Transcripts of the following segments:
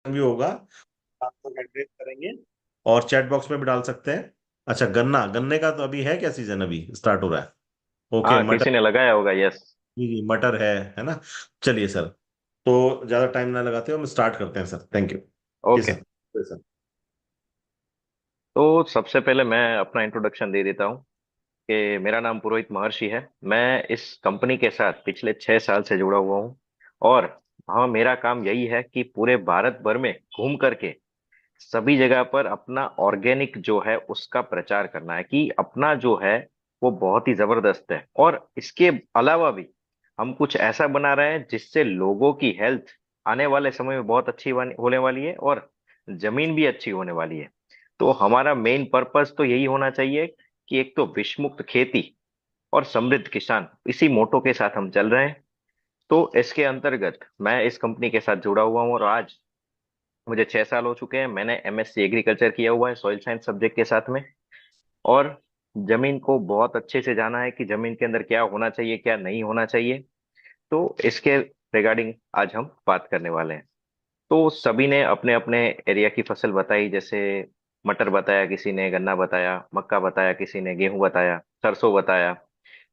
भी होगा, आपको एड्रेस करेंगे और चैट बॉक्स में भी डाल सकते हैं। अच्छा, गन्ना, गन्ने का तो अभी है क्या सीजन, अभी स्टार्ट हो रहा है? ओके, हाँ, मटर। किसी ने लगाया होगा, यस। जी जी, मटर है ना। चलिए सर, तो ज्यादा टाइम ना लगाते हो, हम स्टार्ट करते हैं सर। Thank you. जी ओके। सर। जी सर। तो सबसे पहले मैं अपना इंट्रोडक्शन दे देता हूँ कि मेरा नाम पुरोहित महर्षि है। मैं इस कंपनी के साथ पिछले 6 साल से जुड़ा हुआ हूँ। और हाँ, मेरा काम यही है कि पूरे भारत भर में घूम करके सभी जगह पर अपना ऑर्गेनिक जो है उसका प्रचार करना है कि अपना जो है वो बहुत ही जबरदस्त है। और इसके अलावा भी हम कुछ ऐसा बना रहे हैं जिससे लोगों की हेल्थ आने वाले समय में बहुत अच्छी होने वाली है, और जमीन भी अच्छी होने वाली है। तो हमारा मेन पर्पस तो यही होना चाहिए कि एक तो विष मुक्त खेती और समृद्ध किसान, इसी मोटो के साथ हम चल रहे हैं। तो इसके अंतर्गत मैं इस कंपनी के साथ जुड़ा हुआ हूँ, और आज मुझे 6 साल हो चुके हैं। मैंने एमएससी एग्रीकल्चर किया हुआ है सॉइल साइंस सब्जेक्ट के साथ में। और जमीन को बहुत अच्छे से जाना है कि जमीन के अंदर क्या होना चाहिए, क्या नहीं होना चाहिए। तो इसके रिगार्डिंग आज हम बात करने वाले हैं। तो सभी ने अपने अपने एरिया की फसल बताई, जैसे मटर बताया, किसी ने गन्ना बताया, मक्का बताया, किसी ने गेहूं बताया, सरसों बताया।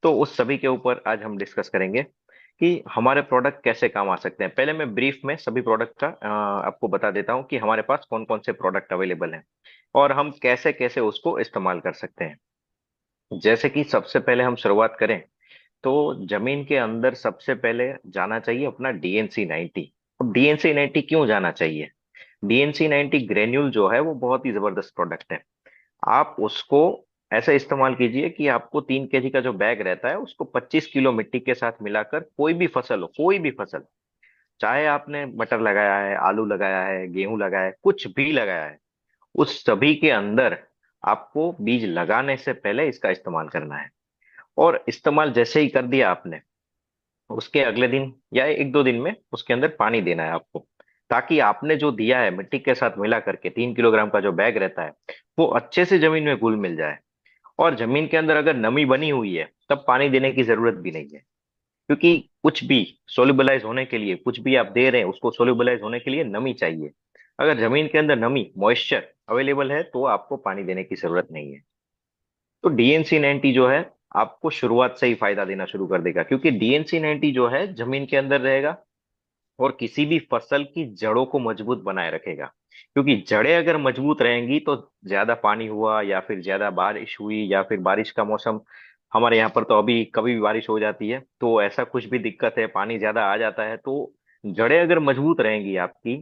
तो उस सभी के ऊपर आज हम डिस्कस करेंगे कि हमारे प्रोडक्ट कैसे काम आ सकते हैं। पहले मैं ब्रीफ में सभी प्रोडक्ट का आपको बता देता हूँ कि हमारे पास कौन कौन से प्रोडक्ट अवेलेबल हैं और हम कैसे कैसे उसको इस्तेमाल कर सकते हैं। जैसे कि सबसे पहले हम शुरुआत करें तो जमीन के अंदर सबसे पहले जाना चाहिए अपना डीएनसी 90। अब डीएनसी 90 क्यों जाना चाहिए? डीएनसी 90 ग्रेन्यूल जो है वो बहुत ही जबरदस्त प्रोडक्ट है। आप उसको ऐसे इस्तेमाल कीजिए कि आपको 3 केजी का जो बैग रहता है उसको 25 किलो मिट्टी के साथ मिलाकर, कोई भी फसल हो, कोई भी फसल, चाहे आपने मटर लगाया है, आलू लगाया है, गेहूं लगाया है, कुछ भी लगाया है, उस सभी के अंदर आपको बीज लगाने से पहले इसका इस्तेमाल करना है। और इस्तेमाल जैसे ही कर दिया आपने, उसके अगले दिन या 1-2 दिन में उसके अंदर पानी देना है आपको, ताकि आपने जो दिया है मिट्टी के साथ मिला करके 3 किलोग्राम का जो बैग रहता है वो अच्छे से जमीन में घुल मिल जाए। और जमीन के अंदर अगर नमी बनी हुई है तब पानी देने की जरूरत भी नहीं है, क्योंकि कुछ भी सोल्यूबलाइज होने के लिए, कुछ भी आप दे रहे हैं उसको सोल्यूबलाइज होने के लिए नमी चाहिए। अगर जमीन के अंदर नमी, मॉइस्चर अवेलेबल है तो आपको पानी देने की जरूरत नहीं है। तो डीएनसी 90 जो है आपको शुरुआत से ही फायदा देना शुरू कर देगा, क्योंकि डीएनसी 90 जो है जमीन के अंदर रहेगा और किसी भी फसल की जड़ों को मजबूत बनाए रखेगा। क्योंकि जड़ें अगर मजबूत रहेंगी तो ज्यादा पानी हुआ या फिर ज्यादा बारिश हुई या फिर बारिश का मौसम, हमारे यहाँ पर तो अभी कभी भी बारिश हो जाती है, तो ऐसा कुछ भी दिक्कत है, पानी ज्यादा आ जाता है, तो जड़ें अगर मजबूत रहेंगी आपकी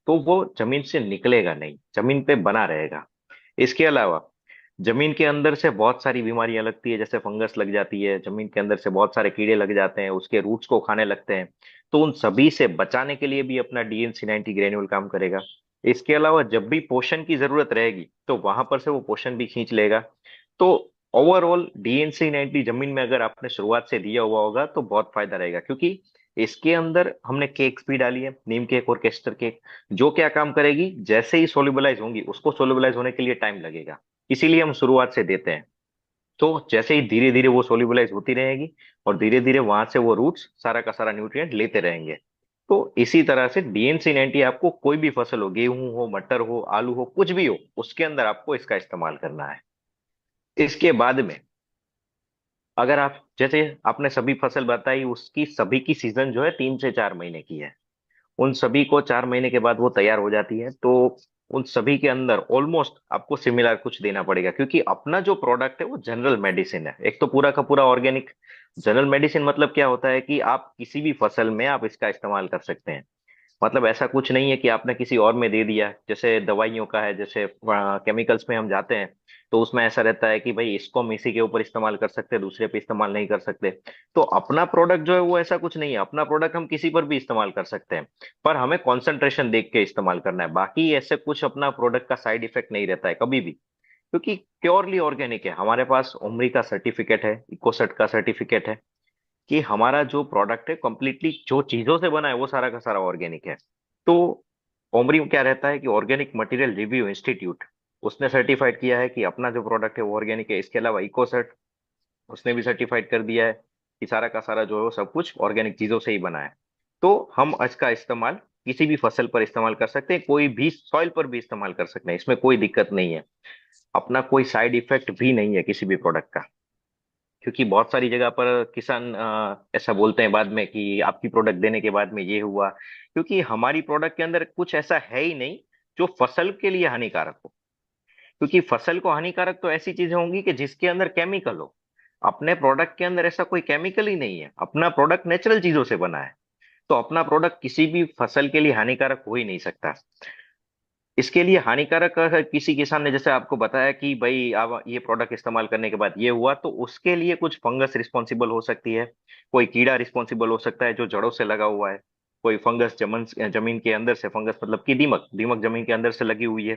तो वो जमीन से निकलेगा नहीं, जमीन पे बना रहेगा। इसके अलावा जमीन के अंदर से बहुत सारी बीमारियां लगती है, जैसे फंगस लग जाती है, जमीन के अंदर से बहुत सारे कीड़े लग जाते हैं, उसके रूट्स को खाने लगते हैं। तो उन सभी से बचाने के लिए भी अपना डीएनसी 90 ग्रेन्यूल काम करेगा। इसके अलावा जब भी पोषण की जरूरत रहेगी तो वहां पर से वो पोषण भी खींच लेगा। तो ओवरऑल डीएनसी 90 जमीन में अगर आपने शुरुआत से दिया हुआ होगा तो बहुत फायदा रहेगा, क्योंकि इसके अंदर हमने केक्स भी डाली है, नीम केक और केस्टर केक, जो क्या काम करेगी, जैसे ही सोल्यूबलाइज होंगी उसको सोल्यूबलाइज होने के लिए टाइम लगेगा, इसीलिए हम शुरुआत से देते हैं। तो जैसे ही धीरे धीरे वो सोल्यूबलाइज होती रहेगी और धीरे धीरे वहां से वो रूट्स सारा का सारा न्यूट्रिएंट लेते रहेंगे। तो इसी तरह से डीएनसी 90 आपको कोई भी फसल हो, गेहूं हो, मटर हो, आलू हो, कुछ भी हो, उसके अंदर आपको इसका इस्तेमाल करना है। इसके बाद में अगर आप, जैसे आपने सभी फसल बताई, उसकी सभी की सीजन जो है 3 से 4 महीने की है। उन सभी को 4 महीने के बाद वो तैयार हो जाती है। तो उन सभी के अंदर ऑलमोस्ट आपको सिमिलर कुछ देना पड़ेगा, क्योंकि अपना जो प्रोडक्ट है वो जनरल मेडिसिन है, एक तो पूरा का पूरा ऑर्गेनिक। जनरल मेडिसिन मतलब क्या होता है कि आप किसी भी फसल में आप इसका इस्तेमाल कर सकते हैं। मतलब ऐसा कुछ नहीं है कि आपने किसी और में दे दिया, जैसे दवाइयों का है, जैसे केमिकल्स में हम जाते हैं तो उसमें ऐसा रहता है कि भाई इसको हम इसी के ऊपर इस्तेमाल कर सकते हैं, दूसरे पे इस्तेमाल नहीं कर सकते। तो अपना प्रोडक्ट जो है वो ऐसा कुछ नहीं है, अपना प्रोडक्ट हम किसी पर भी इस्तेमाल कर सकते हैं, पर हमें कॉन्सेंट्रेशन देख के इस्तेमाल करना है। बाकी ऐसे कुछ अपना प्रोडक्ट का साइड इफेक्ट नहीं रहता है कभी भी, क्योंकि प्योरली ऑर्गेनिक है। हमारे पास उमरी का सर्टिफिकेट है, इकोसर्ट का सर्टिफिकेट है कि हमारा जो प्रोडक्ट है कंप्लीटली जो चीजों से बना है वो सारा का सारा ऑर्गेनिक है। तो ओमरी में क्या रहता है कि ऑर्गेनिक मटेरियल रिव्यू इंस्टीट्यूट, उसने सर्टिफाइड किया है कि अपना जो प्रोडक्ट है वो ऑर्गेनिक है। इसके अलावा इकोसर्ट, उसने भी सर्टिफाइड कर दिया है कि सारा का सारा जो है वो सब कुछ ऑर्गेनिक चीजों से ही बना है। तो हम इसका इस्तेमाल किसी भी फसल पर इस्तेमाल कर सकते हैं, कोई भी सॉइल पर भी इस्तेमाल कर सकते हैं, इसमें कोई दिक्कत नहीं है। अपना कोई साइड इफेक्ट भी नहीं है किसी भी प्रोडक्ट का। क्योंकि बहुत सारी जगह पर किसान ऐसा बोलते हैं बाद में कि आपकी प्रोडक्ट देने के बाद में ये हुआ, क्योंकि हमारी प्रोडक्ट के अंदर कुछ ऐसा है ही नहीं जो फसल के लिए हानिकारक हो। क्योंकि फसल को हानिकारक तो ऐसी चीजें होंगी कि जिसके अंदर केमिकल हो। अपने प्रोडक्ट के अंदर ऐसा कोई केमिकल ही नहीं है, अपना प्रोडक्ट नेचुरल चीजों से बना है। तो अपना प्रोडक्ट किसी भी फसल के लिए हानिकारक हो ही नहीं सकता। इसके लिए हानिकारक अगर किसी किसान ने जैसे आपको बताया कि भाई अब ये प्रोडक्ट इस्तेमाल करने के बाद ये हुआ, तो उसके लिए कुछ फंगस रिस्पॉन्सिबल हो सकती है, कोई कीड़ा रिस्पॉन्सिबल हो सकता है जो जड़ों से लगा हुआ है, कोई फंगस जमीन जमीन के अंदर से, फंगस मतलब कि दीमक दीमक जमीन के अंदर से लगी हुई है,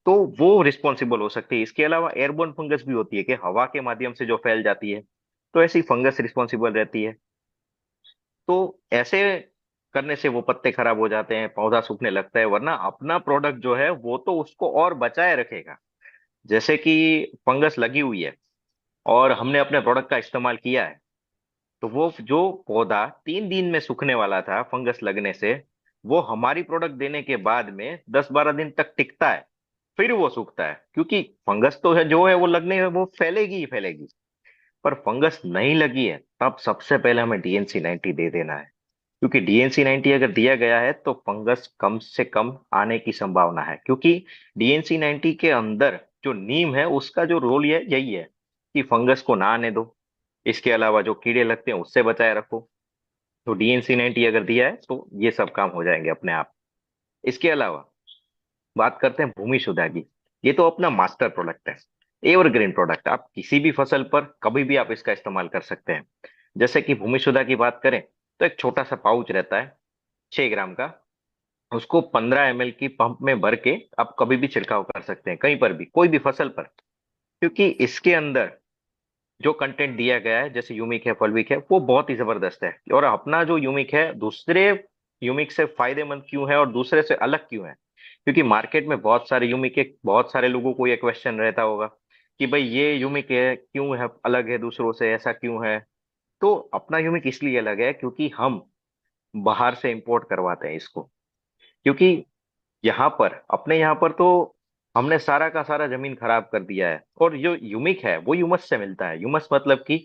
तो वो रिस्पॉन्सिबल हो सकती है। इसके अलावा एयरबोर्न फंगस भी होती है कि हवा के माध्यम से जो फैल जाती है, तो ऐसी फंगस रिस्पॉन्सिबल रहती है। तो ऐसे करने से वो पत्ते खराब हो जाते हैं, पौधा सूखने लगता है, वरना अपना प्रोडक्ट जो है वो तो उसको और बचाए रखेगा। जैसे कि फंगस लगी हुई है और हमने अपने प्रोडक्ट का इस्तेमाल किया है, तो वो जो पौधा 3 दिन में सूखने वाला था फंगस लगने से, वो हमारी प्रोडक्ट देने के बाद में 10-12 दिन तक टिकता है, फिर वो सूखता है। क्योंकि फंगस तो है जो है वो लगने में वो फैलेगी ही फैलेगी। पर फंगस नहीं लगी है तब सबसे पहले हमें डीएनसी 90 दे देना है। क्योंकि डीएनसी 90 अगर दिया गया है तो फंगस कम से कम आने की संभावना है। क्योंकि डीएनसी 90 के अंदर जो नीम है उसका जो रोल है यही है कि फंगस को ना आने दो, इसके अलावा जो कीड़े लगते हैं उससे बचाए रखो। तो डीएनसी 90 अगर दिया है तो ये सब काम हो जाएंगे अपने आप। इसके अलावा बात करते हैं भूमि सुधा की। ये तो अपना मास्टर प्रोडक्ट है, एवरग्रीन प्रोडक्ट। आप किसी भी फसल पर कभी भी आप इसका इस्तेमाल कर सकते हैं। जैसे कि भूमि सुधा की बात करें तो एक छोटा सा पाउच रहता है 6 ग्राम का, उसको 15 ml की पंप में भर के आप कभी भी छिड़काव कर सकते हैं, कहीं पर भी कोई भी फसल पर। क्योंकि इसके अंदर जो कंटेंट दिया गया है, जैसे यूमिक है, फॉल्विक है, वो बहुत ही जबरदस्त है। और अपना जो यूमिक है दूसरे यूमिक से फायदेमंद क्यों है और दूसरे से अलग क्यों है? क्योंकि मार्केट में बहुत सारे यूमिक है, बहुत सारे लोगों को ये क्वेश्चन रहता होगा कि भाई ये यूमिक है क्यों है अलग है दूसरों से, ऐसा क्यों है? तो अपना यूमिक इसलिए अलग है क्योंकि हम बाहर से इंपोर्ट करवाते हैं इसको। क्योंकि यहाँ पर अपने यहाँ पर तो हमने सारा का सारा जमीन खराब कर दिया है, और जो ह्यूमिक है वो ह्यूमस से मिलता है। ह्यूमस मतलब कि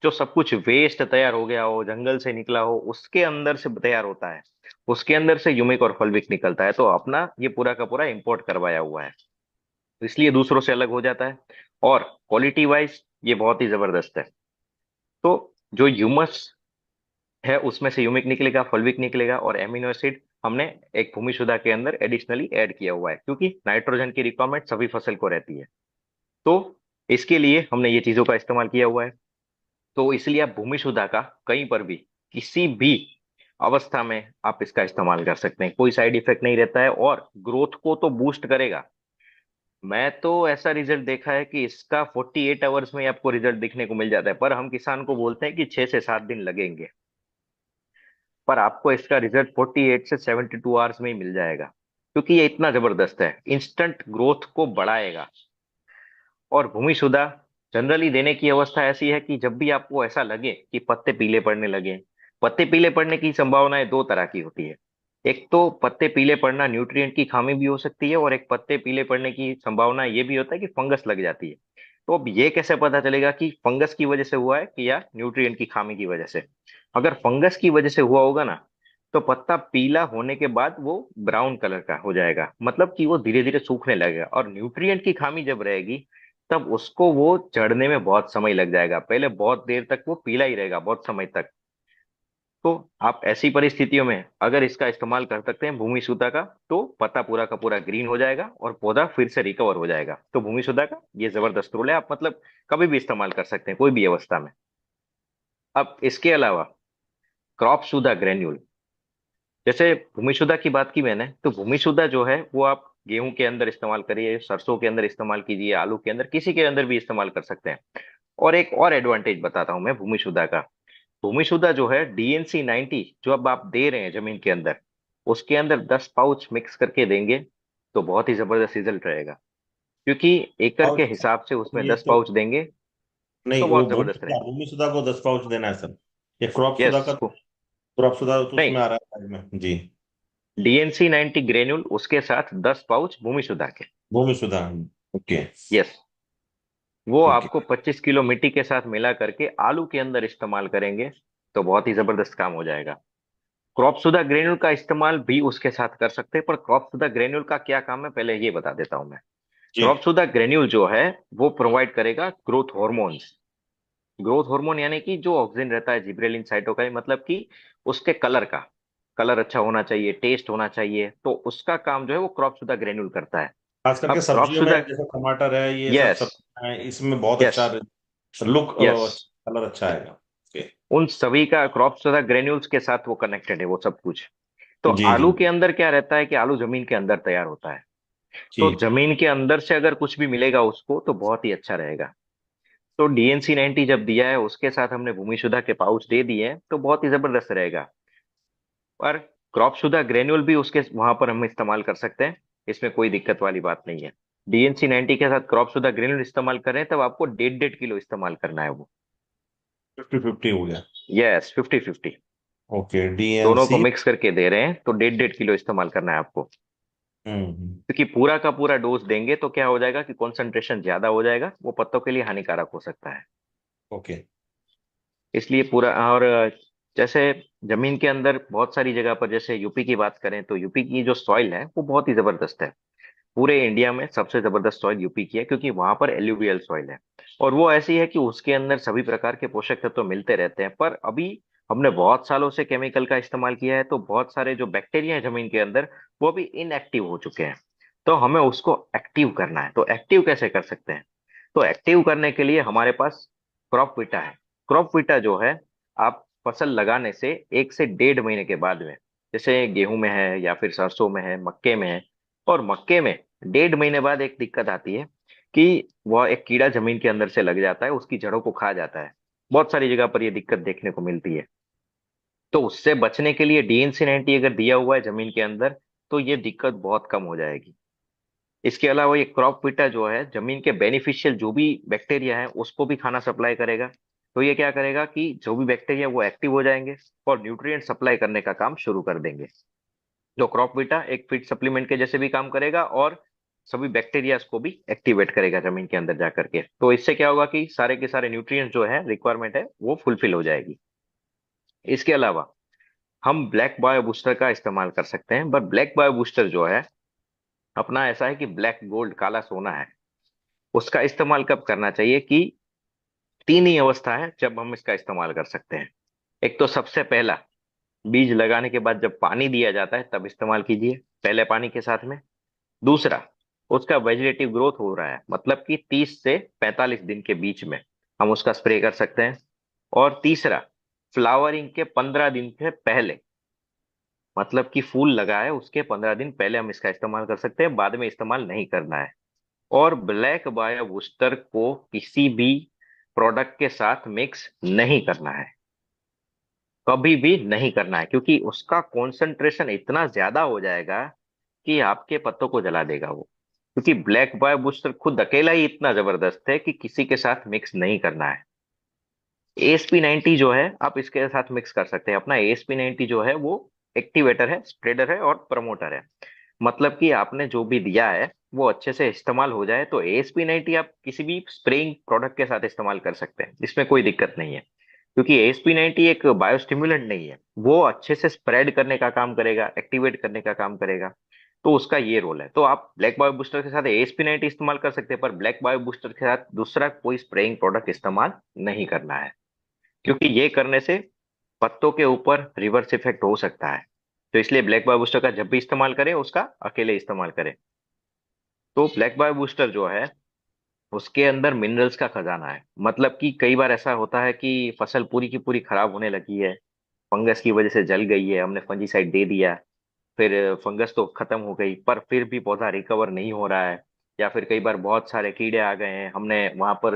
जो सब कुछ वेस्ट तैयार हो गया हो, जंगल से निकला हो, उसके अंदर से तैयार होता है, उसके अंदर से ह्यूमिक और फल्विक निकलता है। तो अपना ये पूरा का पूरा इंपोर्ट करवाया हुआ है, तो इसलिए दूसरों से अलग हो जाता है। और क्वालिटी वाइज ये बहुत ही जबरदस्त है। तो जो ह्यूमस है उसमें से यूमिक निकलेगा, फॉल्विक निकलेगा, और एमिनो एसिड हमने एक भूमि सुधा के अंदर एडिशनली ऐड किया हुआ है, क्योंकि नाइट्रोजन की रिक्वायरमेंट सभी फसल को रहती है। तो इसके लिए हमने ये चीजों का इस्तेमाल किया हुआ है। तो इसलिए आप भूमि सुधा का कहीं पर भी किसी भी अवस्था में आप इसका इस्तेमाल कर सकते हैं, कोई साइड इफेक्ट नहीं रहता है, और ग्रोथ को तो बूस्ट करेगा। मैं तो ऐसा रिजल्ट देखा है कि इसका 48 आवर्स में ही आपको रिजल्ट दिखने को मिल जाता है, पर हम किसान को बोलते हैं कि 6 से 7 दिन लगेंगे। पर आपको इसका रिजल्ट 48 से 72 आवर्स में ही मिल जाएगा, क्योंकि ये इतना जबरदस्त है, इंस्टेंट ग्रोथ को बढ़ाएगा। और भूमि सुधा जनरली देने की अवस्था ऐसी है कि जब भी आपको ऐसा लगे कि पत्ते पीले पड़ने लगे। पत्ते पीले पड़ने की संभावनाएं दो तरह की होती है। एक तो पत्ते पीले पड़ना न्यूट्रिएंट की खामी भी हो सकती है, और एक पत्ते पीले पड़ने की संभावना ये भी होता है कि फंगस लग जाती है। तो अब ये कैसे पता चलेगा कि फंगस की वजह से हुआ है कि या न्यूट्रिएंट की खामी की वजह से? अगर फंगस की वजह से हुआ होगा ना, तो पत्ता पीला होने के बाद वो ब्राउन कलर का हो जाएगा, मतलब कि वो धीरे धीरे सूखने लगेगा। और न्यूट्रिएंट की खामी जब रहेगी तब उसको वो चढ़ने में बहुत समय लग जाएगा, पहले बहुत देर तक वो पीला ही रहेगा, बहुत समय तक। तो आप ऐसी परिस्थितियों में अगर इसका इस्तेमाल कर सकते हैं भूमि सुधा का, तो पत्ता पूरा का पूरा ग्रीन हो जाएगा और पौधा फिर से रिकवर हो जाएगा। तो भूमि सुधा का ये जबरदस्त रोल है, आप मतलब कभी भी इस्तेमाल कर सकते हैं कोई भी अवस्था में। अब इसके अलावा क्रॉप सुधा ग्रेन्यूल, जैसे भूमिशुद्धा की बात की मैंने, तो भूमिशुद्धा जो है वो आप गेहूं के अंदर इस्तेमाल करिए, सरसों के अंदर इस्तेमाल कीजिए, आलू के अंदर, किसी के अंदर भी इस्तेमाल कर सकते हैं। और एक और एडवांटेज बताता हूं मैं भूमिशुद्धा का। भूमिशुद्धा जो है डीएनसी 90 जो अब आप दे रहे हैं जमीन के अंदर, उसके अंदर 10 पाउच मिक्स करके देंगे तो बहुत ही जबरदस्त रिजल्ट रहेगा। क्योंकि एकड़ के पाउच? हिसाब से उसमें ये दस तो पाउच देंगे नहीं, तो वो बहुत जबरदस्त रहेगा। भूमि सुधा को 10 पाउच देना है सर। ये क्रॉप सुधा यस। का, क्रॉप सुधा तो नहीं, उसमें आ रहा है साइड में जी। डीएनसी 90 ग्रेन्यूल, उसके साथ 10 पाउच भूमि सुधा के। भूमि सुधार। ओके। यस। वो ओके। आपको 25 किलो मिट्टी के साथ मिला करके आलू के अंदर इस्तेमाल करेंगे तो बहुत ही जबरदस्त काम हो जाएगा। क्रॉप सुधा ग्रेन्यूल का इस्तेमाल भी उसके साथ कर सकते हैं, पर क्रॉप सुधा ग्रेन्यूल का क्या काम है पहले ये बता देता हूं मैं। जी। क्रॉप सुधा ग्रेन्यूल जो है वो प्रोवाइड करेगा ग्रोथ हॉर्मोन्स। ग्रोथ हार्मोन यानी कि जो ऑक्सिन रहता है जिब्रेलिन साइटोकाइन, मतलब कि उसके कलर का, कलर अच्छा होना चाहिए, टेस्ट होना चाहिए, तो उसका काम जो है वो क्रॉप सुधा ग्रेन्यूल करता है। खास करके अब क्रॉप सब्जियों में सुधा, जैसे टमाटर है, ये सब यस, सब्जियां हैं, इसमें बहुत यस, अच्छा लुक, यस, कलर अच्छा आएगा। ओके। उन सभी का क्रॉप सुधा ग्रेन्यूल्स के साथ वो कनेक्टेड है वो सब कुछ। तो जी जी। आलू के अंदर क्या रहता है कि आलू जमीन के अंदर तैयार होता है, तो जी। जमीन के अंदर से अगर कुछ भी मिलेगा उसको तो बहुत ही अच्छा रहेगा। तो डीएनसी 90 जब दिया है उसके साथ हमने भूमि सुधा के पाउच दे दिए हैं तो बहुत ही जबरदस्त रहेगा। और क्रॉप शुदा ग्रेन्यूल भी उसके वहां पर हम इस्तेमाल कर सकते हैं, इसमें कोई दिक्कत वाली बात नहीं है। डीएनसी 90 के साथ क्रॉप शुदा ग्रेन्यूल इस्तेमाल करें तब आपको 1.5 1.5 किलो इस्तेमाल करना है वो। 50-50 हो गया। यस, 50-50। ओके, दोनों को डीएनसी। मिक्स करके दे रहे हैं तो 1.5 1.5 किलो इस्तेमाल करना है आपको। हम्म। क्योंकि पूरा का पूरा डोज देंगे तो क्या हो जाएगा कि कॉन्सेंट्रेशन ज्यादा हो जाएगा, वो पत्तों के लिए हानिकारक हो सकता है। ओके। इसलिए पूरा। और जैसे जमीन के अंदर बहुत सारी जगह पर, जैसे यूपी की बात करें तो यूपी की जो सॉइल है वो बहुत ही जबरदस्त है। पूरे इंडिया में सबसे जबरदस्त सॉइल यूपी की है क्योंकि वहां पर एल्यूवियल सॉइल है। और वो ऐसी है कि उसके अंदर सभी प्रकार के पोषक तत्व मिलते रहते हैं, पर अभी हमने बहुत सालों से केमिकल का इस्तेमाल किया है तो बहुत सारे जो बैक्टीरिया है जमीन के अंदर वो भी इनएक्टिव हो चुके हैं। तो हमें उसको एक्टिव करना है, तो एक्टिव कैसे कर सकते हैं? तो एक्टिव करने के लिए हमारे पास क्रॉप विटा है। क्रॉप विटा जो है, आप फसल लगाने से 1 से 1.5 महीने के बाद में, जैसे गेहूं में है या फिर सरसों में है, मक्के में है, और मक्के में 1.5 महीने बाद एक दिक्कत आती है कि वह एक कीड़ा जमीन के अंदर से लग जाता है, उसकी जड़ों को खा जाता है। बहुत सारी जगह पर यह दिक्कत देखने को मिलती है। तो उससे बचने के लिए डीएनसी 90 अगर दिया हुआ है जमीन के अंदर तो ये दिक्कत बहुत कम हो जाएगी। इसके अलावा ये क्रॉप विटा जो है जमीन के बेनिफिशियल जो भी बैक्टीरिया है उसको भी खाना सप्लाई करेगा। तो ये क्या करेगा कि जो भी बैक्टीरिया वो एक्टिव हो जाएंगे और न्यूट्रिएंट सप्लाई करने का काम शुरू कर देंगे। जो क्रॉप विटा एक फीड सप्लीमेंट के जैसे भी काम करेगा और सभी बैक्टीरियाज को भी एक्टिवेट करेगा जमीन के अंदर जाकर के। तो इससे क्या होगा कि सारे के सारे न्यूट्रिएंट्स जो है रिक्वायरमेंट है वो फुलफिल हो जाएगी। इसके अलावा हम ब्लैक बायो बूस्टर का इस्तेमाल कर सकते हैं, पर ब्लैक बायो बूस्टर जो है अपना ऐसा है कि ब्लैक गोल्ड, काला सोना है। उसका इस्तेमाल कब करना चाहिए कि तीन ही अवस्था है जब हम इसका इस्तेमाल कर सकते हैं। एक तो सबसे पहला, बीज लगाने के बाद जब पानी दिया जाता है तब इस्तेमाल कीजिए, पहले पानी के साथ में। दूसरा, उसका वेजिटेटिव ग्रोथ हो रहा है मतलब कि 30 से 45 दिन के बीच में हम उसका स्प्रे कर सकते हैं। और तीसरा, फ्लावरिंग के 15 दिन से पहले, मतलब कि फूल लगा है उसके 15 दिन पहले हम इसका इस्तेमाल कर सकते हैं, बाद में इस्तेमाल नहीं करना है। और ब्लैक बायो बूस्टर को किसी भी प्रोडक्ट के साथ मिक्स नहीं करना है, कभी भी नहीं करना है, क्योंकि उसका कॉन्सेंट्रेशन इतना ज्यादा हो जाएगा कि आपके पत्तों को जला देगा वो। क्योंकि ब्लैक बायो बूस्टर खुद अकेला ही इतना जबरदस्त है कि किसी के साथ मिक्स नहीं करना है। ASP90 जो है आप इसके साथ मिक्स कर सकते हैं। अपना ASP90 जो है वो एक्टिवेटर है, स्प्रेडर है और प्रमोटर है। मतलब कि आपने जो भी दिया है वो अच्छे से इस्तेमाल हो जाए तो ASP90 आप किसी भी स्प्रेइंग प्रोडक्ट के साथ इस्तेमाल कर सकते हैं, इसमें कोई दिक्कत नहीं है। क्योंकि ASP90 एक बायोस्टिमुलेंट नहीं है, वो अच्छे से स्प्रेड करने का काम करेगा, एक्टिवेट करने का काम करेगा। तो उसका ये रोल है। तो आप ब्लैक बायो बूस्टर के साथ ASP90 इस्तेमाल कर सकते हैं, पर ब्लैक बायो बूस्टर के साथ दूसरा कोई स्प्रेइंग प्रोडक्ट इस्तेमाल नहीं करना है। क्योंकि ये करने से पत्तों के ऊपर रिवर्स इफेक्ट हो सकता है। तो इसलिए ब्लैक बायो बूस्टर का जब भी इस्तेमाल करें उसका अकेले इस्तेमाल करें। तो ब्लैक बायो बूस्टर जो है उसके अंदर मिनरल्स का खजाना है। मतलब कि कई बार ऐसा होता है कि फसल पूरी की पूरी खराब होने लगी है, फंगस की वजह से जल गई है, हमने फंजीसाइड दे दिया, फिर फंगस तो खत्म हो गई पर फिर भी पौधा रिकवर नहीं हो रहा है। या फिर कई बार बहुत सारे कीड़े आ गए हैं, हमने वहां पर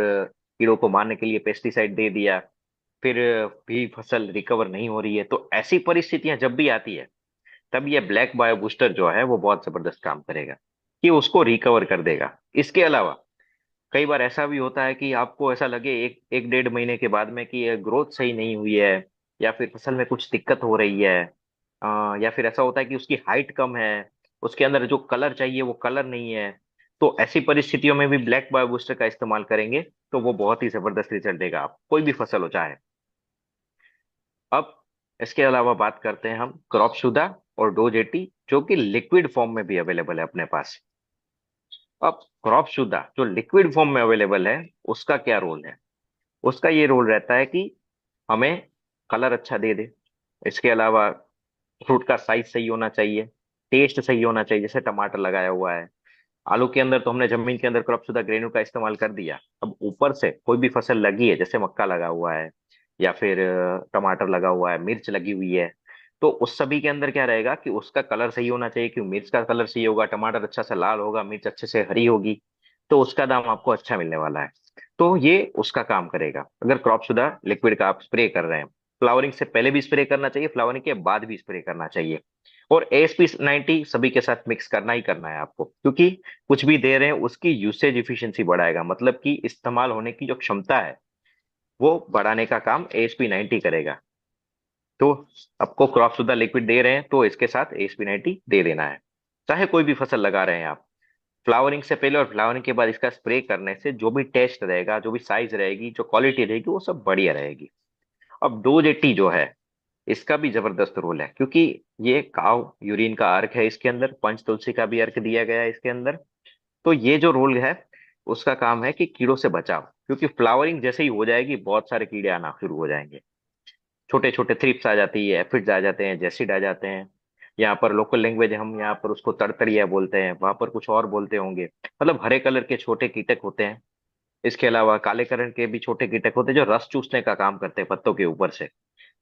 कीड़ों को मारने के लिए पेस्टिसाइड दे दिया, फिर भी फसल रिकवर नहीं हो रही है। तो ऐसी परिस्थितियां जब भी आती है तब ये ब्लैक बायो बूस्टर जो है वो बहुत जबरदस्त काम करेगा कि उसको रिकवर कर देगा। इसके अलावा कई बार ऐसा भी होता है कि आपको ऐसा लगे एक 1 1.5 महीने के बाद में कि ग्रोथ सही नहीं हुई है या फिर फसल में कुछ दिक्कत हो रही है, या फिर ऐसा होता है कि उसकी हाइट कम है, उसके अंदर जो कलर चाहिए वो कलर नहीं है, तो ऐसी परिस्थितियों में भी ब्लैक बायो बूस्टर का इस्तेमाल करेंगे तो वो बहुत ही जबरदस्त रिजल्ट देगा, आप कोई भी फसल हो चाहे। अब इसके अलावा बात करते हैं हम क्रॉप शुदा और डोज 80, जो कि लिक्विड फॉर्म में भी अवेलेबल है अपने पास। अब क्रॉप शुदा जो लिक्विड फॉर्म में अवेलेबल है, उसका क्या रोल है? उसका ये रोल रहता है कि हमें कलर अच्छा दे दे, इसके अलावा फ्रूट का साइज सही होना चाहिए, टेस्ट सही होना चाहिए। जैसे टमाटर लगाया हुआ है, आलू के अंदर तो हमने जमीन के अंदर क्रॉप सुधा ग्रेन्यूल का इस्तेमाल कर दिया, अब ऊपर से कोई भी फसल लगी है, जैसे मक्का लगा हुआ है या फिर टमाटर लगा हुआ है, मिर्च लगी हुई है, तो उस सभी के अंदर क्या रहेगा कि उसका कलर सही होना चाहिए, कि मिर्च का कलर सही होगा, टमाटर अच्छा से लाल होगा, मिर्च अच्छे से हरी होगी, तो उसका दाम आपको अच्छा मिलने वाला है। तो ये उसका काम करेगा अगर क्रॉप सुधा लिक्विड का आप स्प्रे कर रहे हैं। फ्लावरिंग से पहले भी स्प्रे करना चाहिए, फ्लावरिंग के बाद भी स्प्रे करना चाहिए। और ASP90 सभी के साथ मिक्स करना ही करना है आपको, क्योंकि कुछ भी दे रहे हैं उसकी यूसेज इफिशिएंसी बढ़ाएगा, मतलब कि इस्तेमाल होने की जो क्षमता है वो बढ़ाने का काम ASP90 करेगा। तो आपको क्रॉप सुधा लिक्विड दे रहे हैं तो इसके साथ ASP90 दे देना है, चाहे कोई भी फसल लगा रहे हैं आप। फ्लावरिंग से पहले और फ्लावरिंग के बाद इसका स्प्रे करने से जो भी टेस्ट रहेगा, जो भी साइज रहेगी, जो क्वालिटी रहेगी, वो सब बढ़िया रहेगी। अब डोज 80 जो है, इसका भी जबरदस्त रोल है, क्योंकि ये काव यूरिन का अर्क है, इसके अंदर पंच तुलसी का भी अर्क दिया गया है इसके अंदर। तो ये जो रोल है उसका काम है कि कीड़ों से बचाव, क्योंकि फ्लावरिंग जैसे ही हो जाएगी बहुत सारे कीड़े आना शुरू हो जाएंगे, छोटे छोटे थ्रिप्स आ जाती है, एफिड्स आ जाते हैं, जैसिड आ जाते हैं। यहाँ पर लोकल लैंग्वेज हम यहाँ पर उसको तड़तड़िया बोलते हैं, वहां पर कुछ और बोलते होंगे। मतलब हरे कलर के छोटे कीटक होते हैं। इसके अलावा काले कलर के भी छोटे कीटक होते हैं जो रस चूसने का काम करते हैं पत्तों के ऊपर से।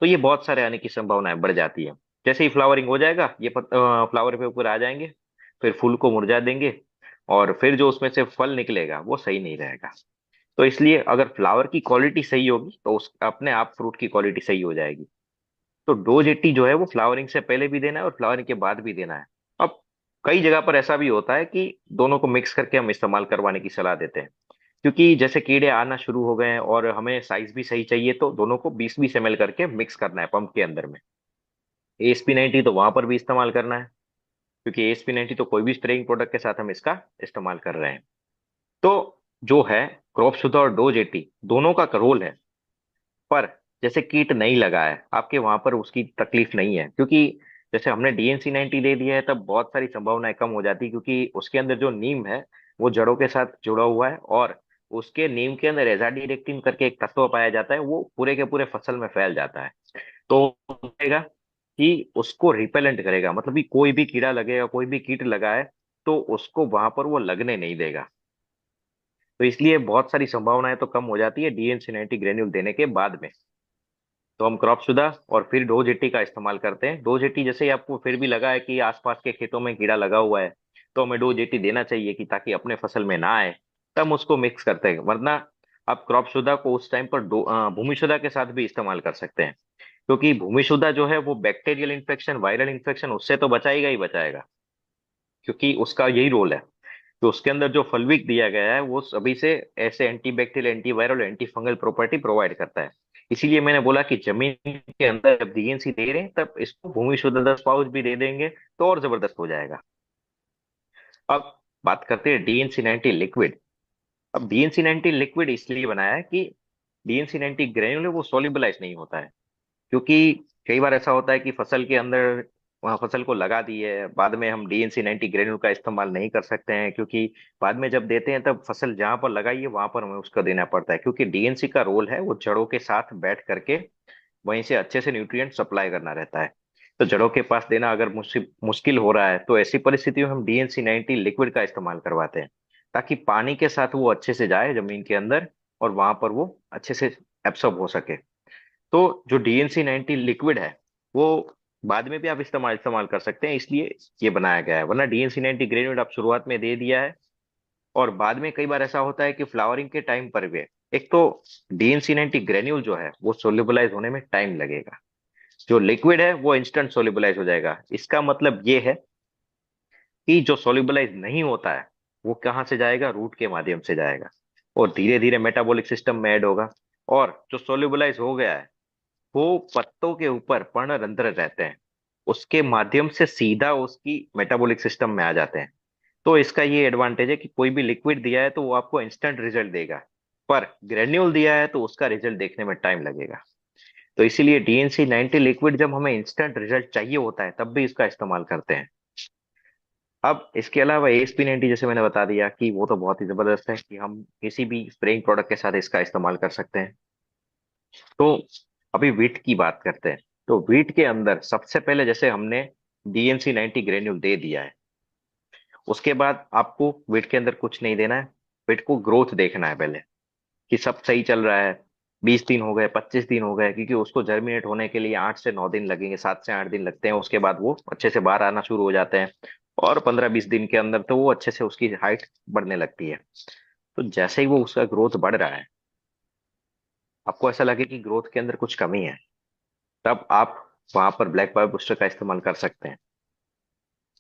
तो ये बहुत सारे आने की संभावनाएं बढ़ जाती है। जैसे ही फ्लावरिंग हो जाएगा ये फ्लावर पे ऊपर आ जाएंगे, फिर फूल को मुरझा देंगे, और फिर जो उसमें से फल निकलेगा वो सही नहीं रहेगा। तो इसलिए अगर फ्लावर की क्वालिटी सही होगी तो उस अपने आप फ्रूट की क्वालिटी सही हो जाएगी। तो डोज 80 जो है वो फ्लावरिंग से पहले भी देना है और फ्लावरिंग के बाद भी देना है। अब कई जगह पर ऐसा भी होता है कि दोनों को मिक्स करके हम इस्तेमाल करवाने की सलाह देते हैं, क्योंकि जैसे कीड़े आना शुरू हो गए हैं और हमें साइज भी सही चाहिए, तो दोनों को 20-20 ml करके मिक्स करना है पंप के अंदर में। ASP90 तो वहां पर भी इस्तेमाल करना है, क्योंकि ASP90 तो कोई भी स्प्रेइंग प्रोडक्ट के साथ हम इसका इस्तेमाल कर रहे हैं। तो जो है क्रॉप सुधा और डोज 80 दोनों का रोल है। पर जैसे कीट नहीं लगा है आपके वहां पर, उसकी तकलीफ नहीं है, क्योंकि जैसे हमने DNC90 दे दिया है तब बहुत सारी संभावनाएं कम हो जाती है, क्योंकि उसके अंदर जो नीम है वो जड़ों के साथ जुड़ा हुआ है, और उसके नीम के अंदर एजाडीरेक्टिन करके एक तत्व पाया जाता है, वो पूरे के पूरे फसल में फैल जाता है। तो करेगा कि उसको रिपेलेंट करेगा, मतलब कि कोई भी कीड़ा लगेगा, कोई भी कीट लगा है तो उसको वहां पर वो लगने नहीं देगा। तो इसलिए बहुत सारी संभावनाएं तो कम हो जाती है DNC90 ग्रेन्यूल देने के बाद में। तो हम क्रॉप शुदा और फिर डोज 80 का इस्तेमाल करते हैं। डोज 80 जैसे ही आपको फिर भी लगा है कि आसपास के खेतों में कीड़ा लगा हुआ है, तो हमें डोज 80 देना चाहिए, कि ताकि अपने फसल में ना आए, तब हम उसको मिक्स करते हैं। वरना आप क्रॉप शुदा को उस टाइम पर भूमि शुदा के साथ भी इस्तेमाल कर सकते हैं, क्योंकि भूमि शुदा जो है वो बैक्टीरियल इन्फेक्शन, वायरल इन्फेक्शन उससे तो बचाएगा ही बचाएगा, क्योंकि उसका यही रोल है। तो उसके अंदर जो फल्विक दिया गया है वो सभी से ऐसे anti bacterial, anti viral, anti fungal property provide करता है। इसीलिए मैंने बोला कि जमीन के अंदर जब DNC दे रहे हैं तब इसको भूमि शुद्ध 10 पाउच भी दे देंगे तो और जबरदस्त हो जाएगा। अब बात करते हैं DNC90 लिक्विड। अब DNC90 लिक्विड इसलिए बनाया है कि DNC90 ग्रेन्यूल है वो सोल्यूबलाइज नहीं होता है, क्योंकि कई बार ऐसा होता है कि फसल के अंदर, वहाँ फसल को लगा दिए, बाद में हम DNC90 ग्रेन्यूल का इस्तेमाल नहीं कर सकते हैं, क्योंकि बाद में जब देते हैं तब फसल जहां पर लगाई है वहां पर हमें उसका देना पड़ता है, क्योंकि DNC का रोल है वो जड़ों के साथ बैठ करके वहीं से अच्छे से न्यूट्रिएंट सप्लाई करना रहता है। तो जड़ों के पास देना अगर मुश्किल हो रहा है तो ऐसी परिस्थितियों में हम DNC90 लिक्विड का इस्तेमाल करवाते हैं, ताकि पानी के साथ वो अच्छे से जाए जमीन के अंदर और वहां पर वो अच्छे से एब्सॉर्ब हो सके। तो जो DNC90 लिक्विड है वो बाद में भी आप इस्तेमाल इस्तेमाल कर सकते हैं, इसलिए ये बनाया गया है। वरना DNC90 ग्रेन्यूल आप शुरुआत में दे दिया है और बाद में कई बार ऐसा होता है कि फ्लावरिंग के टाइम पर भी, एक तो DNC90 ग्रेन्यूल जो है वो सोल्यूबलाइज होने में टाइम लगेगा, जो लिक्विड है वो इंस्टेंट सोल्यूबलाइज हो जाएगा। इसका मतलब ये है कि जो सोल्यूबलाइज नहीं होता है वो कहाँ से जाएगा, रूट के माध्यम से जाएगा और धीरे धीरे मेटाबॉलिक सिस्टम में ऐड होगा। और जो सोल्यूबलाइज हो गया है वो पत्तों के ऊपर पर्णरंध्र रहते हैं, उसके माध्यम से सीधा उसकी मेटाबॉलिक सिस्टम में आ जाते हैं। तो इसका ये एडवांटेज है कि कोई भी लिक्विड दिया है तो वो आपको इंस्टेंट रिजल्ट देगा, पर ग्रेन्यूल दिया है तो उसका रिजल्ट देखने में टाइम लगेगा। तो इसीलिए DNC90 लिक्विड जब हमें इंस्टेंट रिजल्ट चाहिए होता है तब भी इसका इस्तेमाल करते हैं। अब इसके अलावा ASP90 जैसे मैंने बता दिया कि वो तो बहुत ही जबरदस्त है कि हम किसी भी स्प्रेइंग प्रोडक्ट के साथ इसका इस्तेमाल कर सकते हैं। तो अभी वीट की बात करते हैं। तो वीट के अंदर सबसे पहले जैसे हमने DNC90 ग्रेन्यूल दे दिया है, उसके बाद आपको वीट के अंदर कुछ नहीं देना है। वीट को ग्रोथ देखना है पहले कि सब सही चल रहा है। 20 दिन हो गए, 25 दिन हो गए, क्योंकि उसको जर्मिनेट होने के लिए 8 से 9 दिन लगेंगे, 7 से 8 दिन लगते हैं, उसके बाद वो अच्छे से बाहर आना शुरू हो जाते हैं। और 15-20 दिन के अंदर तो वो अच्छे से उसकी हाइट बढ़ने लगती है। तो जैसे ही वो उसका ग्रोथ बढ़ रहा है, आपको ऐसा लगे कि ग्रोथ के अंदर कुछ कमी है, तब आप वहां पर ब्लैक बायो बूस्टर का इस्तेमाल कर सकते हैं।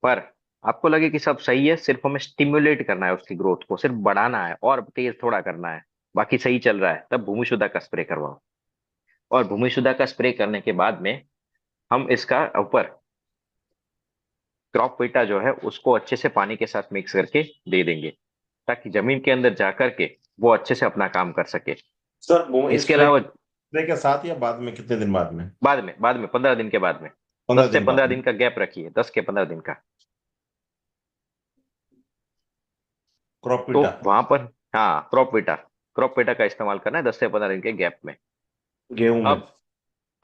पर आपको लगे कि सब सही है, सिर्फ हमें स्टिमुलेट करना है, उसकी ग्रोथ को सिर्फ बढ़ाना है और तेज थोड़ा करना है, बाकी सही चल रहा है, तब भूमिशुद्धा का स्प्रे करवाओ। और भूमिशुद्धा का स्प्रे करने के बाद में हम इसका ऊपर क्रॉप वीटा जो है उसको अच्छे से पानी के साथ मिक्स करके दे देंगे, ताकि जमीन के अंदर जा करके वो अच्छे से अपना काम कर सके। सर वो इसके स्प्रे अलावा स्प्रे के साथ या बाद में, कितने दिन बाद में? बाद में 15 दिन के बाद में, पंद्रह दस से दिन बाद पंद्रह में दिन का गैप रखिए, 10 के 15 दिन का। तो क्रॉपविटा? वहां पर, हाँ, क्रॉप वीटा का इस्तेमाल करना है 10 से 15 दिन के गैप में। गेहूं में? अब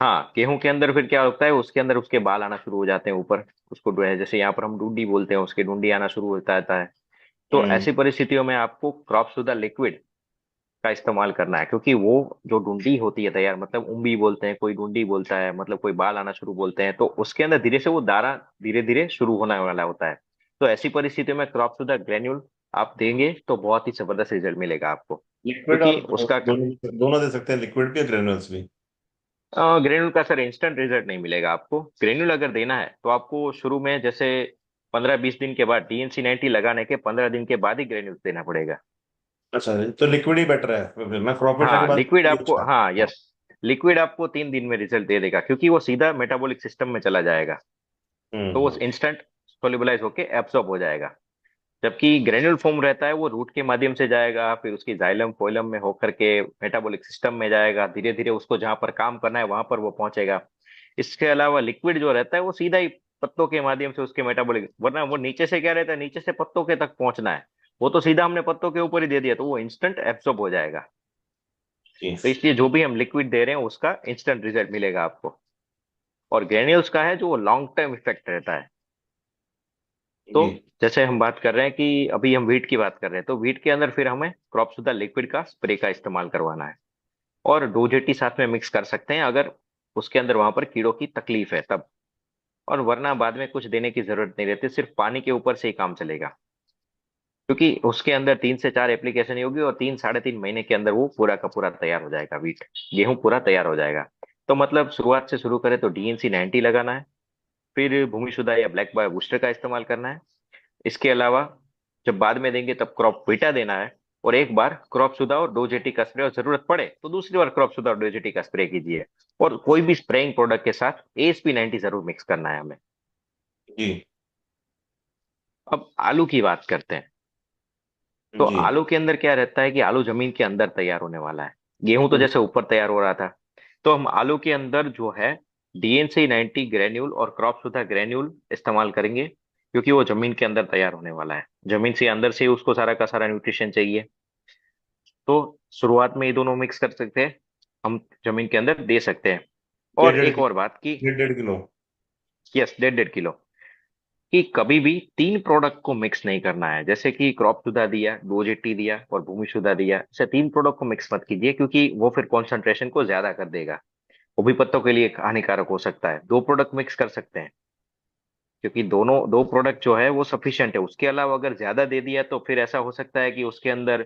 हाँ, गेहूं के अंदर फिर क्या होता है, उसके अंदर उसके बाल आना शुरू हो जाते हैं ऊपर। उसको जैसे यहाँ पर हम डूडी बोलते हैं, उसके डूडी आना शुरू होता रहता है। तो हम्म। ऐसी परिस्थितियों में आपको क्रॉप सुधा लिक्विड का इस्तेमाल करना है, क्योंकि वो जो डुंडी होती है तैयार, मतलब उम्बी बोलते हैं, कोई डुंडी बोलता है, मतलब कोई बाल आना शुरू बोलते हैं, तो उसके अंदर धीरे से वो दाना धीरे धीरे शुरू होने वाला होता है। तो ऐसी परिस्थितियों में क्रॉप सुधा ग्रेन्यूल आप देंगे तो बहुत ही जबरदस्त रिजल्ट मिलेगा आपको, लिक्विड और क्योंकि उसका दोनों दोनों दे सकते हैं, लिक्विड भी और ग्रेनुअल्स भी? ग्रेन्यूल का सर इंस्टेंट रिजल्ट नहीं मिलेगा आपको। ग्रेन्यूल अगर देना है तो आपको शुरू में जैसे 15-20 दिन के बाद, DNC90 लगाने के 15 दिन के बाद ही ग्रेन्यूल देना पड़ेगा। अच्छा, तो लिक्विड ही बेटर है फिर मैं क्रॉपविटा के हाँ, बाद लिक्विड लिक्विड ही आपको, अच्छा हाँ, है। यस, लिक्विड आपको 3 दिन में रिजल्ट दे देगा, क्योंकि वो सीधा मेटाबॉलिक सिस्टम में चला जाएगा। तो वो हम्म। इंस्टेंट सोल्यूबलाइज होके एब्सॉर्ब हो जाएगा। जबकि ग्रेन्यूल फॉर्म रहता है, वो रूट के माध्यम से जाएगा, फिर उसकी जाइलम फोइलम में होकर के मेटाबॉलिक सिस्टम में जाएगा, धीरे धीरे उसको जहां पर काम करना है वहां पर वो पहुंचेगा। इसके अलावा लिक्विड जो रहता है वो सीधा ही पत्तों के माध्यम से उसके मेटाबॉलिक, वरना वो नीचे से क्या रहता है, नीचे से पत्तों के तक पहुंचना है, वो तो सीधा हमने पत्तों के ऊपर ही दे दिया तो वो इंस्टेंट एब्सॉर्ब हो जाएगा। जी तो इसलिए जो भी हम लिक्विड दे रहे हैं उसका इंस्टेंट रिजल्ट मिलेगा आपको। और ग्रेन्यूल्स का है जो लॉन्ग टर्म इफेक्ट रहता है। तो जी। जैसे हम बात कर रहे हैं कि अभी हम वीट की बात कर रहे हैं, तो वीट के अंदर फिर हमें क्रॉप सुधा लिक्विड का स्प्रे का इस्तेमाल करवाना है। और डोजेटी साथ में मिक्स कर सकते हैं अगर उसके अंदर वहां पर कीड़ों की तकलीफ है तब। और वरना बाद में कुछ देने की जरूरत नहीं रहती, सिर्फ पानी के ऊपर से ही काम चलेगा, क्योंकि उसके अंदर 3 से 4 एप्लीकेशन ही होगी और 3 साढ़े 3 महीने के अंदर वो पूरा का पूरा तैयार हो जाएगा, वीट गेहूं पूरा तैयार हो जाएगा। तो मतलब शुरुआत से शुरू करें तो DNC90 लगाना है, फिर भूमिशुद्धा या ब्लैक बायो बूस्टर का इस्तेमाल करना है। इसके अलावा जब बाद में देंगे तब क्रॉप वीटा देना है। और एक बार क्रॉप सुधा और डोजेटी का स्प्रे, और जरूरत पड़े तो दूसरी बार क्रॉप सुधा और डोजेटी का स्प्रे कीजिए। और कोई भी स्प्रेइंग प्रोडक्ट के साथ ASP90 जरूर मिक्स करना है हमें। जी। अब आलू की बात करते हैं। तो जी। आलू के अंदर क्या रहता है कि आलू जमीन के अंदर तैयार होने वाला है, गेहूं तो जैसे ऊपर तैयार हो रहा था। तो हम आलू के अंदर जो है DNC90 ग्रेन्यूल और क्रॉप सुधा ग्रेन्यूल इस्तेमाल करेंगे, क्योंकि वो जमीन के अंदर तैयार होने वाला है, जमीन से अंदर से ही उसको सारा का सारा न्यूट्रिशन चाहिए। तो शुरुआत में ये दोनों मिक्स कर सकते हैं, हम जमीन के अंदर दे सकते हैं। डेढ़ और डेढ़ एक और बात की, किलो, 1.5 किलो? यस, 1.5 1.5 किलो, कि कभी भी 3 प्रोडक्ट को मिक्स नहीं करना है, जैसे कि क्रॉप सुधा दिया, डोजेटी दिया और भूमि सुधा दिया, ऐसे 3 प्रोडक्ट को मिक्स मत कीजिए, क्योंकि वो फिर कॉन्सेंट्रेशन को ज्यादा कर देगा, वो भी पत्तों के लिए हानिकारक हो सकता है। 2 प्रोडक्ट मिक्स कर सकते हैं, क्योंकि दोनों 2 प्रोडक्ट जो है वो सफिशिएंट है। उसके अलावा अगर ज्यादा दे दिया तो फिर ऐसा हो सकता है कि उसके अंदर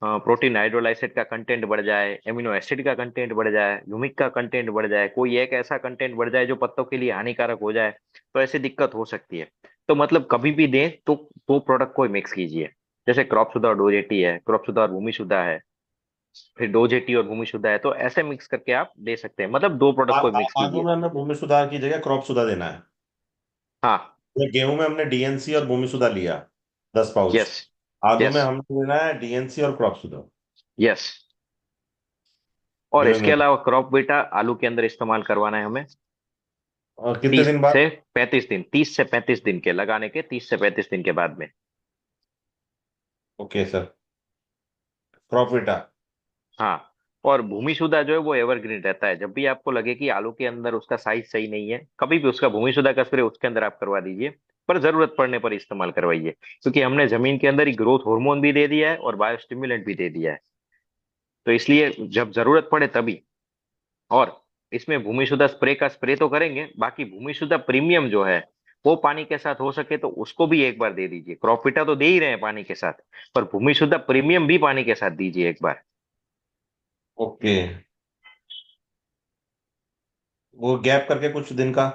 प्रोटीन हाइड्रोलाइसिड का कंटेंट बढ़ जाए, एमिनो एसिड का कंटेंट बढ़ जाए, ह्यूमिक का कंटेंट बढ़ जाए, कोई एक ऐसा कंटेंट बढ़ जाए जो पत्तों के लिए हानिकारक हो जाए, तो ऐसी दिक्कत हो सकती है। तो मतलब कभी भी दें तो 2 प्रोडक्ट को मिक्स कीजिए, जैसे क्रॉप सुधा और डोजेटी है, क्रॉप सुधा और भूमि सुधा है, फिर डोजेटी और भूमि सुधा है, तो ऐसे मिक्स करके आप दे सकते हैं, मतलब 2 प्रोडक्ट को मिक्स आलू कीजिए। में हमें भूमि सुधार की जगह क्रॉप सुधार देना है? हाँ। ये गेहूं में हमने डीएनसी और भूमि सुधा लिया, 10 पाउच। यस। आलू में यस। हमने लेना है डीएनसी और क्रॉप सुधा। यस। और ये मैं इसके नोट। अलावा क्रॉप बीटा आलू के अंदर इस्तेमाल करवाना है हमें। और कितने तीस दिन बाद? से 35 दिन, 30 से 35 दिन के लगाने के, 30 से 35 दिन के बाद में। Okay sir. क्रॉप बेटा। हाँ। और भूमिशुद्धा जो है वो एवरग्रीन रहता है। जब भी आपको लगे कि आलू के अंदर उसका साइज सही नहीं है, कभी भी उसका भूमिशुद्धा का स्प्रे उसके अंदर आप करवा दीजिए। पर जरूरत पड़ने पर इस्तेमाल करवाइए, क्योंकि हमने जमीन के अंदर ही ग्रोथ हार्मोन भी दे दिया है और बायोस्टिमुलेंट भी दे दिया है। तो इसलिए जब जरूरत पड़े तभी। और इसमें भूमिशुद्धा स्प्रे का स्प्रे तो करेंगे, बाकी भूमिशुद्धा प्रीमियम जो है वो पानी के साथ हो सके तो उसको भी एक बार दे दीजिए। क्रॉपविटा तो दे ही रहे हैं पानी के साथ, पर भूमिशुद्धा प्रीमियम भी पानी के साथ दीजिए एक बार। ओके। वो गैप करके कुछ दिन का?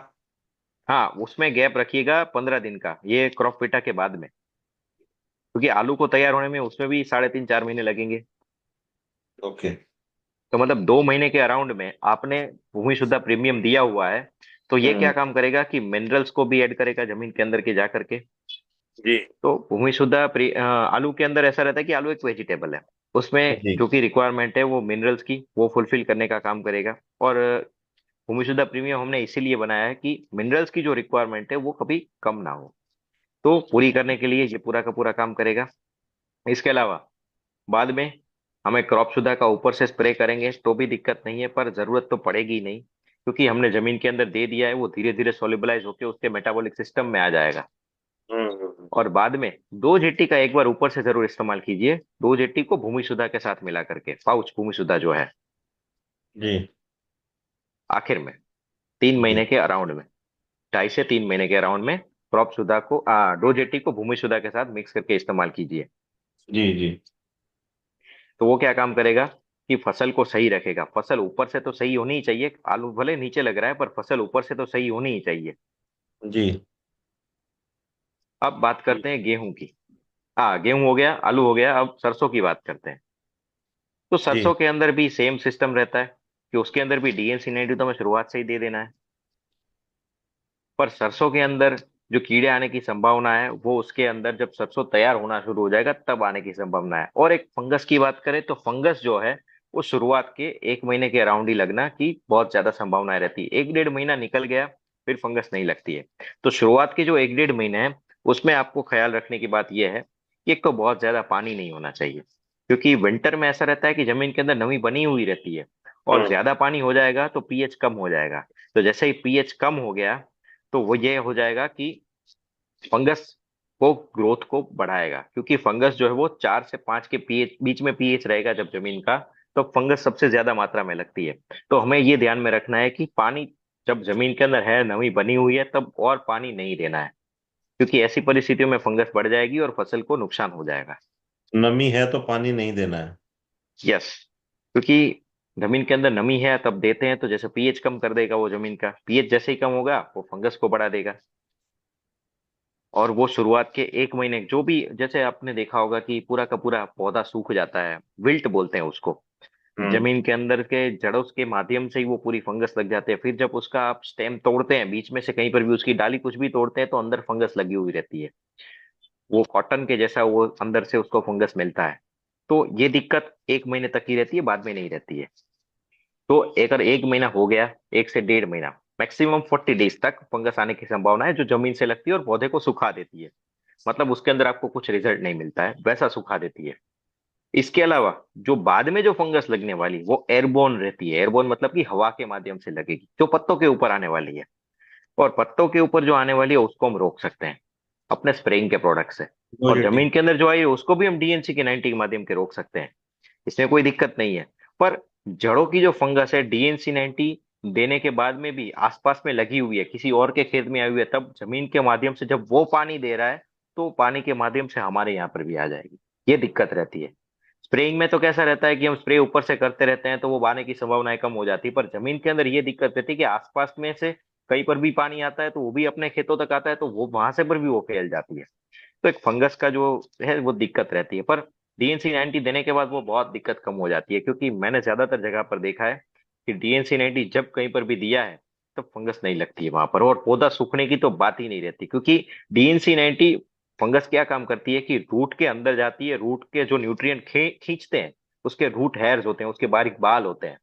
हाँ, उसमें गैप रखिएगा 15 दिन का, ये क्रॉपविटा के बाद में। क्योंकि आलू को तैयार होने में उसमें भी 3.5 4 महीने लगेंगे। ओके। तो मतलब 2 महीने के अराउंड में आपने भूमि शुद्धा प्रीमियम दिया हुआ है। तो ये क्या हम्म। काम करेगा कि मिनरल्स को भी ऐड करेगा जमीन के अंदर के जा करके। जी। तो भूमि शुद्धा आलू के अंदर ऐसा रहता है कि आलू एक वेजिटेबल है। उसमें जी। जो कि रिक्वायरमेंट है वो मिनरल्स की, वो फुलफिल करने का काम करेगा। और भूमि शुद्धा प्रीमियम हमने इसीलिए बनाया है कि मिनरल्स की जो रिक्वायरमेंट है वो कभी कम ना हो। तो पूरी करने के लिए ये पूरा का पूरा काम करेगा। इसके अलावा बाद में हमें क्रॉप सुधा का ऊपर से स्प्रे करेंगे तो भी दिक्कत नहीं है, पर जरूरत तो पड़ेगी ही नहीं, क्योंकि हमने जमीन के अंदर दे दिया है। वो धीरे धीरे सोलिबलाइज होकर उसके मेटाबॉलिक सिस्टम में आ जाएगा। और बाद में 2 जेटी का एक बार ऊपर से जरूर इस्तेमाल कीजिए, 2 जेटी को भूमि सुधा के साथ मिला करके, पाउच भूमि सुधा जो है। जी। आखिर में 3 महीने जी। के अराउंड में, 2.5 से 3 महीने के अराउंड में क्रॉप सुधा को 2 जेटी को भूमि सुधा के साथ मिक्स करके इस्तेमाल कीजिए। जी। जी। तो वो क्या काम करेगा कि फसल को सही रखेगा। फसल ऊपर से तो सही होनी ही चाहिए, आलू भले नीचे लग रहा है पर फसल ऊपर से तो सही होनी ही चाहिए। जी। अब बात करते हैं गेहूं की। हाँ, गेहूं हो गया, आलू हो गया, अब सरसों की बात करते हैं। तो जी। सरसों के अंदर भी सेम सिस्टम रहता है कि उसके अंदर भी डीएनसी 92 तो हमें शुरुआत से ही दे देना है। पर सरसों के अंदर जो कीड़े आने की संभावना है वो उसके अंदर जब सरसों तैयार होना शुरू हो जाएगा तब आने की संभावना है। और एक फंगस की बात करें तो फंगस जो है वो शुरुआत के 1 महीने के अराउंड ही लगना की बहुत ज्यादा संभावनाएं रहती है। 1 1.5 महीना निकल गया फिर फंगस नहीं लगती है। तो शुरुआत के जो 1 1.5 महीने है उसमें आपको ख्याल रखने की बात यह है कि एक तो बहुत ज्यादा पानी नहीं होना चाहिए, क्योंकि विंटर में ऐसा रहता है कि जमीन के अंदर नमी बनी हुई रहती है। और हम्म। ज्यादा पानी हो जाएगा तो पीएच कम हो जाएगा। तो जैसे ही पीएच कम हो गया तो वो ये हो जाएगा कि फंगस को ग्रोथ को बढ़ाएगा, क्योंकि फंगस जो है वो 4 से 5 के पीएच बीच में पीएच रहेगा जब जमीन का, तो फंगस सबसे ज्यादा मात्रा में लगती है। तो हमें ये ध्यान में रखना है कि पानी जब जमीन के अंदर है, नमी बनी हुई है, तब और पानी नहीं देना है, क्योंकि ऐसी परिस्थितियों में फंगस बढ़ जाएगी और फसल को नुकसान हो जाएगा। नमी है तो पानी नहीं देना है। यस। क्योंकि जमीन के अंदर नमी है तब देते हैं तो जैसे पीएच कम कर देगा, वो जमीन का पीएच जैसे ही कम होगा वो फंगस को बढ़ा देगा। और वो शुरुआत के 1 महीने जो भी, जैसे आपने देखा होगा कि पूरा का पूरा पौधा सूख जाता है, विल्ट बोलते हैं उसको। हम्म। जमीन के अंदर के जड़ों के माध्यम से ही वो पूरी फंगस लग जाते हैं। फिर जब उसका आप स्टेम तोड़ते हैं, बीच में से कहीं पर भी उसकी डाली कुछ भी तोड़ते हैं तो अंदर फंगस लगी हुई रहती है। वो कॉटन के जैसा वो अंदर से उसको फंगस मिलता है। तो ये दिक्कत 1 महीने तक ही रहती है, बाद में नहीं रहती है। तो अगर 1 महीना हो गया, 1 से 1.5 महीना, मैक्सिमम 40 डेज तक फंगस आने की संभावना है, जो जमीन से लगती है और पौधे को सुखा देती है। मतलब उसके अंदर आपको कुछ रिजल्ट नहीं मिलता है, वैसा सुखा देती है। इसके अलावा जो बाद में जो फंगस लगने वाली वो एयरबोर्न रहती है। एयरबोर्न मतलब कि हवा के माध्यम से लगेगी, जो पत्तों के ऊपर आने वाली है। और पत्तों के ऊपर जो आने वाली है उसको हम रोक सकते हैं अपने स्प्रेइंग के प्रोडक्ट से। दो और जेटी। जमीन के अंदर जो आई है उसको भी हम डीएनसी के 90 के माध्यम के रोक सकते हैं। इसमें कोई दिक्कत नहीं है। पर जड़ों की जो फंगस है डीएनसी 90 देने के बाद में भी आसपास में लगी हुई है, किसी और के खेत में आई हुई है, तब जमीन के माध्यम से जब वो पानी दे रहा है तो पानी के माध्यम से हमारे यहाँ पर भी आ जाएगी। ये दिक्कत रहती है। स्प्रेइंग में तो कैसा रहता है कि हम स्प्रे ऊपर से करते रहते हैं तो वो आने की संभावनाएं कम हो जाती है, पर जमीन के अंदर ये दिक्कत रहती है कि आसपास में से कहीं पर भी पानी आता है तो वो भी अपने खेतों तक आता है, तो वो वहां से पर भी वो फैल जाती है। तो एक फंगस का जो है वो दिक्कत रहती है। पर डीएनसी 90 देने के बाद वो बहुत दिक्कत कम हो जाती है, क्योंकि मैंने ज्यादातर जगह पर देखा है कि डीएनसी 90 जब कहीं पर भी दिया है तब फंगस नहीं लगती है वहां पर, और पौधा सूखने की तो बात ही नहीं रहती, क्योंकि DNC90 फंगस क्या काम करती है कि रूट के अंदर जाती है, रूट के जो न्यूट्रिएंट खींचते हैं, उसके रूट हेयर्स होते हैं, उसके बारीक बाल होते हैं,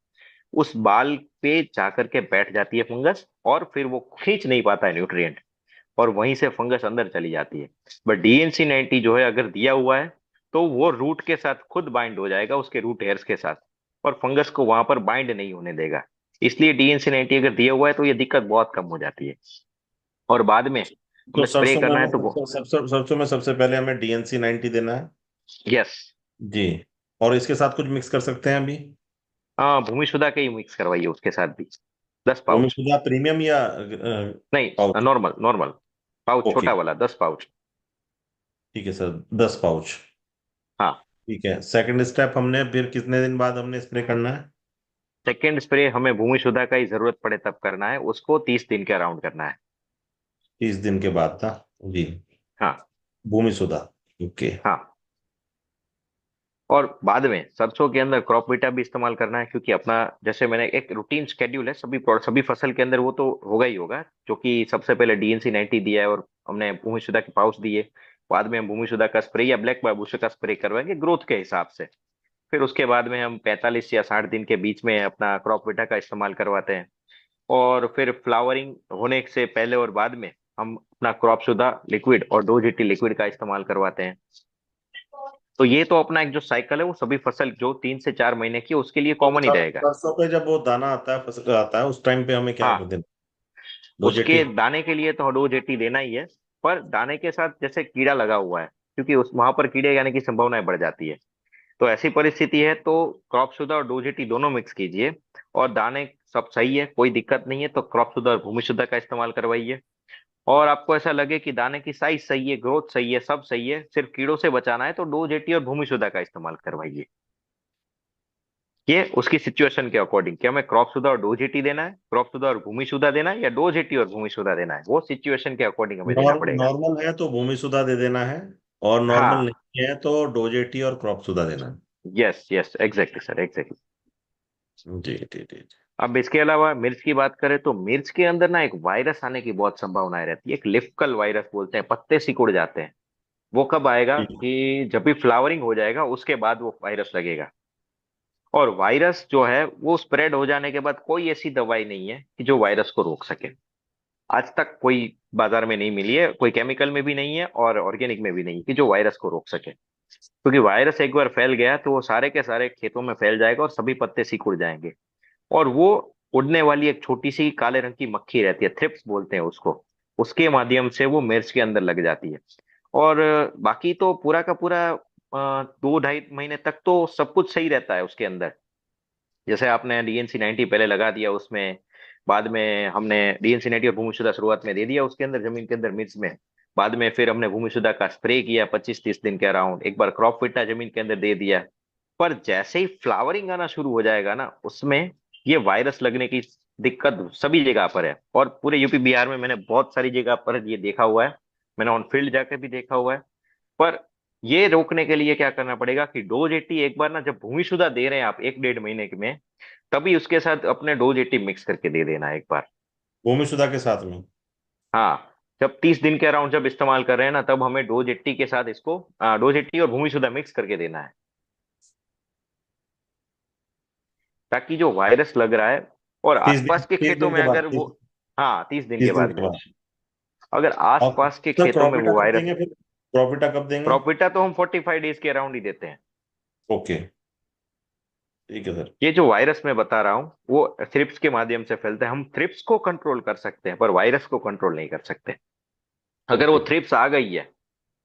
उस बाल पे जाकर के बैठ जाती है फंगस, और फिर वो खींच नहीं पाता है न्यूट्रिएंट, और वहीं से फंगस अंदर चली जाती है। बट DNC90 जो है अगर दिया हुआ है तो वो रूट के साथ खुद बाइंड हो जाएगा, उसके रूट हेयर्स के साथ, और फंगस को वहां पर बाइंड नहीं होने देगा। इसलिए DNC90 अगर दिया हुआ है तो ये दिक्कत बहुत कम हो जाती है। और बाद में तो हमें स्प्रे करना है तो वो। सरसों में सबसे पहले हमें DNC90 देना है। यस। जी। और इसके साथ कुछ मिक्स कर सकते हैं अभी? हाँ, भूमि सुधा के ही मिक्स करवाइए उसके साथ भी, 10 पाउच। भूमिसुधा प्रीमियम या नहीं, pouch? Normal normal pouch, okay. छोटा वाला 10 पाउच। ठीक है सर, 10 पाउच। हाँ। ठीक है, सेकंड स्टेप हमने फिर कितने दिन बाद हमने स्प्रे करना है? सेकेंड स्प्रे हमें भूमि सुधा का ही जरूरत पड़े तब करना है, उसको 30 दिन के अराउंड करना है। 30 दिन के बाद था। जी। हाँ। भूमिसुधा। ओके। हाँ। और बाद में सरसों के अंदर क्रॉप बीटा भी इस्तेमाल करना है, क्योंकि अपना जैसे मैंने एक रूटीन शेड्यूल है, सभी फसल के अंदर वो तो होगा ही होगा, जो कि सबसे पहले DNC90 दिया है और हमने भूमि सुधा के पाउच दिए। बाद में हम भूमि सुधा का स्प्रे या ब्लैक बाबूशा का स्प्रे करवाएंगे ग्रोथ के हिसाब से। फिर उसके बाद में हम 45 या 60 दिन के बीच में अपना क्रॉप बीटा का इस्तेमाल करवाते हैं। और फिर फ्लावरिंग होने से पहले और बाद में हम अपना क्रॉप सुधा लिक्विड और 2GT लिक्विड का इस्तेमाल करवाते हैं। तो ये तो अपना एक जो साइकिल है वो सभी फसल जो 3 से 4 महीने की है, उसके लिए तो कॉमन ही रहेगा। सरसों पे जब वो दाना आता है, फसल आता है, उस टाइम पे हमें क्या हाँ, देना? 2 जेटी? उसके दाने के लिए तो 2GT देना ही है। पर दाने के साथ जैसे कीड़ा लगा हुआ है, क्योंकि उस वहां पर कीड़े आने की संभावनाएं बढ़ जाती है, तो ऐसी परिस्थिति है तो क्रॉप सुधा और 2GT दोनों मिक्स कीजिए। और दाने सब सही है, कोई दिक्कत नहीं है, तो क्रॉप सुधा और भूमि सुधा का इस्तेमाल करवाइए। और आपको ऐसा लगे कि दाने की साइज सही है, ग्रोथ सही है, सब सही है, सिर्फ कीड़ों से बचाना है, तो 2GT और भूमि सुधा का इस्तेमाल करवाइए। ये उसकी सिचुएशन के अकॉर्डिंग कि हमें क्रॉप सुधा और 2GT देना है, क्रॉप सुधा और भूमि सुधा देना है, या 2GT और भूमि सुधा देना है, वो सिचुएशन के अकॉर्डिंग हमें देना पड़ेगा। नॉर्मल है तो भूमिसुधा दे देना है, और नॉर्मल हाँ। नहीं है तो 2 जेटी और क्रॉप सुधा देना है। Yes yes, exactly sir, exactly. जी जी जी। अब इसके अलावा मिर्च की बात करें तो मिर्च के अंदर ना एक वायरस आने की बहुत संभावनाएं रहती है, एक लिफकल वायरस बोलते हैं, पत्ते सिकुड़ जाते हैं। वो कब आएगा जी। कि जब भी फ्लावरिंग हो जाएगा उसके बाद वो वायरस लगेगा। और वायरस जो है वो स्प्रेड हो जाने के बाद कोई ऐसी दवाई नहीं है कि जो वायरस को रोक सके। आज तक कोई बाजार में नहीं मिली है, कोई केमिकल में भी नहीं है और ऑर्गेनिक में भी नहीं, कि जो वायरस को रोक सके। क्योंकि वायरस एक बार फैल गया तो वो सारे के सारे खेतों में फैल जाएगा और सभी पत्ते सिकुड़ जाएंगे। और वो उड़ने वाली एक छोटी सी काले रंग की मक्खी रहती है, थ्रिप्स बोलते हैं उसको, उसके माध्यम से वो मिर्च के अंदर लग जाती है। और बाकी तो पूरा का पूरा 2 ढाई महीने तक तो सब कुछ सही रहता है उसके अंदर। जैसे आपने DNC90 पहले लगा दिया उसमें, बाद में हमने DNC90 और भूमिशुदा शुरुआत में दे दिया उसके अंदर, जमीन के अंदर मिर्च में। बाद में फिर हमने भूमिशुदा का स्प्रे किया 25-30 दिन के अराउंड, एक बार क्रॉप फिटा जमीन के अंदर दे दिया। पर जैसे ही फ्लावरिंग आना शुरू हो जाएगा ना, उसमें ये वायरस लगने की दिक्कत सभी जगह पर है, और पूरे यूपी बिहार में मैंने बहुत सारी जगह पर ये देखा हुआ है। मैंने ऑन फील्ड जाकर भी देखा हुआ है। पर ये रोकने के लिए क्या करना पड़ेगा कि 2GT एक बार ना जब भूमिशुदा दे रहे हैं आप 1 डेढ़ महीने में, तभी उसके साथ अपने 2GT मिक्स करके दे देना एक बार। भूमिसुधा के साथ में? हाँ, जब 30 दिन के अराउंड जब इस्तेमाल कर रहे हैं ना, तब हमें 2GT के साथ इसको 2GT और भूमिशुदा मिक्स करके देना है, ताकि जो वायरस लग रहा है और 30 दिन, आसपास के तीस खेतों दिन में के बाद, अगर वो। हाँ, 30 दिन के 30 दिन बाद के में बाद। अगर और आसपास के सर खेतों में प्रॉफिटा वो कब वायरस। देंगे फिर? प्रॉफिटा कब देंगे? प्रॉपिटा तो हम 45 डेज के अराउंड ही देते हैं। ओके। ठीक है सर। ये जो वायरस मैं बता रहा हूँ वो थ्रिप्स के माध्यम से फैलता है, हम थ्रिप्स को कंट्रोल कर सकते हैं पर वायरस को कंट्रोल नहीं कर सकते। अगर वो ओके। थ्रिप्स आ गई है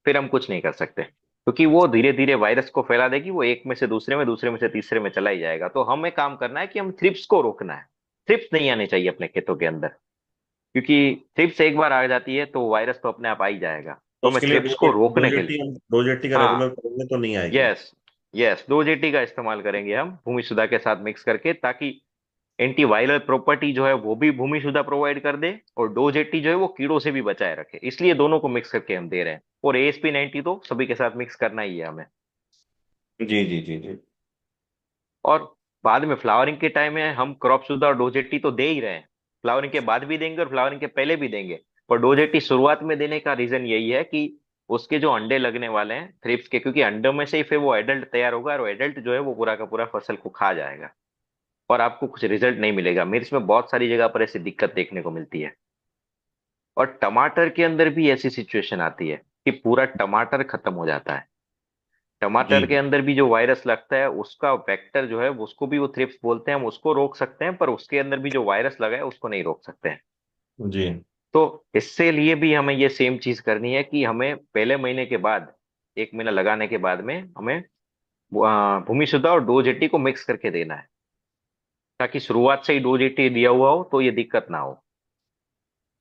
फिर हम कुछ नहीं कर सकते, क्योंकि वो धीरे धीरे वायरस को फैला देगी, वो एक में से दूसरे में, दूसरे में से तीसरे में चला ही जाएगा। तो हमें काम करना है कि हम थ्रिप्स को रोकना है। थ्रिप्स नहीं आने चाहिए अपने खेतों के अंदर, क्योंकि थ्रिप्स एक बार आ जाती है तो वायरस तो अपने आप आ ही जाएगा, तो तो हमें उसके लिए थ्रिप्स को दो रोकने के लिए। जेटी हम 2 जेटी का रेगुलर हाँ। करेंगे तो नहीं आएगी? यस। यस, 2GT का इस्तेमाल करेंगे हम भूमि सुधा के साथ मिक्स करके, ताकि एंटीवायरल प्रॉपर्टी जो है वो भी भूमि सुधा प्रोवाइड कर दे, और 2GT जो है वो कीड़ों से भी बचाए रखे, इसलिए दोनों को मिक्स करके हम दे रहे हैं। और ASP90 तो सभी के साथ मिक्स करना ही है हमें। जी जी जी जी। और बाद में फ्लावरिंग के टाइम में हम क्रॉप सुधा और 2GT तो दे ही रहे हैं, फ्लावरिंग के बाद भी देंगे और फ्लावरिंग के पहले भी देंगे। पर डोज 80 शुरुआत में देने का रीजन यही है कि उसके जो अंडे लगने वाले हैं थ्रिप्स के, क्योंकि अंडों में से ही फिर वो एडल्ट तैयार होगा, और एडल्ट जो है वो पूरा का पूरा फसल को खा जाएगा और आपको कुछ रिजल्ट नहीं मिलेगा। मिर्च में बहुत सारी जगह पर ऐसी दिक्कत देखने को मिलती है। और टमाटर के अंदर भी ऐसी सिचुएशन आती है कि पूरा टमाटर खत्म हो जाता है। टमाटर जी के अंदर भी जो वायरस लगता है उसका वेक्टर जो है उसको भी वो थ्रिप्स बोलते हैं, हम उसको रोक सकते हैं, पर उसके अंदर भी जो वायरस लगा है उसको नहीं रोक सकते हैं। जी। तो इससे लिए भी हमें ये सेम चीज करनी है कि हमें पहले महीने के बाद, 1 महीना लगाने के बाद में हमें भूमि सुधा और डोज 80 को मिक्स करके देना है, ताकि शुरुआत से ही डोज 80 दिया हुआ हो तो ये दिक्कत ना हो।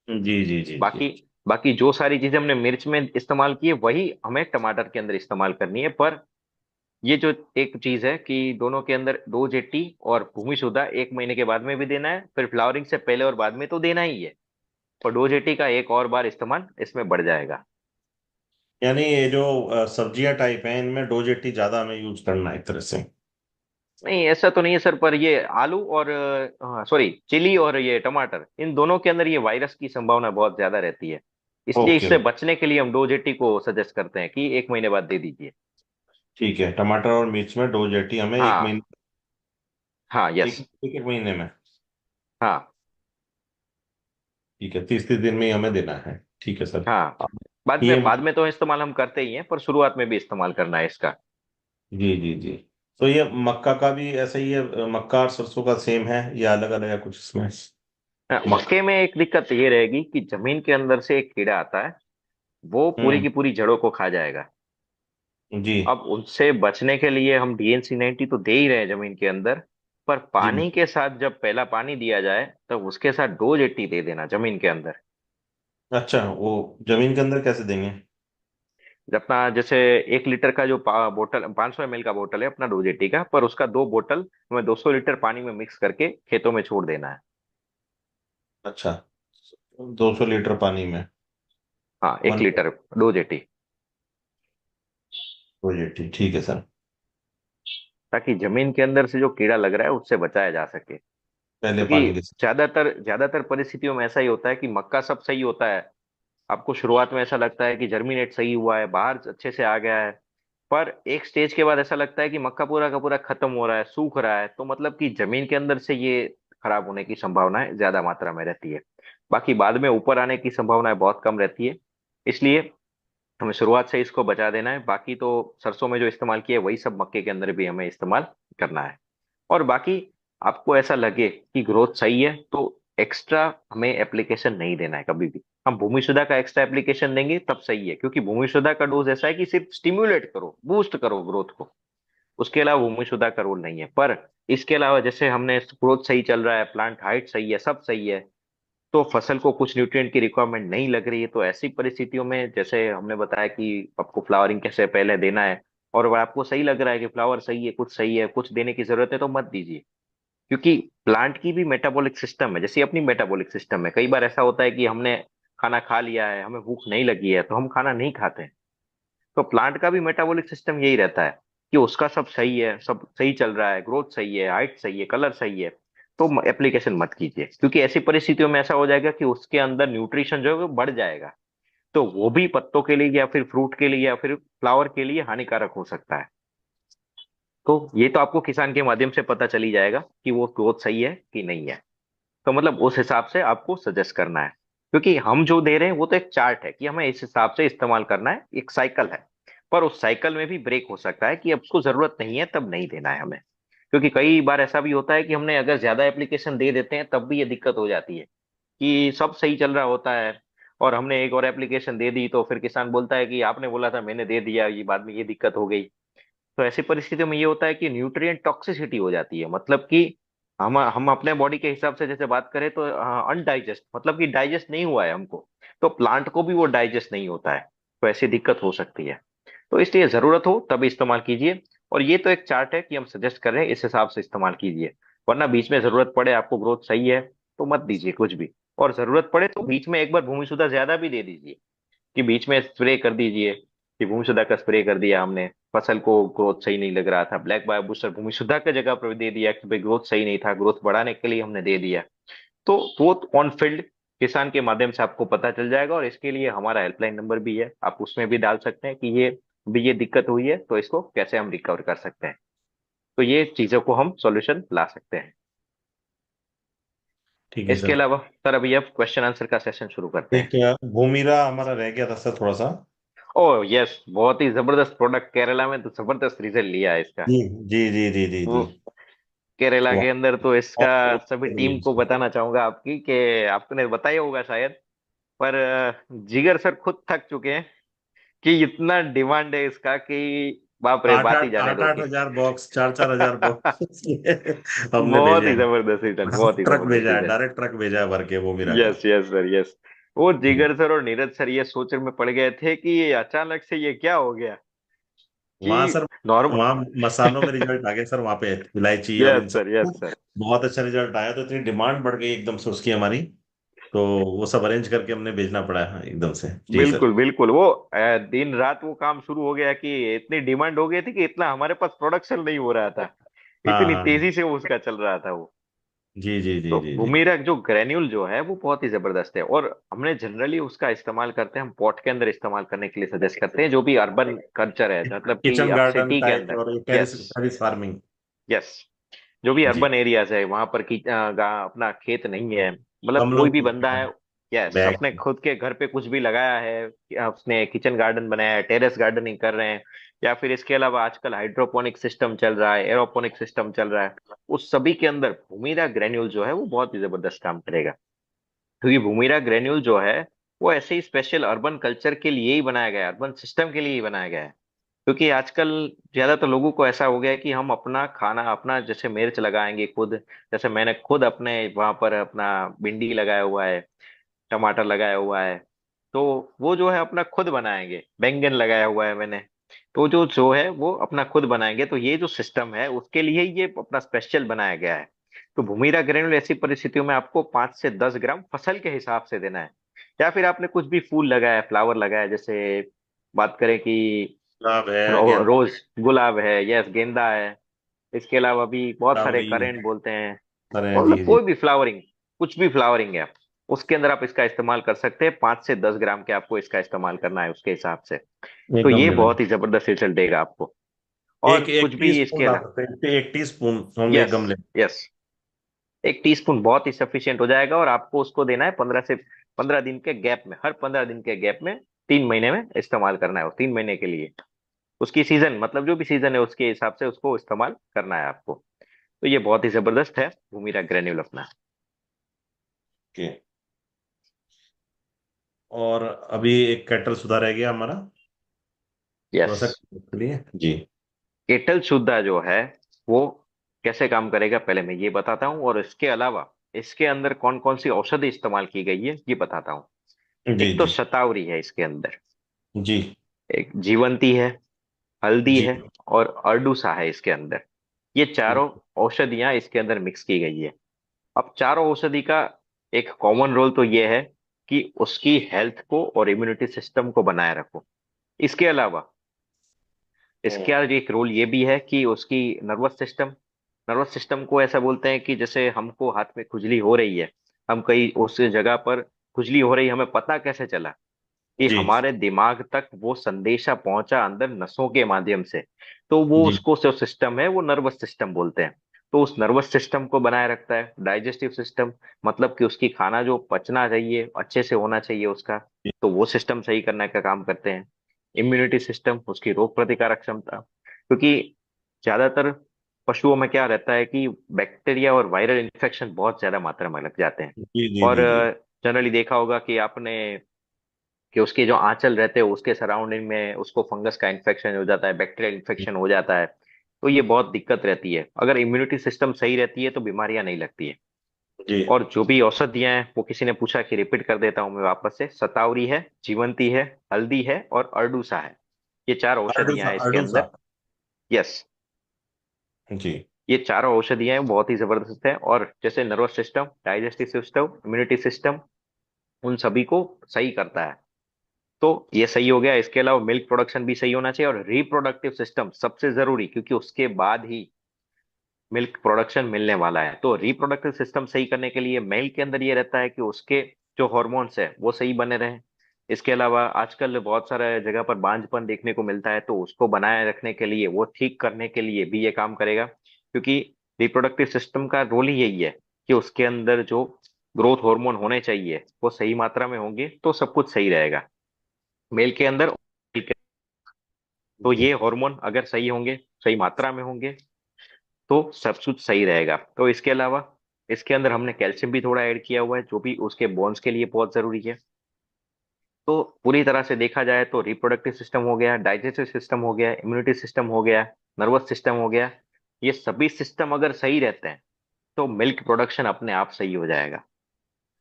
जी जी जी जी। बाकी बाकी जो सारी चीजें हमने मिर्च में इस्तेमाल की है वही हमें टमाटर के अंदर इस्तेमाल करनी है। पर ये जो एक चीज है कि दोनों के अंदर डोज 80 और भूमि सुधा 1 महीने के बाद में भी देना है, फिर फ्लावरिंग से पहले और बाद में तो देना ही है। और डोज 80 का एक और बार इस्तेमाल इसमें बढ़ जाएगा। यानी ये जो सब्जियां टाइप हैं इनमें डोज 80 ज्यादा हमें यूज करना है एक तरह से। नहीं, ऐसा तो नहीं है सर, पर ये आलू और सॉरी चिली और ये टमाटर, इन दोनों के अंदर ये वायरस की संभावना बहुत ज्यादा रहती है। इसलिए ओके इससे ओके। बचने के लिए हम डोज 80 को सजेस्ट करते हैं कि 1 महीने बाद दे दीजिए। ठीक है, टमाटर और मिर्च में डोज 80 हमें एक हाँ। महीने, हाँ, एक यस। एक महीने में। हाँ। ठीक है, 30 दिन में ही हमें देना है। ठीक है सर। हाँ, अब बाद ये, में बाद में तो इस्तेमाल हम करते ही हैं, पर शुरुआत में भी इस्तेमाल करना है इसका। जी जी जी। तो ये मक्का का भी ऐसा ही है, मक्का और सरसों का सेम है या अलग अलग है कुछ इसमें? मक्के में एक दिक्कत ये रहेगी कि जमीन के अंदर से एक कीड़ा आता है, वो पूरी हम्म। की पूरी जड़ों को खा जाएगा। जी अब उनसे बचने के लिए हम डीएनसी 90 तो दे ही रहे हैं जमीन के अंदर, पर जी। पानी के साथ जब पहला पानी दिया जाए तब उसके साथ डोज 80 दे देना जमीन के अंदर। अच्छा, वो जमीन के अंदर कैसे देंगे? अपना जैसे 1 लीटर का जो बोतल, 500 ml का बोतल है अपना डोज 80 का, पर उसका 2 बोतल हमें 200 लीटर पानी में मिक्स करके खेतों में छोड़ देना है। अच्छा, 200 लीटर पानी में हाँ, एक 1 लीटर डोज 80। प्रोजेक्ट, ठीक है सर। ताकि जमीन के अंदर से जो कीड़ा लग रहा है उससे बचाया जा सके। पहले क्योंकि पानी के साथ। ज्यादातर ज्यादातर परिस्थितियों में ऐसा ही होता है कि मक्का सब सही होता है, आपको शुरुआत में ऐसा लगता है कि जर्मिनेट सही हुआ है, बाहर अच्छे से आ गया है, पर एक स्टेज के बाद ऐसा लगता है कि मक्का पूरा का पूरा खत्म हो रहा है, सूख रहा है, तो मतलब कि जमीन के अंदर से ये खराब होने की संभावनाएं ज्यादा मात्रा में रहती है। बाकी बाद में ऊपर आने की संभावनाएं बहुत कम रहती है। इसलिए हमें शुरुआत से इसको बचा देना है। बाकी तो सरसों में जो इस्तेमाल किया है वही सब मक्के के अंदर भी हमें इस्तेमाल करना है। और बाकी आपको ऐसा लगे कि ग्रोथ सही है तो एक्स्ट्रा हमें एप्लीकेशन नहीं देना है कभी भी। हम भूमिसुधा का एक्स्ट्रा एप्लीकेशन देंगे तब सही है, क्योंकि भूमिसुधा का डोज ऐसा है कि सिर्फ स्टिम्युलेट करो, बूस्ट करो ग्रोथ को, उसके अलावा भूमिसुधा का रोल नहीं है। पर इसके अलावा जैसे हमने ग्रोथ सही चल रहा है, प्लांट हाइट सही है, सब सही है, तो फसल को कुछ न्यूट्रिएंट की रिक्वायरमेंट नहीं लग रही है, तो ऐसी परिस्थितियों में जैसे हमने बताया कि आपको फ्लावरिंग कैसे पहले देना है, और अगर आपको सही लग रहा है कि फ्लावर सही है, कुछ सही है, कुछ देने की जरूरत है, तो मत दीजिए। क्योंकि प्लांट की भी मेटाबॉलिक सिस्टम है, जैसे अपनी मेटाबॉलिक सिस्टम है। कई बार ऐसा होता है कि हमने खाना खा लिया है, हमें भूख नहीं लगी है, तो हम खाना नहीं खाते हैं। तो प्लांट का भी मेटाबॉलिक सिस्टम यही रहता है कि उसका सब सही है, सब सही चल रहा है, ग्रोथ सही है, हाइट सही है, कलर सही है, तो एप्लीकेशन मत कीजिए। क्योंकि ऐसी परिस्थितियों में ऐसा हो जाएगा कि उसके अंदर न्यूट्रिशन जो है वो बढ़ जाएगा, तो वो भी पत्तों के लिए या फिर फ्रूट के लिए या फिर फ्लावर के लिए हानिकारक हो सकता है। तो ये तो आपको किसान के माध्यम से पता चली जाएगा कि वो ग्रोथ सही है कि नहीं है। तो मतलब उस हिसाब से आपको सजेस्ट करना है, क्योंकि हम जो दे रहे हैं वो तो एक चार्ट है कि हमें इस हिसाब से इस्तेमाल करना है, एक साइकिल है। पर उस साइकिल में भी ब्रेक हो सकता है कि अब उसको जरूरत नहीं है तब नहीं देना है हमें। क्योंकि कई बार ऐसा भी होता है कि हमने अगर ज्यादा एप्लीकेशन दे देते हैं तब भी ये दिक्कत हो जाती है कि सब सही चल रहा होता है और हमने एक और एप्लीकेशन दे दी, तो फिर किसान बोलता है कि आपने बोला था, मैंने दे दिया, ये बाद में ये दिक्कत हो गई। तो ऐसी परिस्थितियों में ये होता है कि न्यूट्रिएंट टॉक्सिसिटी हो जाती है, मतलब कि हम अपने बॉडी के हिसाब से जैसे बात करें तो अनडाइजेस्ट, मतलब कि डाइजेस्ट नहीं हुआ है हमको, तो प्लांट को भी वो डाइजेस्ट नहीं होता है, तो ऐसी दिक्कत हो सकती है। तो इसलिए जरूरत हो तभी इस्तेमाल कीजिए। और ये तो एक चार्ट है कि हम सजेस्ट कर रहे हैं, इस हिसाब से इस्तेमाल कीजिए। वरना बीच में जरूरत पड़े, आपको ग्रोथ सही है तो मत दीजिए कुछ भी। और जरूरत पड़े तो बीच में एक बार भूमि सुधा ज्यादा भी दे दीजिए, कि बीच में स्प्रे कर दीजिए, कि भूमि सुधा का स्प्रे कर दिया हमने, फसल को ग्रोथ सही नहीं लग रहा था, ब्लैक बायो बूस्टर भूमि सुधा की जगह पर दे दिया कि भाई ग्रोथ सही नहीं था, ग्रोथ बढ़ाने के लिए हमने दे दिया। तो वो ऑन फील्ड किसान के माध्यम से आपको पता चल जाएगा, और इसके लिए हमारा हेल्पलाइन नंबर भी है, आप उसमें भी डाल सकते हैं कि ये भी ये दिक्कत हुई है, तो इसको कैसे हम रिकवर कर सकते हैं। तो ये चीजों को हम सॉल्यूशन ला सकते हैं। ठीक है इसके सर। अलावा सर अभी अब क्वेश्चन आंसर का सेशन शुरू करते हैं। एक भूमिरा हमारा रह गया था सर थोड़ा सा। ओह यस, बहुत ही जबरदस्त प्रोडक्ट, केरला में तो जबरदस्त रिजल्ट लिया है इसका। जी जी जी जी जी वो जी। केरला तो के अंदर तो इसका आप- सभी टीम को बताना चाहूंगा आपकी कि आपने बताया होगा शायद, पर जिगर सर खुद थक चुके हैं कि इतना डिमांड है इसका कि बाप रे, आठ बात ही आठ जाने आठ दो आठ कि हजार बॉक्स, चार चार हजार बॉक्स हमने बहुत भेजे ही हैं। जबरदस्त रिजल्ट, बहुत ही ट्रक जबरदस्त भेजा है, रिजल्ट। डायरेक्ट ट्रक भेजा है भर के वो मीरा का। Yes yes sir yes. वो जी। जिगर सर और नीरज सर ये सोच में पड़ गए थे कि ये अचानक से ये क्या हो गया वहां कि सर, नॉर्मल। वहां मसालों में रिजल्ट आ गया सर, वहां पे इलायची और इन यस सब सर यस सर। बहुत अच्छा रिजल्ट आया, तो इतनी डिमांड बढ़ गई एकदम से उसकी हमारी। तो वो सब अरेंज करके हमने भेजना पड़ा है एकदम से। जी सर। बिल्कुल बिल्कुल, वो दिन रात वो काम शुरू हो गया कि इतनी डिमांड हो गई थी कि इतना हमारे पास प्रोडक्शन नहीं हो रहा था, हाँ इतनी हाँ हाँ। तेजी से वो उसका चल रहा था वो। जी जी जी तो जी जी। भूमिरक जो ग्रेन्यूल जो है वो बहुत ही जबरदस्त है, और हमने जनरली उसका इस्तेमाल करते हैं, हम पॉट के अंदर इस्तेमाल करने के लिए सजेस्ट करते हैं, जो भी अर्बन कल्चर है, मतलब कि किचन अब गार्डन सिटी के टाइप अंदर। और terrace yes terrace farming. Yes, जो भी जी। अर्बन एरियाज है वहां पर अपना खेत नहीं है, मतलब गमलों कोई भी में, बंदा है, यस, बैग। अपने खुद के घर पे कुछ भी लगाया है, उसने किचन गार्डन बनाया है, टेरेस गार्डनिंग कर रहे हैं, या फिर इसके अलावा आजकल हाइड्रोपोनिक सिस्टम चल रहा है, एरोपोनिक सिस्टम चल रहा है, उस सभी के अंदर भूमिरा ग्रेन्यूल जो है वो बहुत ही जबरदस्त काम करेगा। क्योंकि भूमिरा ग्रेन्यूल जो है वो ऐसे ही स्पेशल अर्बन कल्चर के लिए ही बनाया गया है, अर्बन सिस्टम के लिए ही बनाया गया है। क्योंकि आजकल ज्यादातर लोगों को ऐसा हो गया है कि हम अपना खाना अपना जैसे मिर्च लगाएंगे खुद, जैसे मैंने खुद अपने वहां पर अपना भिंडी लगाया हुआ है, टमाटर लगाया हुआ है, तो वो जो है अपना खुद बनाएंगे, बैंगन लगाया हुआ है मैंने, तो जो जो है वो अपना खुद बनाएंगे, तो ये जो सिस्टम है उसके लिए ही ये अपना स्पेशल बनाया गया है। तो भूमिरा ग्रेनुल ऐसी परिस्थितियों में आपको 5 से 10 ग्राम फसल के हिसाब से देना है, या फिर आपने कुछ भी फूल लगाया, फ्लावर लगाया, जैसे बात करें कि गुलाब है, गेंदा रोज, गुलाब है, यस, गेंदा है, इसके अलावा भी बहुत सारे गुलावरी करेंट बोलते हैं, तरह। और जी मतलब जी। कोई भी फ्लावरिंग, कुछ भी फ्लावरिंग है, उसके अंदर आप इसका इस्तेमाल कर सकते हैं। 5 से 10 ग्राम के आपको इसका इस्तेमाल करना है उसके हिसाब से। एक तो ये गमले में बहुत ही जबरदस्त रिजल्ट देगा आपको। और एक एक कुछ टी भी स्पून इसके डाल अलावा, सकते हैं, एक टी स्पून होंगे एक यस गमले में। यस, 1 टीस्पून बहुत ही सफिशियंट हो जाएगा, और आपको उसको देना है 15 से 15 दिन के गैप में, हर 15 दिन के गैप में 3 महीने में इस्तेमाल करना है, और 3 महीने के लिए उसकी सीजन, मतलब जो भी सीजन है उसके हिसाब से उसको इस्तेमाल करना है आपको। तो ये बहुत ही जबरदस्त है भूमिरा ग्रेन्यूल अपना। ओके। और अभी एक केटल सुधा रह गया हमारा, थोड़ा यस, सा के लिए जी। केटल शुद्धा जो है वो कैसे काम करेगा पहले मैं ये बताता हूँ, और इसके अलावा इसके अंदर कौन कौन सी औषधि इस्तेमाल की गई है ये बताता हूँ। जी एक तो जी शतावरी है इसके अंदर, जी एक जीवंती है, हल्दी जी है, और अर्डूसा है इसके अंदर। ये चारों औषधियां इसके अंदर मिक्स की गई है। अब चारों औषधि का एक कॉमन रोल तो ये है कि उसकी हेल्थ को और इम्यूनिटी सिस्टम को बनाए रखो। इसके अलावा इसके आगे एक रोल ये भी है कि उसकी नर्वस सिस्टम को ऐसा बोलते हैं कि जैसे हमको हाथ में खुजली हो रही है, हम कहीं उस जगह पर खुजली हो रही है, हमें पता कैसे चला कि जी हमारे दिमाग तक वो संदेशा पहुंचा अंदर नसों के माध्यम से, तो वो जी उसको जो सिस्टम है वो नर्वस सिस्टम बोलते हैं। तो उस नर्वस सिस्टम को बनाए रखता है डाइजेस्टिव सिस्टम, मतलब कि उसकी खाना जो पचना चाहिए अच्छे से होना चाहिए उसका, जी तो वो सिस्टम सही करने का काम करते हैं। इम्यूनिटी सिस्टम, उसकी रोग प्रतिकारक क्षमता, क्योंकि ज्यादातर पशुओं में क्या रहता है कि बैक्टीरिया और वायरल इन्फेक्शन बहुत ज्यादा मात्रा में लग जाते हैं। जी जी और जी जी जनरली देखा होगा कि आपने कि उसके जो आंचल रहते हैं उसके सराउंडिंग में उसको फंगस का इन्फेक्शन हो जाता है, बैक्टीरियल इन्फेक्शन हो जाता है, तो ये बहुत दिक्कत रहती है। अगर इम्यूनिटी सिस्टम सही रहती है तो बीमारियां नहीं लगती है। जी। और जो भी औषधियां हैं वो किसी ने पूछा कि रिपीट कर देता हूं मैं वापस से, सतावरी है, जीवंती है, हल्दी है, और अर्डूसा है। ये चार औषधियां अर्डूसा हैं इसके अर्डूसा। अंदर। यस, जी ये चारों औषधियां हैं बहुत ही जबरदस्त है, और जैसे nervous system, digestive system, immunity system, उन सभी को सही करता है। तो ये सही हो गया। इसके अलावा मिल्क प्रोडक्शन भी सही होना चाहिए, और रिप्रोडक्टिव सिस्टम सबसे जरूरी, क्योंकि उसके बाद ही मिल्क प्रोडक्शन मिलने वाला है। तो रिप्रोडक्टिव सिस्टम सही करने के लिए मेल के अंदर ये रहता है कि उसके जो हॉर्मोन्स है वो सही बने रहें। इसके अलावा आजकल बहुत सारा जगह पर बांझपन देखने को मिलता है, तो उसको बनाए रखने के लिए, वो ठीक करने के लिए भी ये काम करेगा, क्योंकि रिप्रोडक्टिव सिस्टम का रोल ही यही है कि उसके अंदर जो ग्रोथ हार्मोन होने चाहिए वो सही मात्रा में होंगे तो सब कुछ सही रहेगा, मेल के अंदर। तो जी ये हार्मोन अगर सही होंगे, सही मात्रा में होंगे, तो सब कुछ सही रहेगा। तो इसके अलावा इसके अंदर हमने कैल्शियम भी थोड़ा ऐड किया हुआ है, जो भी उसके बोन्स के लिए बहुत जरूरी है। तो पूरी तरह से देखा जाए तो रिप्रोडक्टिव सिस्टम हो गया, डाइजेस्टिव सिस्टम हो गया, इम्यूनिटी सिस्टम हो गया, नर्वस सिस्टम हो गया, ये सभी सिस्टम अगर सही रहते हैं तो मिल्क प्रोडक्शन अपने आप सही हो जाएगा।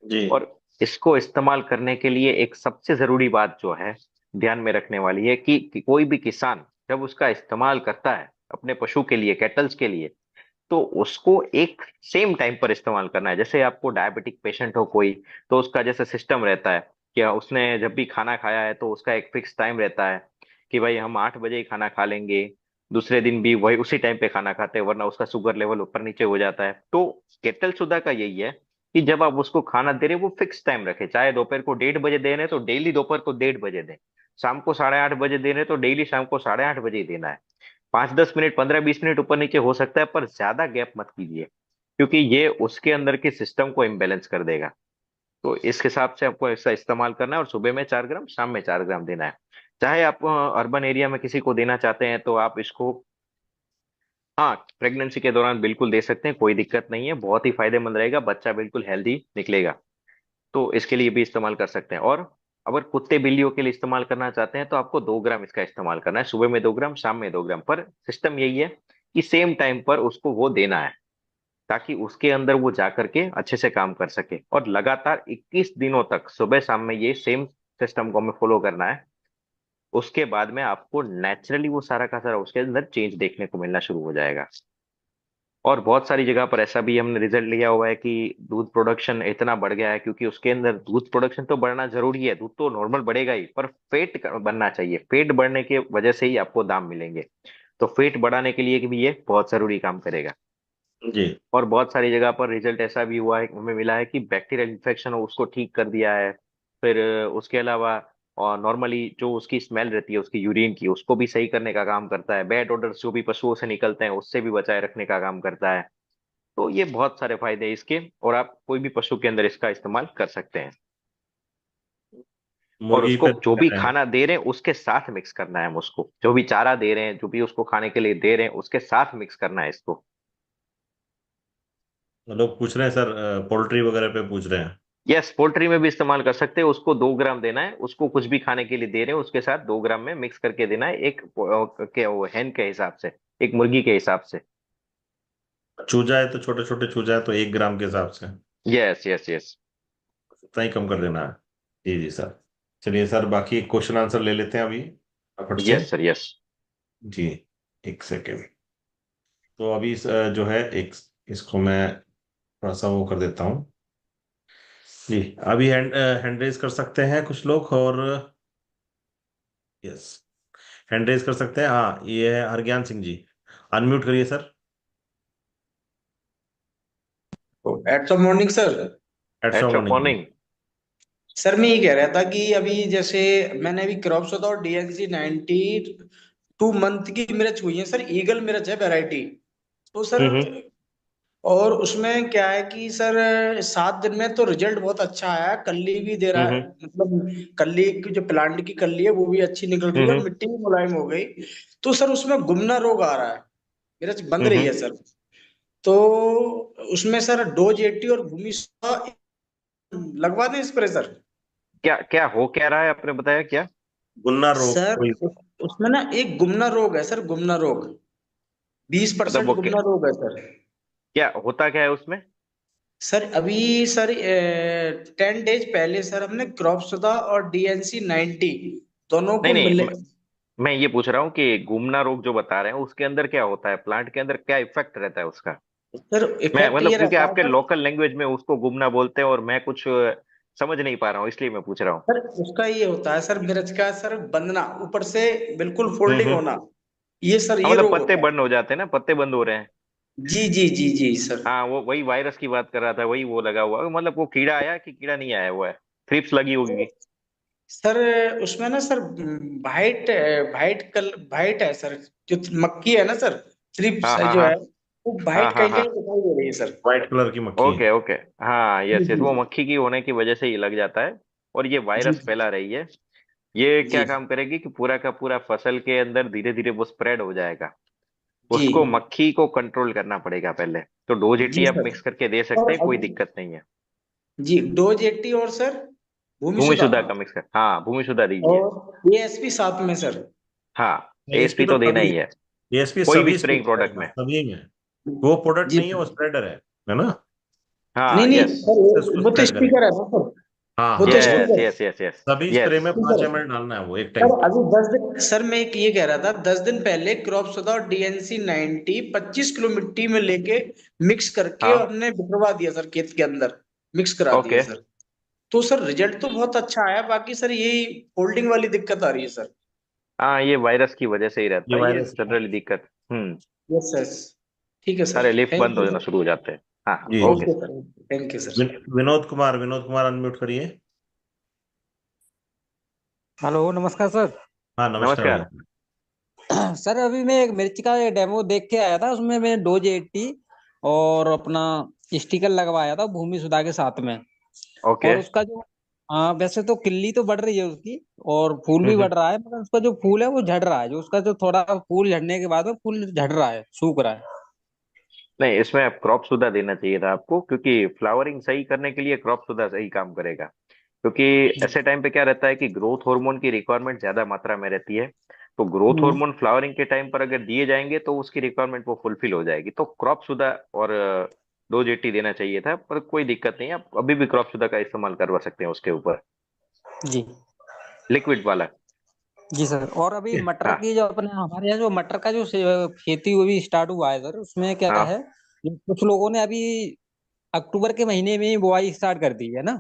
जी और इसको इस्तेमाल करने के लिए एक सबसे जरूरी बात जो है ध्यान में रखने वाली है कि कोई भी किसान जब उसका इस्तेमाल करता है अपने पशु के लिए, कैटल्स के लिए, तो उसको एक सेम टाइम पर इस्तेमाल करना है। जैसे आपको डायबिटिक पेशेंट हो कोई, तो उसका जैसे सिस्टम रहता है कि उसने जब भी खाना खाया है तो उसका एक फिक्स टाइम रहता है कि भाई हम 8 बजे ही खाना खा लेंगे, दूसरे दिन भी वही उसी टाइम पे खाना खाते हैं, वरना उसका शुगर लेवल ऊपर नीचे हो जाता है। तो केटल सुधा का यही है कि जब आप उसको खाना दे रहे हैं वो फिक्स टाइम रखे, चाहे दोपहर को 1:30 बजे दे रहे हैं तो डेली दोपहर को 1:30 बजे दें, शाम को 8:30 बजे दे रहे हैं तो डेली शाम को 8:30 बजे ही देना है। 5-10 मिनट, 15-20 मिनट ऊपर नीचे हो सकता है, पर ज्यादा गैप मत कीजिए, क्योंकि ये उसके अंदर के सिस्टम को इम्बेलेंस कर देगा। तो इस हिसाब से आपको ऐसा इस्तेमाल करना है, और सुबह में 4 ग्राम, शाम में 4 ग्राम देना है। चाहे आप अर्बन एरिया में किसी को देना चाहते हैं तो आप इसको, हाँ, प्रेगनेंसी के दौरान बिल्कुल दे सकते हैं, कोई दिक्कत नहीं है, बहुत ही फायदेमंद रहेगा, बच्चा बिल्कुल हेल्दी निकलेगा। तो इसके लिए भी इस्तेमाल कर सकते हैं। और अगर कुत्ते बिल्लियों के लिए इस्तेमाल करना चाहते हैं तो आपको 2 ग्राम इसका इस्तेमाल करना है, सुबह में 2 ग्राम, शाम में 2 ग्राम, पर सिस्टम यही है कि सेम टाइम पर उसको वो देना है, ताकि उसके अंदर वो जा करके अच्छे से काम कर सके। और लगातार 21 दिनों तक सुबह शाम में ये सेम सिस्टम को हमें फॉलो करना है। उसके बाद में आपको नेचुरली वो सारा का सारा उसके अंदर चेंज देखने को मिलना शुरू हो जाएगा। और बहुत सारी जगह पर ऐसा भी हमने रिजल्ट लिया हुआ है कि दूध प्रोडक्शन इतना बढ़ गया है, क्योंकि उसके अंदर दूध प्रोडक्शन तो बढ़ना जरूरी है, दूध तो नॉर्मल बढ़ेगा ही, पर फेट बनना चाहिए, फेट बढ़ने की वजह से ही आपको दाम मिलेंगे। तो फेट बढ़ाने के लिए भी ये बहुत जरूरी काम करेगा। जी और बहुत सारी जगह पर रिजल्ट ऐसा भी हुआ है, हमें मिला है कि बैक्टीरियल इन्फेक्शन हो उसको ठीक कर दिया है। फिर उसके अलावा और नॉर्मली जो उसकी स्मेल रहती है उसकी यूरिन की, उसको भी सही करने का काम करता है। बैड ऑर्डर्स जो भी पशुओं से निकलते हैं उससे भी बचाए रखने का काम करता है। तो ये बहुत सारे फायदे हैं इसके, और आप कोई भी पशु के अंदर इसका इस्तेमाल कर सकते हैं। और मुर्गी उसको पे जो कर भी रहे हैं। खाना दे रहे हैं उसके साथ मिक्स करना है, हम उसको जो भी चारा दे रहे हैं, जो भी उसको खाने के लिए दे रहे हैं, उसके साथ मिक्स करना है इसको। लोग पूछ रहे हैं सर, पोल्ट्री वगैरह पे पूछ रहे हैं। यस, पोल्ट्री में भी इस्तेमाल कर सकते हैं, उसको 2 ग्राम देना है, उसको कुछ भी खाने के लिए दे रहे हैं उसके साथ 2 ग्राम में मिक्स करके देना है, एक के वो हैन के हिसाब से, एक मुर्गी के हिसाब से। चूजा है तो छोटे छोटे चूजा है तो 1 ग्राम के हिसाब से यस यस यस। उतना ही कम कर देना है। जी जी सर। चलिए सर, बाकी क्वेश्चन आंसर ले लेते हैं अभी फट से। Yes sir yes. जी, एक सेकेंड। तो अभी जो है एक, इसको मैं थोड़ा सा वो कर देता हूँ। जी, अभी हैंड रेज कर सकते हैं कुछ लोग, और यस, हैंड रेज कर सकते हैं। हाँ, ये है हरज्ञान सिंह जी, अनम्यूट करिए sir. At the morning sir. एट्स एट मॉर्निंग जी। मॉर्निंग। सर मैं ये कह रहा था कि अभी जैसे मैंने अभी क्रॉप्स होता और डीएनसी 92 मंथ की मिर्च हुई है सर, ईगल मिर्च है वैरायटी। तो सर, हम्म और उसमें क्या है कि सर 7 दिन में तो रिजल्ट बहुत अच्छा आया है, कली भी दे रहा है, हम्म मतलब कली की जो प्लांट की कली है वो भी अच्छी निकल रही है और हम्म मिट्टी भी मुलायम हो गई। तो सर उसमें गुमना रोग आ रहा है, मिर्च बंद रही हम्म। है सर। तो उसमें सर डोज 80 और भूमि लगवा दें स्प्रे सर। क्या क्या हो क्या रहा है, आपने बताया क्या? गुन्ना रोग सर कोई? उसमें ना एक गुमना रोग है सर, गुमना रोग, बीस मतलब परसेंट वो क्या, गुमना रोग है सर। क्या होता क्या है उसमें? सर अभी सर 10 डेज पहले सर हमने क्रॉप सुधा और डीएनसी 90 दोनों नहीं को नहीं, मिले। मैं ये पूछ रहा हूँ कि गुमना रोग जो बता रहे हैं उसके अंदर क्या होता है, प्लांट के अंदर क्या इफेक्ट रहता है उसका? सर मैं इफेक्ट मतलब ये क्योंकि रहता है आपके सर। लोकल लैंग्वेज में उसको गुमना बोलते हैं और मैं कुछ समझ नहीं पा रहा हूँ, इसलिए मैं पूछ रहा हूँ। सर उसका ये होता है सर, मिर्च का सर बंधना, ऊपर से बिल्कुल फोल्डिंग हम्म। होना, ये सर हाँ, ये मतलब रोग पत्ते होता है। बंद हो जाते हैं ना, पत्ते बंद हो रहे हैं। जी जी जी जी सर। हाँ, वो वही वायरस की बात कर रहा था, वही वो लगा हुआ, मतलब वो कीड़ा आया कि कीड़ा नहीं आया हुआ है, थ्रिप्स लगी होगी। सर उसमें ना sir white white colour white है सर। जो मक्खी है ना सर, थ्रिप्स हाँ है हाँ जो हाँ है, वो हाँ वाइट हाँ कहीं हाँ। कहीं दिखाई दे रही है सर। व्हाइट कलर की मक्खी है। Okay okay. हाँ, जी यस यस, जी वो मक्खी की होने की वजह से ही लग जाता है। और ये जी वायरस फैला रही है। ये क्या जी काम करेगी कि पूरा का पूरा फसल के अंदर धीरे धीरे वो स्प्रेड हो जाएगा। जी उसको मक्खी को कंट्रोल करना पड़ेगा पहले। तो डोज जी एटी आप सर। मिक्स करके दे और सकते हैं, कोई अभी दिक्कत नहीं है। जी डोज 80 और सर भूमि भूमि सुधा सुधा का मिक्स कर, हाँ, भूमि सुधा दीजिए। और एएसपी साथ में सर। हाँ, एएसपी एएसपी तो तो देना सभी, ही है। एएसपी कोई भी सभी स्प्रेइंग स्प्रेडर प्रोडक्ट में, में। सभी में। वो प्रोडक्ट जी नहीं है, वो सर। स्प्रेडर है ना? हाँ, नहीं नहीं यस सर, उसको वो तो स्प्रेड करेगा। स्पीकर है ना सर। हाँ वो हाँ तो वो yes speaker. Yes yes yes सभी स्प्रे यस। में ठीक 5 ml है डालना है वो एक टाइम सर। पे। अभी 10 दिन सर, मैं एक ये कह रहा था, 10 दिन पहले क्रॉप सुधा और डीएनसी 90 25 किलो मिट्टी में लेके मिक्स करके हाँ, हमने बिठवा दिया सर, खेत के अंदर मिक्स करा दिया ओके। सर। तो सर रिजल्ट तो बहुत अच्छा आया, बाकी सर यही फोल्डिंग वाली दिक्कत आ रही है सर। हाँ, ये वायरस की वजह से ही रहता ये है, ये वायरस है। जनरली दिक्कत। हम्म। Yes yes. ठीक है सर। सारे लिफ्ट थैंक बंद हो यू जाना सर। शुरू हो जाते हैं। हाँ हाँ, जी okay okay sir. Sir. Thank you sir. Vinod Kumar, Vinod Kumar unmute करिए। हेलो नमस्कार सर। हाँ नमस्कार भैया। नमस्कार। सर अभी मैं एक मिर्च का डेमो देख के आया था, उसमें मैं डोज 80 और अपना स्टिकर लगवाया था भूमि सुधा के साथ में। ओके। और उसका जो, हाँ वैसे तो किल्ली तो बढ़ रही है उसकी और फूल भी हम्म। बढ़ रहा है, मगर उसका जो फूल है वो झड़ रहा है, जो उसका जो थोड़ा फूल झड़ने के बाद में फूल झड़ रहा है, सूख रहा है। नहीं, इसमें आप क्रॉप सुधा देना चाहिए था आपको, क्योंकि फ्लावरिंग सही करने के लिए क्रॉप सुधा सही काम करेगा। क्योंकि जी। ऐसे टाइम पे क्या रहता है कि ग्रोथ हार्मोन की रिक्वायरमेंट ज्यादा मात्रा में रहती है। तो ग्रोथ हम्म। हार्मोन फ्लावरिंग के टाइम पर अगर दिए जाएंगे तो उसकी रिक्वायरमेंट वो फुलफिल हो जाएगी। तो क्रॉप सुधा और डोज 80 देना चाहिए था, पर कोई दिक्कत नहीं है, आप अभी भी क्रॉप सुधा का इस्तेमाल करवा सकते हैं उसके ऊपर, जी। लिक्विड वाला। जी सर। और अभी मटर हाँ की जो अपने हमारे यहाँ जो मटर का जो खेती वो भी स्टार्ट हुआ है सर, उसमें क्या हाँ। है, जो कुछ लोगों ने अभी अक्टूबर के महीने में ही बुआई स्टार्ट कर दी है ना।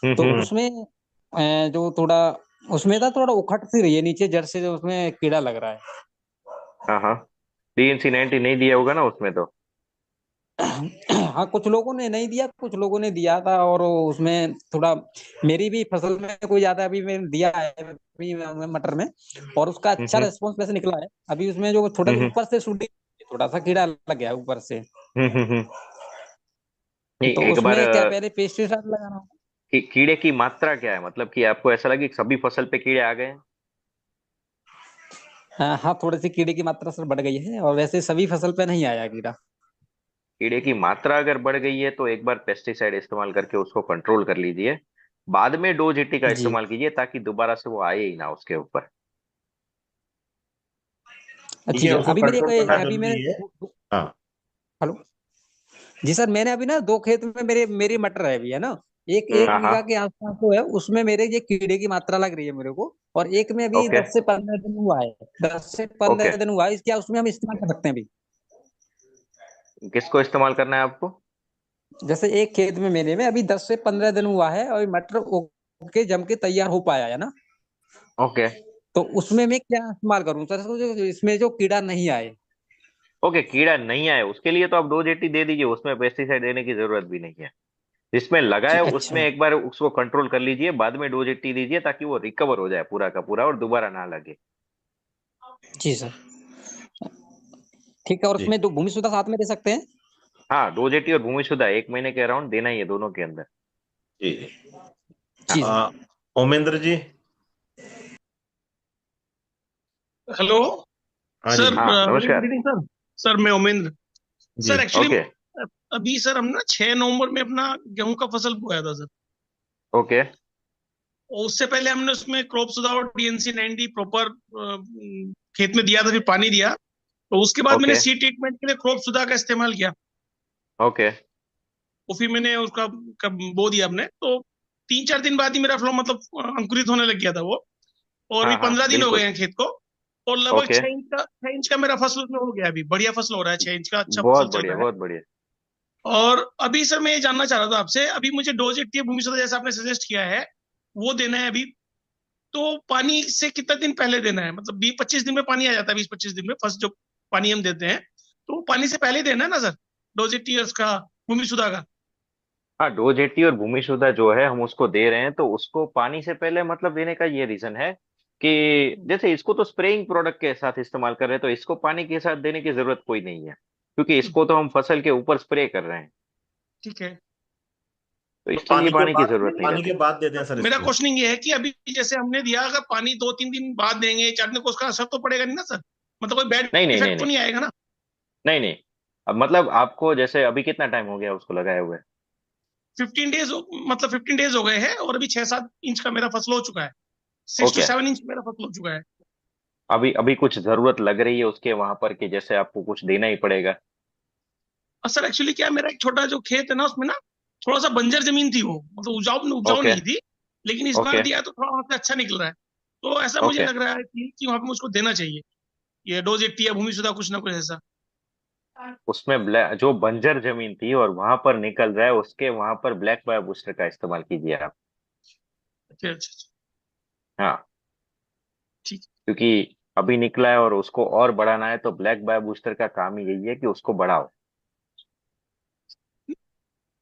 तो हम्म। उसमें जो थोड़ा उसमें था, थोड़ा उखट सी रही है नीचे जड़ से, जो उसमें कीड़ा लग रहा है। हाँ हाँ। डीएनसी 90 नहीं दिया होगा ना उसमें तो। हाँ कुछ लोगों ने नहीं दिया, कुछ लोगों ने दिया था, और वो उसमें थोड़ा मेरी भी फसल में कोई ज्यादा अभी मैंने दिया है अभी मटर में, और उसका अच्छा हम्म रिस्पॉन्स वैसे निकला है। अभी उसमें जो थोड़ा सा हम्म ऊपर से शूटिंग, थोड़ा सा कीड़ा लग गया है ऊपर से। हम्म। नहीं, तो एक बार उसमें क्या पहले पेस्टिसाइड लगाना। कीड़े की मात्रा क्या है, मतलब कि आपको ऐसा लगे कि सभी फसल पे कीड़े आ गए हैं? हाँ हाँ, थोड़ी सी कीड़े की मात्रा सर बढ़ गई है, और वैसे सभी फसल पे नहीं आया कीड़ा। कीड़े की मात्रा अगर बढ़ गई है तो एक बार पेस्टिसाइड इस्तेमाल करके उसको कंट्रोल कर लीजिए। बाद में डोज एटी का जी। इस्तेमाल कीजिए, ताकि दोबारा से वो आए ही ना उसके ऊपर। ठीक अच्छी है, जी। उसको अभी कंट्रोल करना अभी जरूरी मैंने है। हाँ हेलो। जी सर, मैंने अभी ना 2 खेत में मेरे मेरी मटर है अभी, है ना। एक एक हाँ हाँ। बीघा के आसपास जो है उसमें मेरे ये कीड़े की मात्रा लग रही है मेरे को, और एक में अभी ओके 10 से 15 दिन हुआ है। दस से ओके। पंद्रह दिन हुआ है, क्या उसमें हम इस्तेमाल कर सकते हैं अभी? किसको इस्तेमाल करना है आपको? जैसे एक खेत में मेरे में अभी 10 से 15 दिन हुआ है, और मटर उग के जम के तैयार हो पाया है ना। ओके तो उसमें मैं क्या इस्तेमाल करूं सर, इसमें जो कीड़ा नहीं आए। ओके। कीड़ा नहीं आए उसके लिए तो आप डोज एटी दे दीजिए, उसमें पेस्टिसाइड देने की जरूरत भी नहीं है। जिसमें लगा जी है उसमें अच्छा। एक बार उसको कंट्रोल कर लीजिए, बाद में डोज एट्टी दीजिए, ताकि वो रिकवर हो जाए पूरा का पूरा और दोबारा ना लगे। जी सर। ठीक है, और जी उसमें तो भूमि सुधा साथ में दे सकते हैं। हाँ, डोज एट्टी और भूमि सुधा एक महीने के अराउंड देना ही है दोनों के अंदर। जी। जी हाँ सर। ओमेंद्र जी। हेलो हाँ जी। सर, हाँ, वेरी गुड नमस्कार। Evening sir. सर मैं उमेंद्र। जी सर एक्चुअली ओके अभी सर हम ना 6 नवंबर में अपना गेहूं का फसल बोया था सर। ओके और उससे पहले हमने उसमें क्रॉप सुधार और डीएनसी 90 प्रॉपर खेत में दिया था, फिर पानी दिया। तो उसके बाद मैंने ओके सीड ट्रीटमेंट के लिए क्रॉप सुधार का इस्तेमाल किया। ओके और फिर मैंने उसका बो दिया हमने, तो 3-4 दिन बाद ही मेरा फ्लो मतलब अंकुरित होने लग गया था वो। और अभी हाँ हाँ 15 दिन हो गए बिल्कुल। हैं खेत को। और लगभग ओके, 6 इंच का मेरा फसल उसमें हो गया, अभी बढ़िया फसल हो रहा है, 6 इंच का अच्छा बहुत फसल चल बढ़िया रहा है। बहुत बढ़िया। और अभी सर मैं ये जानना चाह रहा था आपसे, अभी मुझे डोज 80 भूमि सुधा जैसा आपने सजेस्ट किया है वो देना है अभी। तो पानी से कितना दिन पहले देना है, मतलब 20-25 दिन में पानी आ जाता है, 20-25 दिन में फर्स्ट जो पानी हम देते हैं, तो वो पानी से पहले देना है ना सर, डोज 80 ईयर्स का भूमि सुधा का। हाँ, डोज 80 और भूमि सुधा जो है हम उसको दे रहे हैं, तो उसको पानी से पहले मतलब देने का ये रीजन है कि जैसे इसको तो स्प्रेइंग प्रोडक्ट के साथ इस्तेमाल कर रहे हैं, तो इसको पानी के साथ देने की जरूरत कोई नहीं है, क्योंकि ठीक इसको तो हम फसल के ऊपर स्प्रे कर रहे हैं, ठीक है। तो तो इसके लिए पानी की जरूरत नहीं पानी रहती। के बाद देते हैं सर मेरा इसको। क्वेश्चनिंग ये है कि अभी जैसे हमने दिया, अगर पानी 2-3 दिन बाद देंगे, 4 दिन को, उसका असर तो पड़ेगा नहीं ना सर? मतलब कोई बैड नहीं नहीं नहीं इफेक्ट तो नहीं। नहीं आएगा ना? नहीं नहीं। अब मतलब आपको जैसे अभी कितना टाइम हो गया उसको लगाए हुए? 15 डेज, मतलब 15 डेज हो गए हैं, और अभी 6-7 इंच का मेरा फसल हो चुका है। Six two okay. Seven inch मेरा फसल हो चुका है। अभी अभी कुछ जरूरत लग रही है उसके वहां पर कि जैसे आपको कुछ देना ही पड़ेगा? और सर एक्चुअली क्या है, मेरा एक छोटा जो खेत है ना, उसमें ना थोड़ा सा बंजर जमीन थी, वो मतलब उपजाऊ उपजाऊ ओके। नहीं थी। लेकिन इस बार ओके। दिया है तो थोड़ा वहां पे अच्छा निकल रहा है। तो ऐसा मुझे ओके। लग रहा है कि वहां पे मुझको देना चाहिए ये डोज 80 या भूमि सुधा, कुछ ना कुछ ऐसा। उसमें ब्लैक जो बंजर जमीन थी और वहां पर निकल रहा है, उसके वहां पर ब्लैक बायो बूस्टर का इस्तेमाल कीजिए आप। अच्छा अच्छा अच्छा, हाँ, ठीक। क्योंकि अभी निकला है और उसको और बढ़ाना है, तो ब्लैक बायो बूस्टर का काम ही यही है कि उसको बढ़ाओ।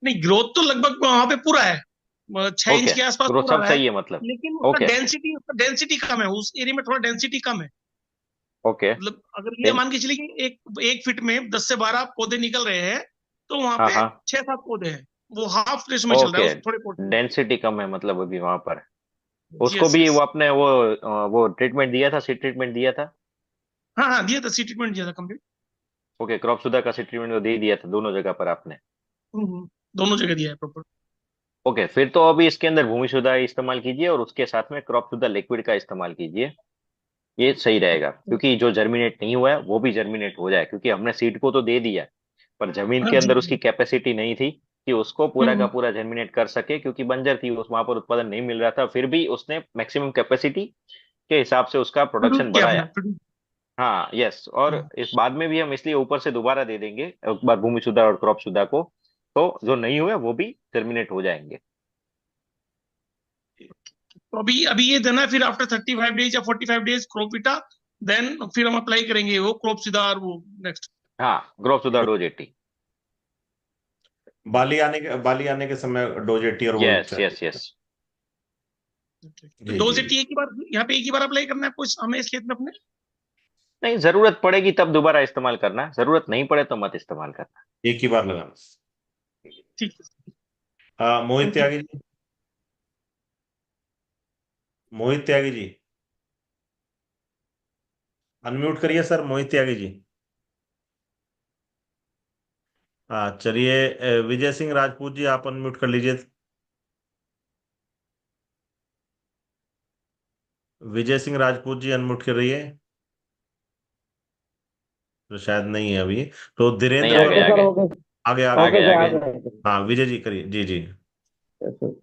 नहीं, ग्रोथ तो लगभग वहां पे पूरा है, 6 इंच ओके, के आसपास ग्रोथ पूरा सब रहा है। सही है मतलब। लेकिन ओके। उसका डेंसिटी कम है, उस एरिया में थोड़ा डेंसिटी कम है। ओके। मतलब अगर ये फिर। मान के चलिए कि एक फीट में 10 से 12 पौधे निकल रहे हैं, तो वहां हाँ पे हाँ। 6-7 पौधे हैं। वो हाफ रेशो में चल रहा ओके, है उस थोड़े पौधे में। डेंसिटी कम है मतलब अभी वहां पर। उसको यस भी यस। वो अपने वो ट्रीटमेंट दिया था, सीड ट्रीटमेंट दिया था? हाँ हाँ, दिया था, सी ट्रीटमेंट दिया था कंप्लीट। ओके, क्रॉप सुधा का सीड ट्रीटमेंट तो दे दिया था दोनों जगह पर आपने? दोनों जगह दिया है प्रॉपर। ओके, फिर तो अभी इसके अंदर भूमि सुधा इस्तेमाल कीजिए और उसके साथ में क्रॉप सुधा लिक्विड का इस्तेमाल कीजिए। ये सही रहेगा, क्योंकि जो जर्मिनेट नहीं हुआ है वो भी जर्मिनेट हो जाए, क्योंकि हमने सीड को तो दे दिया, पर जमीन हाँ के जी। अंदर उसकी कैपेसिटी नहीं थी कि उसको पूरा का हम्म, पूरा जर्मिनेट कर सके, क्योंकि बंजर थी, उस वहां पर उत्पादन नहीं मिल रहा था, फिर भी उसने मैक्सिमम कैपेसिटी के हिसाब से उसका प्रोड्यूस प्रोडक्शन किया आपने, बढ़ाया। हाँ, यस, और इस बाद में भी हम इसलिए ऊपर से दोबारा दे देंगे एक बार भूमि सुधा और क्रॉप सुधा को, तो जो नहीं हुए वो भी टर्मिनेट हो जाएंगे। तो अभी अभी ये देना है, फिर आफ्टर 35 डेज या 45 डेज क्रोपिटा, देन फिर हम अप्लाई करेंगे वो क्रोप सीधा और वो नेक्स्ट। हाँ, क्रॉप सुधा डोज 80। बाली आने के समय डोज 80 और वो यस यस चाहिए। यस। तो जी डोज जी। 80 एक ही बार, यहाँ पे एक ही बार अप्लाई करना है कुछ हमें इस खेत में अपने? नहीं, जरूरत पड़ेगी तब दोबारा इस्तेमाल करना, जरूरत नहीं पड़े तो मत इस्तेमाल करना। एक ही बार लगाना। ठीक है। Mohit thank you. Tyagi ji. Mohit Tyagi ji, unmute करिए सर, मोहित त्यागी जी। हाँ चलिए, विजय सिंह राजपूत जी आप अनम्यूट कर लीजिए। विजय सिंह राजपूत जी अनम्यूट कर रही है, तो शायद नहीं है अभी। तो नहीं, धीरेन्द्र आ गए ओके आ वर्मा, सर, गए। ओके। आगे आ गए, आ आ गए ओके आ सर, आ गए। गए। हाँ विजय जी करिए, जी जी। सर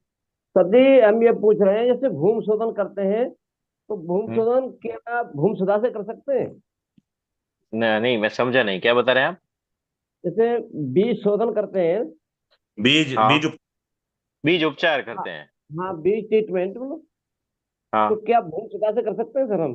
सर जी, हम ये पूछ रहे हैं, जैसे भूमि शोधन करते हैं, तो भूमि हम्म। शोधन क्या भूमि सुधा से कर सकते हैं? नहीं, मैं समझा नहीं, क्या बता रहे हैं आप? जैसे बीज शोधन करते हैं। बीज बीज हाँ, बीज उपचार हाँ। करते हैं। हाँ, बीज ट्रीटमेंट मतलब, तो हाँ, क्या भूमि सुधा से कर सकते हैं सर हम?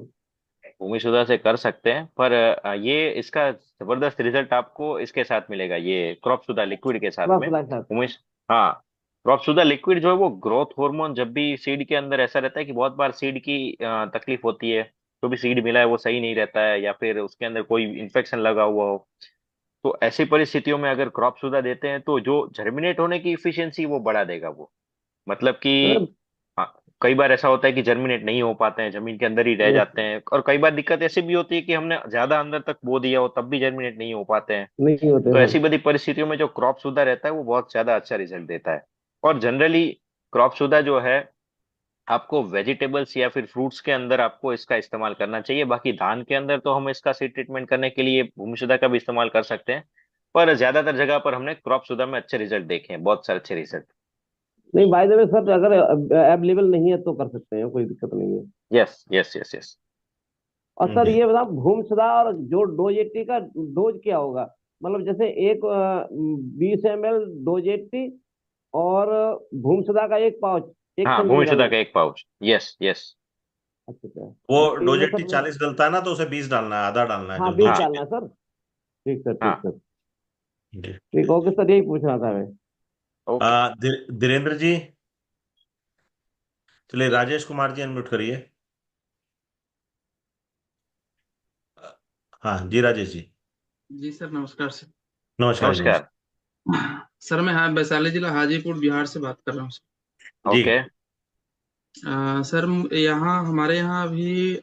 भूमि सुधा से कर सकते हैं, पर ये इसका जबरदस्त रिजल्ट आपको इसके साथ मिलेगा, ये क्रॉप सुधा लिक्विड के साथ क्रॉस में। सुधा के साथ? भूमि हाँ, क्रॉप सुधा लिक्विड जो है वो ग्रोथ हार्मोन, जब भी सीड के अंदर ऐसा रहता है कि बहुत बार सीड की तकलीफ होती है, जो भी सीड मिला है वो सही नहीं रहता है, या फिर उसके अंदर कोई इन्फेक्शन लगा हुआ हो, तो ऐसी परिस्थितियों में अगर क्रॉप सुधा देते हैं तो जो जर्मिनेट होने की इफिशियंसी वो बढ़ा देगा वो। मतलब कि मतलब हाँ, कई बार ऐसा होता है कि जर्मिनेट नहीं हो पाते हैं, जमीन के अंदर ही रह यस, जाते हैं, और कई बार दिक्कत ऐसी भी होती है कि हमने ज्यादा अंदर तक बो दिया हो तब भी जर्मिनेट नहीं हो पाते हैं। नहीं होते तो सर। ऐसी बड़ी परिस्थितियों में जो क्रॉप सुधा रहता है वो बहुत ज्यादा अच्छा रिजल्ट देता है। और जनरली क्रॉप सुधा जो है, आपको वेजिटेबल्स या फिर फ्रूट्स के अंदर आपको इसका इस्तेमाल करना चाहिए, बाकी धान के अंदर तो हम इसका सीड ट्रीटमेंट करने के लिए भूमि सुधा का भी इस्तेमाल कर सकते हैं, पर ज्यादातर जगह पर हमने क्रॉप सुधा में अच्छे रिजल्ट देखे हैं, बहुत सारे अच्छे रिजल्ट। नहीं, बाय द वे सर, अगर अवेलेबल नहीं है तो कर सकते हैं, कोई दिक्कत नहीं है। Yes yes yes yes. और सर जी। ये बताओ, भूमि सुधा और जो डोज 80 का डोज क्या होगा? मतलब जैसे एक 20 ml डोज 80, और भूमि सुधा का एक पाउच, एक हाँ, संग में भूमि सुधा डालना का है? एक पाउच, यस यस। अच्छा अच्छा। वो हाँ, तो ये मैं डोजेटी सर 40 डलता है ना, तो उसे 20 डालना है, आधा डालना है हाँ, जो 20 हाँ, 2 GB। डालना है सर। ठीक सर, ठीक हाँ। सर, जी। ठीक। ओके सर, यही पूछना था मैं। ओके। धीरेन्द्र जी, चलिए राजेश कुमार जी अनम्यूट करिए। हाँ जी, राजेश जी। जी सर, नमस्कार सर। नमस्कार जी, नमस्कार। नमस्कार। सर मैं वैशाली जिला हाजीपुर बिहार से बात कर रहा हूँ सर। जी। ओके। सर यहाँ हमारे यहाँ अभी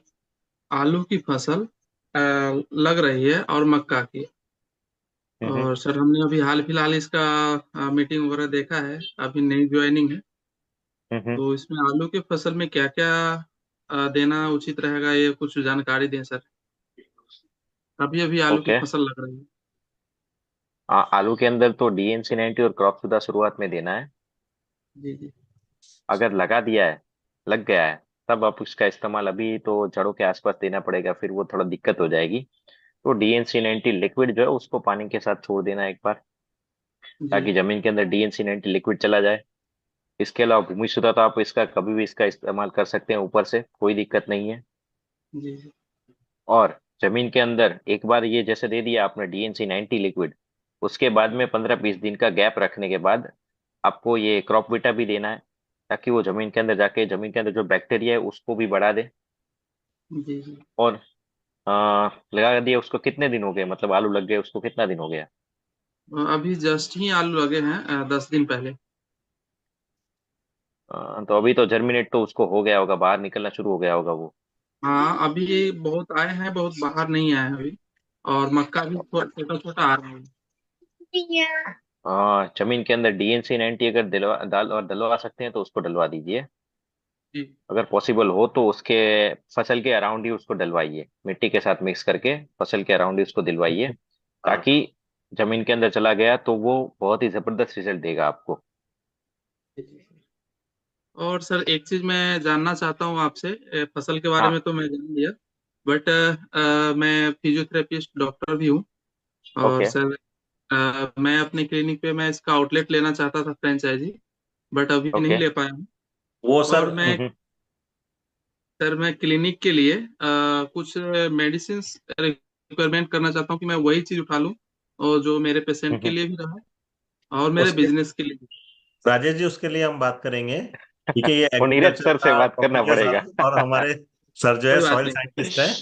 आलू की फसल लग रही है और मक्का की। हम्म। और सर हमने अभी हाल फिलहाल इसका मीटिंग वगैरह देखा है, अभी नई ज्वाइनिंग है। हम्म। तो इसमें आलू की फसल में क्या क्या देना उचित रहेगा, ये कुछ जानकारी दें सर। अभी अभी आलू की ओके। फसल लग रही है। आलू के अंदर तो डीएनसी 90 और क्रॉप सुधा शुरुआत में देना है। जी जी। अगर लगा दिया है, लग गया है, तब आप उसका इस्तेमाल अभी तो जड़ों के आसपास देना पड़ेगा, फिर वो थोड़ा दिक्कत हो जाएगी। तो डीएनसी 90 लिक्विड जो है उसको पानी के साथ छोड़ देना एक बार, जी ताकि जमीन के अंदर डीएनसी 90 लिक्विड चला जाए। इसके अलावा भूमि सुधा तो आप इसका कभी भी इसका इस्तेमाल कर सकते हैं ऊपर से, कोई दिक्कत नहीं है। जी जी। और जमीन के अंदर एक बार ये जैसे दे दिया आपने डीएनसी 90 लिक्विड, उसके बाद में 15-20 दिन का गैप रखने के बाद आपको ये क्रॉप विटा भी देना है, ताकि वो जमीन के अंदर जाके जमीन के अंदर जो बैक्टीरिया है उसको भी बढ़ा दे। जी जी। और लगा दिया उसको कितने दिन हो गए, मतलब आलू लग गए उसको कितना दिन हो गया? अभी जस्ट ही आलू लगे हैं 10 दिन पहले। तो अभी तो जर्मिनेट तो उसको हो गया होगा, बाहर निकलना शुरू हो गया होगा वो। हाँ अभी ये बहुत आए हैं, बहुत बाहर नहीं आए हैं अभी। और मक्का भी छोटा छोटा आ रहा है। जमीन के अंदर डीएनसी 90 अगर डलवा सकते हैं तो उसको डलवा दीजिए। जी अगर पॉसिबल हो तो उसके फसल के अराउंड ही उसको डलवाइए, मिट्टी के साथ मिक्स करके फसल के अराउंड ही उसको दिलवाइए, ताकि जमीन के अंदर चला गया तो वो बहुत ही जबरदस्त रिजल्ट देगा आपको। और सर एक चीज मैं जानना चाहता हूँ आपसे, फसल के बारे में हाँ। तो मैं जान लिया, बट मैं फिजियोथेरेपिस्ट डॉक्टर भी हूँ। और ओके। सर मैं अपने क्लिनिक पे मैं इसका आउटलेट लेना चाहता था, फ्रेंचाइजी, बट अभी नहीं ओके। ले पाया हूँ। वो सर, और मैं क्लिनिक के लिए कुछ मेडिसिन रिक्वायरमेंट करना चाहता हूँ कि मैं वही चीज उठा लूँ, और जो मेरे पेशेंट के लिए भी रहा और मेरे उसके बिजनेस के लिए भी। राजेश जी, उसके लिए हम बात करेंगे। ठीक है, ये वो नीरज एग्रीकल्चर सर से का बात करना टॉपिक है पड़ेगा। सर, और हमारे सर जो है कोई बात सॉइल नहीं। साइंटिस्ट है।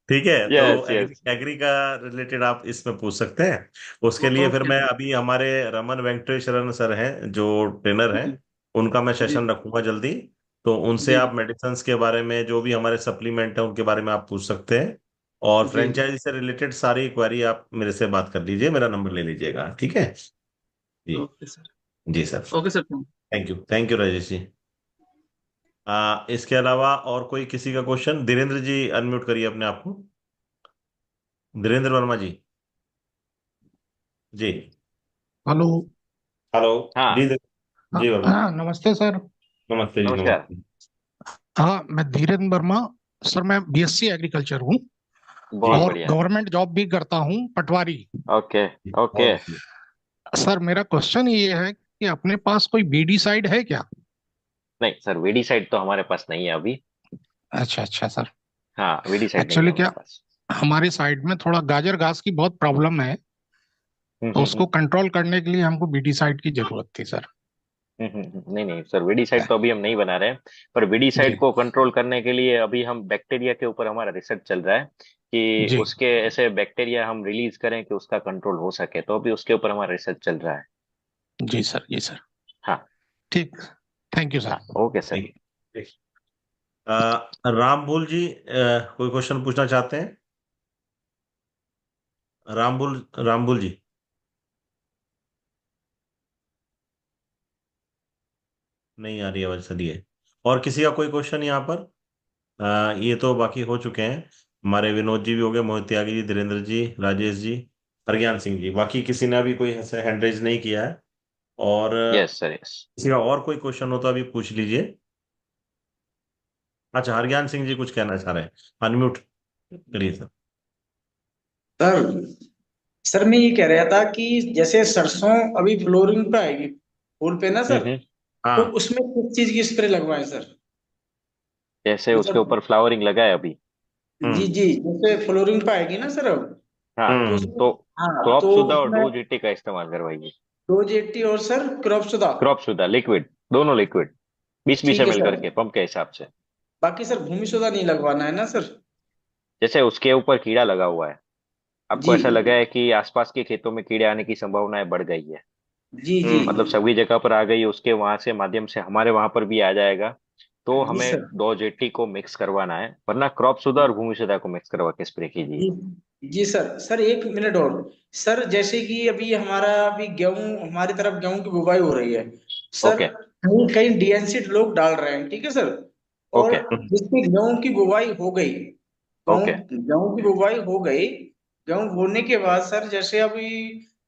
ठीक है, तो यस एग्री यस। एग्री का रिलेटेड आप इसमें पूछ सकते हैं। उसके लिए फिर ओके मैं सर। अभी हमारे रमन वेंकटेश्वरन सर हैं जो ट्रेनर हैं, जी उनका मैं जी सेशन रखूंगा जल्दी। तो उनसे जी आप मेडिसिन के बारे में, जो भी हमारे सप्लीमेंट है उनके बारे में आप पूछ सकते हैं। और जी जी। फ्रेंचाइजी से रिलेटेड सारी क्वेरी आप मेरे से बात कर लीजिए, मेरा नंबर ले लीजिएगा, ठीक है जी। Okay sir. जी sir. Okay sir. Thank you Rajesh ji. इसके अलावा और कोई किसी का क्वेश्चन? धीरेन्द्र जी अनम्यूट करिए अपने आप को। धीरेन्द्र वर्मा जी। जी। हेलो। हेलो। हाँ। जी हाँ जी वर्मा जी। हाँ, नमस्ते सर। नमस्ते जी, नमस्कार। नमस्ते। हाँ, मैं धीरेन्द्र वर्मा। सर मैं बीएससी एग्रीकल्चर हूँ जी। बहुत और बढ़िया। गवर्नमेंट जॉब भी करता हूँ, पटवारी। ओके। ओके। बहुत अच्छी। सर मेरा क्वेश्चन ये है कि अपने पास कोई बीडी साइड है क्या? नहीं सर, वीडी साइड तो हमारे पास नहीं है अभी। अच्छा अच्छा सर। हाँ, वीडी साइड नहीं है एक्चुअली हमारे क्या, पास। हमारी साइड में थोड़ा गाजर घास की बहुत प्रॉब्लम है, तो हम्म। उसको कंट्रोल करने के लिए हमको बीडी साइड की जरूरत थी सर। नहीं नहीं सर, वीडी साइड तो अभी हम नहीं बना रहे हैं। पर वीडी जी साइड को कंट्रोल करने के लिए अभी हम बैक्टीरिया के ऊपर हमारा रिसर्च चल रहा है, कि जी उसके ऐसे बैक्टीरिया हम रिलीज करें कि उसका कंट्रोल हो सके, तो अभी उसके ऊपर हमारा रिसर्च चल रहा है। जी सर, जी सर। हाँ। ठीक। थैंक यू हाँ। सर। Okay sir. ठीक है, ठीक। रामबुल जी, कोई क्वेश्चन पूछना चाहते हैं? रामबुल, रामबुल जी। नहीं आ रही आवाज, चलिए। और किसी का कोई क्वेश्चन यहाँ पर? ये तो बाकी हो चुके हैं। हमारे विनोद जी भी हो गए, मोहित त्यागी जी, धीरेन्द्र जी, राजेश जी, हरज्ञान सिंह जी। बाकी किसी ने अभी कोई ऐसे हैंड रेज नहीं किया है। और यस सर यस। किसी का और कोई क्वेश्चन हो तो अभी पूछ लीजिए। अच्छा, हरज्ञान सिंह जी कुछ कहना चाह रहे हैं, अनम्यूट करिए सर। सर सर मैं ये कह रहा था कि जैसे सरसों अभी फ्लोरिंग पे आएगी, फूल पे ना सर, हम्म। तो हाँ। उसमें किस चीज की स्प्रे लगवाएं सर? जैसे उसके मतलब ऊपर फ्लावरिंग लगा है अभी। जी हम्म। जी, जैसे फ्लोरिंग पे आएगी ना सर अब, हाँ तो हम्म। सर तो हाँ क्रॉप तो सुधा और उसमें डोज 80 का इस्तेमाल करवाइए। डोज 80 और सर क्रॉप सुधा। क्रॉप सुधा लिक्विड, दोनों लिक्विड, 20-20 ठीक है ml सर। करके पंप के हिसाब से। बाकी सर भूमि सुधा नहीं लगवाना है ना सर? जैसे उसके ऊपर कीड़ा लगा हुआ है, आपको जी ऐसा लगा है कि आसपास के खेतों में कीड़े आने की संभावनाएं बढ़ गई है, जी जी मतलब सभी जगह पर आ गई है, उसके वहां से माध्यम से हमारे वहां पर भी आ जाएगा। तो जी हमें सर। डोज 80 को मिक्स करवाना है, वरना क्रॉप सुधा और भूमि सुधा को मिक्स करवा के स्प्रे कीजिए। जी जी सर। सर एक मिनट और। सर जैसे कि अभी हमारा अभी गेहूं, हमारी तरफ गेहूं की बुवाई हो रही है सर। ओके। कहीं कहीं डीएनसी लोग डाल रहे हैं, ठीक है सर। और ओके। जिसकी गेहूं की बुवाई हो गई, गेहूं ओके। गेहूं की बुवाई हो गई, गेहूं बोने के बाद सर जैसे अभी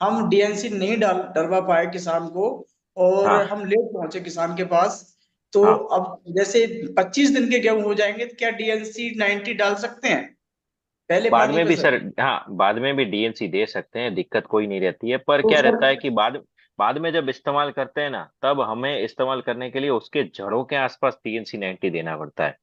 हम डीएनसी नहीं डलवा पाए किसान को, और हाँ। हम लेट पहुंचे किसान के पास, तो हाँ, अब जैसे 25 दिन के गेहूं हो जाएंगे तो क्या डीएनसी 90 डाल सकते हैं पहले बाद पानी में पे भी सर? सर, हाँ बाद में भी डीएनसी दे सकते हैं, दिक्कत कोई नहीं रहती है, पर तो क्या सर रहता है कि बाद बाद में जब इस्तेमाल करते हैं ना, तब हमें इस्तेमाल करने के लिए उसके जड़ों के आसपास डीएनसी 90 देना पड़ता है।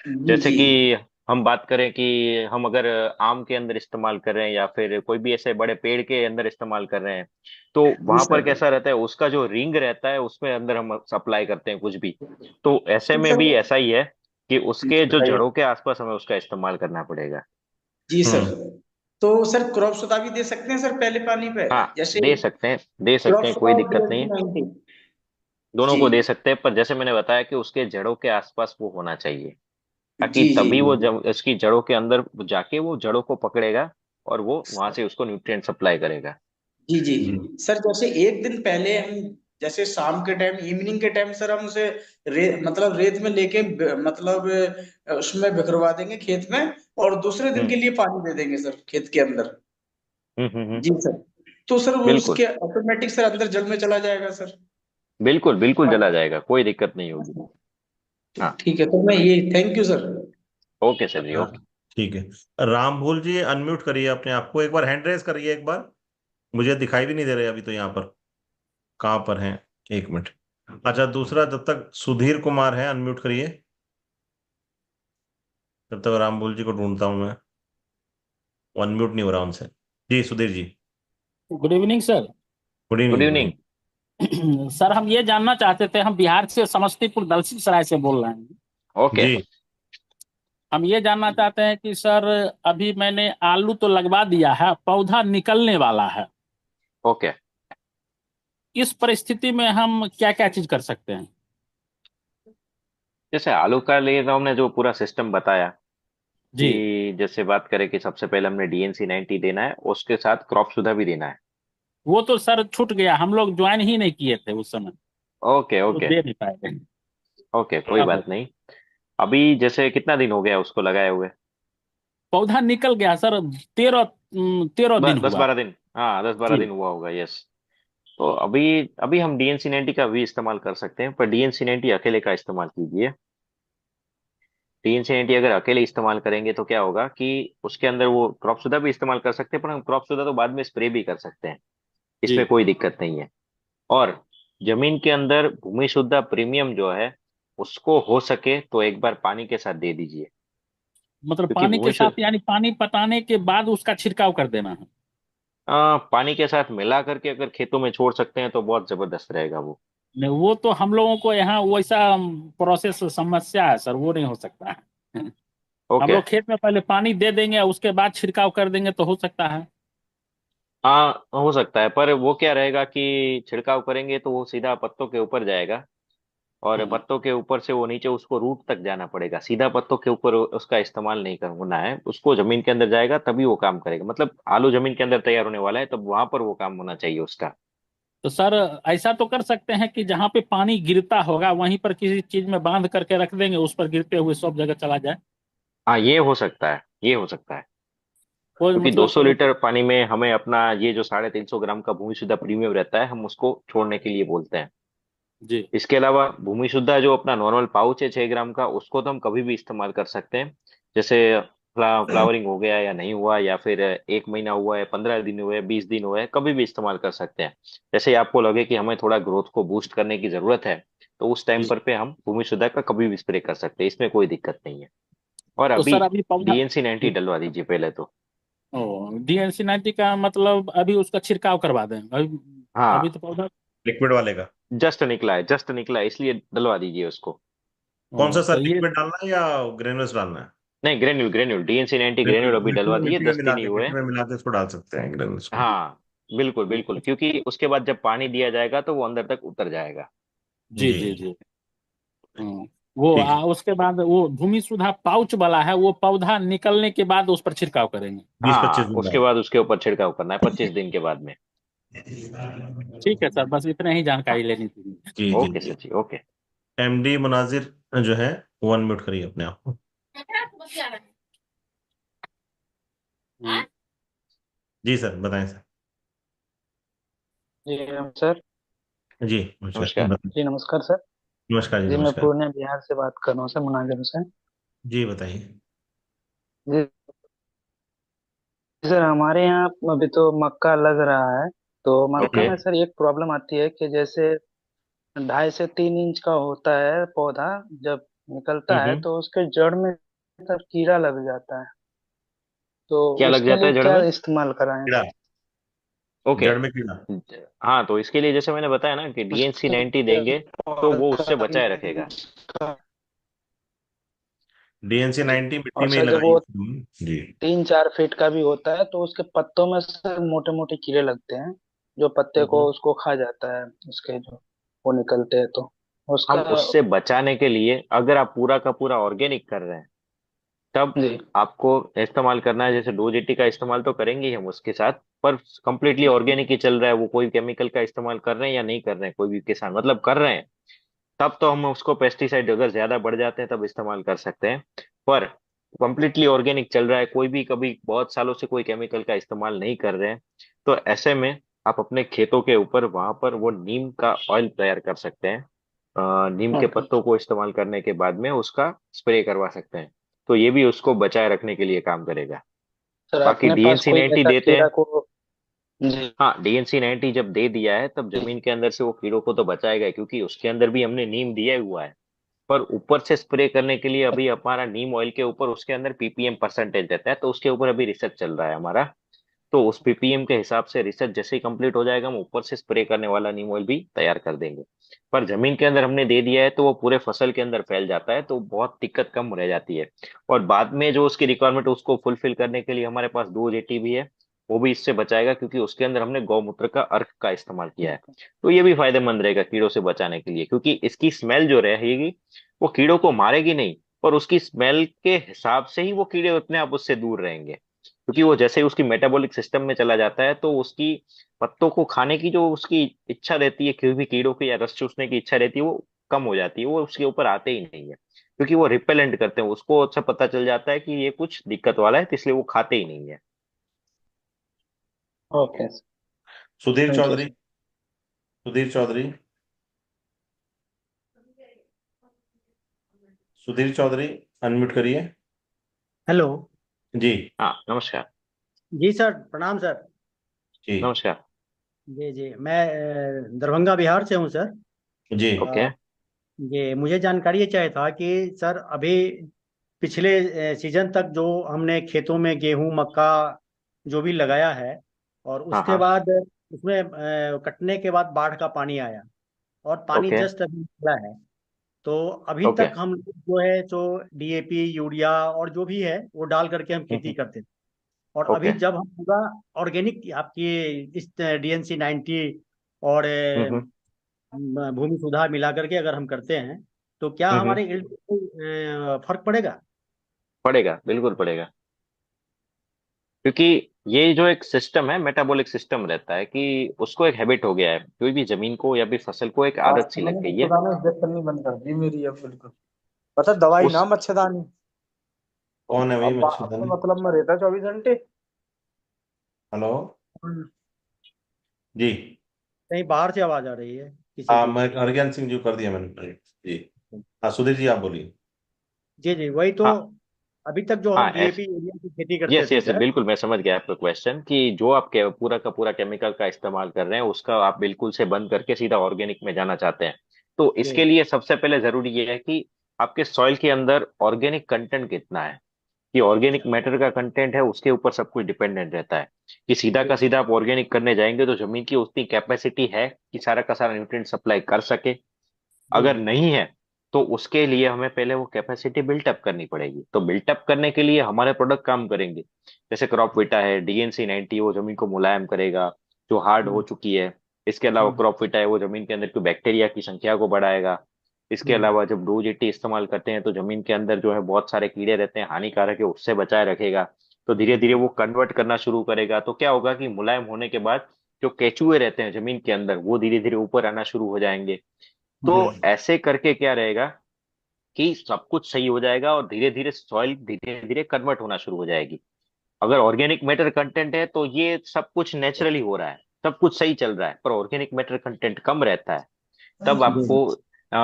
जी जैसे जी कि हम बात करें कि हम अगर आम के अंदर इस्तेमाल कर रहे हैं या फिर कोई भी ऐसे बड़े पेड़ के अंदर इस्तेमाल कर रहे हैं, तो जी वहां पर सर। कैसा रहता है, उसका जो रिंग रहता है उसमें अंदर हम सप्लाई करते हैं कुछ भी। तो ऐसे तो में सर भी ऐसा ही है कि उसके जो बताइए। जड़ों के आसपास हमें उसका इस्तेमाल करना पड़ेगा। जी सर। हम्म। तो सर क्रॉप सुधा भी दे सकते हैं सर पहले पानी पे, हाँ, जैसे दे सकते हैं, दे क्रॉप सकते हैं, सुधा कोई और दिक्कत नहीं डीएनसी है। 90? दोनों जी को दे सकते हैं, पर जैसे मैंने बताया कि उसके जड़ों के आसपास वो होना चाहिए, ताकि जी जी तभी वो जब उसकी जड़ों के अंदर जाके वो जड़ों को पकड़ेगा और वो वहां से उसको न्यूट्रिएंट सप्लाई करेगा। जी जी जी। सर। जैसे एक दिन पहले हम, जैसे शाम के टाइम, इवनिंग के टाइम सर हम उसे मतलब रेत में लेके मतलब उसमें बिखरवा देंगे खेत में, और दूसरे दिन हम्म। के लिए पानी दे देंगे सर खेत के अंदर। हम्म। जी सर। तो सर वो बिल्कुल। उसके ऑटोमेटिक सर अंदर जल में चला जाएगा सर। बिल्कुल बिल्कुल जला जाएगा, कोई दिक्कत नहीं होगी। हाँ। ठीक है, तो मैं ये, thank you sir. Okay sir जी, हाँ, ओके। ठीक है। राम भूल जी, अनम्यूट करिए अपने आप को, एक बार हैंड रेज करिए एक बार। मुझे दिखाई भी नहीं दे रहे अभी तो यहाँ पर, कहाँ पर हैं? एक मिनट। अच्छा, दूसरा जब तक सुधीर कुमार है, अनम्यूट करिए। जब तक राम भूल जी को ढूंढता हूँ मैं, अनम्यूट नहीं हो रहा उनसे। जी Sudhir ji. Good evening sir. Good good evening, good evening. Evening. Sir हम ये जानना चाहते थे, हम बिहार से समस्तीपुर दलसिंह सराय से बोल रहे हैं। ओके। जी। हम ये जानना चाहते हैं कि सर अभी मैंने आलू तो लगवा दिया है, पौधा निकलने वाला है, ओके। इस परिस्थिति में हम क्या क्या चीज कर सकते हैं? जैसे आलू का लिए तो हमने जो पूरा सिस्टम बताया, जी। कि जैसे बात करें कि सबसे पहले हमने डीएनसी 90 देना है, उसके साथ क्रॉप सुधा भी देना है। वो तो सर छूट गया, हम लोग ज्वाइन ही नहीं किए थे उस समय, ओके। तो ओके। दे नहीं पाए। ओके, कोई अब बात नहीं। अभी जैसे कितना दिन हो गया उसको लगाए हुए? पौधा निकल गया सर, 13 दिन हुआ। 10-12 दिन, हाँ 10-12 जी दिन हुआ होगा, यस। तो अभी अभी हम डीएनसी 90 का भी इस्तेमाल कर सकते हैं, पर डीएनसी 90 अकेले का इस्तेमाल कीजिए। डीएनसी 90 अगर अकेले इस्तेमाल करेंगे तो क्या होगा कि उसके अंदर वो क्रॉप सुधा भी इस्तेमाल कर सकते हैं, पर हम क्रॉप सुधा तो बाद में स्प्रे भी कर सकते हैं, जी। इसमें कोई दिक्कत नहीं है। और जमीन के अंदर भूमि शुद्धा प्रीमियम जो है, उसको हो सके तो एक बार पानी के साथ दे दीजिए, मतलब क्योंकि पानी के भूमि शुद्ध साथ, यानी पानी पटाने के बाद उसका छिड़काव कर देना है? पानी के साथ मिला करके अगर खेतों में छोड़ सकते हैं तो बहुत जबरदस्त रहेगा वो। नहीं, वो तो हम लोगों को यहाँ वैसा प्रोसेस समस्या है सर, वो नहीं हो सकता है। हम ओके। लोग खेत में पहले पानी दे देंगे, उसके बाद छिड़काव कर देंगे तो हो सकता है। हाँ हो सकता है, पर वो क्या रहेगा कि छिड़काव करेंगे तो वो सीधा पत्तों के ऊपर जाएगा, और हाँ। पत्तों के ऊपर से वो नीचे उसको रूट तक जाना पड़ेगा, सीधा पत्तों के ऊपर उसका इस्तेमाल नहीं करना है, उसको जमीन के अंदर जाएगा तभी वो काम करेगा, मतलब आलू जमीन के अंदर तैयार होने वाला है तब वहां पर वो काम होना चाहिए उसका। तो सर ऐसा तो कर सकते हैं कि जहाँ पे पानी गिरता होगा वहीं पर किसी चीज में बांध करके रख देंगे, उस पर गिरते हुए सब जगह चला जाए। हाँ, ये हो सकता है, ये हो सकता है। कोई क्योंकि मतलब 200 लीटर पानी में हमें अपना ये जो 350 ग्राम का भूमि शुद्धा प्रीमियम रहता है, हम उसको छोड़ने के लिए बोलते हैं। जी इसके अलावा भूमि शुद्धा जो अपना नॉर्मल पाउच है 6 ग्राम का, उसको तो हम कभी भी इस्तेमाल कर सकते हैं। जैसे फ्लावरिंग हो गया या नहीं हुआ, या फिर 1 महीना हुआ है, 15 दिन हुए, 20 दिन हुए, कभी भी इस्तेमाल कर सकते हैं। जैसे ही आपको लगे कि हमें थोड़ा ग्रोथ को बूस्ट करने की जरूरत है, तो उस टाइम जी। पर पे हम भूमि शुद्धा का कभी भी स्प्रे कर सकते हैं, इसमें कोई दिक्कत नहीं है। और तो अभी सर अभी पौधा, डीएनसी 90 डलवा दीजिए पहले तो। ओ, डीएनसी 90 का मतलब अभी उसका छिड़काव करवा दें अभी? अभी हाँ, तो पौधा। लिक्विड वाले का? जस्ट निकला है, इसलिए डलवा दीजिए उसको। कौन सा तो सर, ये लिक्विड डालना है या ग्रेनुअल्स डालना है? नहीं, ग्रेन्यूल ग्रेन्यूल डीएनसी 90 ग्रेन्यूल अभी डलवा दिए, मिट्टी में 10 मिला दिन ही के, हुए मिट्टी हैं। में मिला के इसको डाल सकते हैं, ग्रेनुल्स को। हाँ, बिल्कुल बिल्कुल, क्योंकि उसके बाद जब पानी दिया जाएगा तो वो अंदर तक उतर जाएगा। जी जी। जी जी। वो ठीक है। उसके बाद वो भूमि सुधा पाउच वाला है, वो पौधा निकलने के बाद उस पर छिड़काव करेंगे। 20-25 हाँ, दिन उसके बाद। बाद उसके ऊपर छिड़काव करना है 25 दिन के बाद में। ठीक है सर, बस इतने ही जानकारी लेनी थी। जी जी ओके जी। सर जी, ओके। एमडी मुनाजिर जो है, वो अनम्यूट करिए अपने आप को। जी सर, बताएं सर। जी सर। जी नमस्कार, नमस्कार। बताएं। जी नमस्कार सर। नमस्कार जी, जी मैं नमस्कार। पूर्णिया बिहार से बात कर रहा हूँ सर, मुनाजिर से। जी बताइए। जी सर, हमारे यहाँ अभी तो मक्का लग रहा है। तो मक्का ओके। में सर एक प्रॉब्लम आती है कि जैसे 2.5 से 3 इंच का होता है पौधा, जब निकलता है हम्म। तो उसके जड़ में सर कीड़ा लग जाता है। तो क्या लग उसके जाता लिए है जड़ क्या में? इस्तेमाल कराएं कीड़ा? सर? ओके। जड़ में कीड़ा? हाँ, तो इसके लिए जैसे मैंने बताया ना कि डीएनसी उसके 90 लिए देंगे तो वो उससे पौधा बचाए रखेगा। डीएनसी जी। 90 मिट्टी और में ही सर जब लगाइए वो जी। 3-4 फीट का भी होता है तो उसके पत्तों में सर मोटे मोटे कीड़े लगते हैं, जो पत्ते को हम्म। उसको खा जाता है, उसके जो वो निकलते हैं तो हम उसका। उससे बचाने के लिए अगर आप पूरा का पूरा ऑर्गेनिक कर रहे हैं तब जी आपको इस्तेमाल करना है, जैसे डोजेटी का इस्तेमाल तो करेंगे ही हम उसके साथ, पर कंप्लीटली ऑर्गेनिक ही चल रहा है, वो कोई केमिकल का इस्तेमाल कर रहे हैं या नहीं कर रहे हैं, कोई भी किसान मतलब कर रहे हैं, तब तो हम उसको पेस्टिसाइड अगर ज्यादा बढ़ जाते हैं तब इस्तेमाल कर सकते हैं। पर कंप्लीटली ऑर्गेनिक चल रहा है, कोई भी कभी बहुत सालों से कोई केमिकल का इस्तेमाल नहीं कर रहे हैं, तो ऐसे में आप अपने खेतों के ऊपर वहां पर वो नीम का ऑयल तैयार कर सकते हैं। नीम के ओके पत्तों को इस्तेमाल करने के बाद में उसका स्प्रे करवा सकते हैं, तो ये भी उसको बचाए रखने के लिए काम करेगा। सर, बाकी अपने पास डीएनसी कोई 90 ऐसा देते कीड़ा हैं। को। जी हाँ, डीएनसी 90 जब दे दिया है तब जमीन के अंदर से वो कीड़ों को तो बचाएगा ही, क्योंकि उसके अंदर भी हमने नीम दिया हुआ है। पर ऊपर से स्प्रे करने के लिए अभी हमारा नीम ऑयल के ऊपर उसके अंदर पीपीएम परसेंटेज देता है, तो उसके ऊपर अभी रिसर्च चल रहा है हमारा। तो उस पीपीएम के हिसाब से रिसर्च जैसे ही कंप्लीट हो जाएगा हम ऊपर से स्प्रे करने वाला नीम ऑयल भी तैयार कर देंगे। पर जमीन के अंदर हमने दे दिया है तो वो पूरे फसल के अंदर फैल जाता है, तो बहुत दिक्कत कम रह जाती है। और बाद में जो उसकी रिक्वायरमेंट उसको फुलफिल करने के लिए हमारे पास 2 जेटी भी है, वो भी इससे बचाएगा, क्योंकि उसके अंदर हमने गौमूत्र का अर्क का इस्तेमाल किया है। तो ये भी फायदेमंद रहेगा कीड़ों से बचाने के लिए, क्योंकि इसकी स्मेल जो रहेगी वो कीड़ों को मारेगी नहीं, पर उसकी स्मेल के हिसाब से ही वो कीड़े अपने आप उससे दूर रहेंगे, क्योंकि वो जैसे ही उसकी मेटाबॉलिक सिस्टम में चला जाता है तो उसकी पत्तों को खाने की जो उसकी इच्छा रहती है, किसी भी कीड़ों की या रस चूसने की इच्छा रहती है, वो कम हो जाती है, वो उसके ऊपर आते ही नहीं है, क्योंकि वो रिपेलेंट करते हैं, उसको अच्छा पता चल जाता है कि ये कुछ दिक्कत वाला है, तो इसलिए वो खाते ही नहीं है। Okay Sudhir thank you Chaudhary. Sir. Sudhir Chaudhary. Sudhir Chaudhary, unmute करिए। हेलो। जी। हाँ, नमस्कार। जी सर, प्रणाम सर। जी। नमस्कार। जी जी, मैं दरभंगा बिहार से हूँ सर। जी। ओके। अ, ये मुझे जानकारी ये चाहिए था कि सर अभी पिछले सीजन तक जो हमने खेतों में गेहूं मक्का जो भी लगाया है, और हाँ उसके हाँ। बाद उसमें कटने के बाद बाढ़ का पानी आया, और पानी ओके। जस्ट अभी निकला है। तो अभी ओके। तक हम जो है जो डीएपी यूरिया और जो भी है वो डाल करके हम खेती हम्म। करते थे। और अभी ओके। जब हम पूरा ऑर्गेनिक आपकी इस डीएनसी 90 और हम्म। भूमि सुधार मिला करके अगर हम करते हैं, तो क्या हम्म। हमारे yield में कोई, फर्क पड़ेगा? पड़ेगा, बिल्कुल पड़ेगा, क्योंकि ये जो एक सिस्टम है मेटाबॉलिक सिस्टम रहता है कि उसको एक हैबिट हो गया है, कोई भी जमीन को या भी फसल को एक आदत सी लग मैंने गई है। मच्छरदानी इंजेक्ट करनी बंद कर दी मेरी अब बिल्कुल। पता दवाई ना उस मच्छरदानी। कौन है भाई अब अपने मच्छरदानी? मतलब में रहता 24 घंटे। हेलो। हम्म, जी। कहीं बाहर से आवाज आ रही है किसी हाँ, की। मैं हरज्ञान सिंह जी को कर दिया मैंने। जी। हाँ सुधीर जी, आप बोलिए। जी जी, वही तो। हाँ अभी तक जो हम हाँ। डीएपी यूरिया की खेती करते यस थे यस, सर। बिल्कुल मैं समझ गया आपका क्वेश्चन, कि जो आप पूरा का पूरा केमिकल का इस्तेमाल कर रहे हैं उसका आप बिल्कुल से बंद करके सीधा ऑर्गेनिक में जाना चाहते हैं। तो इसके जी लिए सबसे पहले जरूरी ये है कि आपके सॉइल के अंदर ऑर्गेनिक कंटेंट कितना है। कि ऑर्गेनिक मैटर का कंटेंट है उसके ऊपर सब कुछ डिपेंडेंट रहता है। कि सीधा का सीधा आप ऑर्गेनिक करने जाएंगे तो जमीन की उतनी कैपेसिटी है कि सारा का सारा न्यूट्रिएंट सप्लाई कर सके। अगर नहीं है तो उसके लिए हमें पहले वो कैपेसिटी बिल्टअप करनी पड़ेगी। तो बिल्टअप करने के लिए हमारे प्रोडक्ट काम करेंगे। जैसे क्रॉप विटा है, DNC90 वो जमीन को मुलायम करेगा जो हार्ड हो चुकी है। इसके अलावा क्रॉप विटा है वो जमीन के अंदर की बैक्टीरिया की संख्या को बढ़ाएगा। इसके अलावा जब डोजेटी इस्तेमाल करते हैं तो जमीन के अंदर जो है बहुत सारे कीड़े रहते हैं हानिकारक है उससे बचाए रखेगा। तो धीरे धीरे वो कन्वर्ट करना शुरू करेगा। तो क्या होगा कि मुलायम होने के बाद जो केचुए रहते हैं जमीन के अंदर वो धीरे धीरे ऊपर आना शुरू हो जाएंगे। तो ऐसे करके क्या रहेगा कि सब कुछ सही हो जाएगा और धीरे धीरे सॉइल धीरे धीरे कन्वर्ट होना शुरू हो जाएगी। अगर ऑर्गेनिक मैटर कंटेंट है तो ये सब कुछ नेचुरली हो रहा है, सब कुछ सही चल रहा है। पर ऑर्गेनिक मैटर कंटेंट कम रहता है तब आपको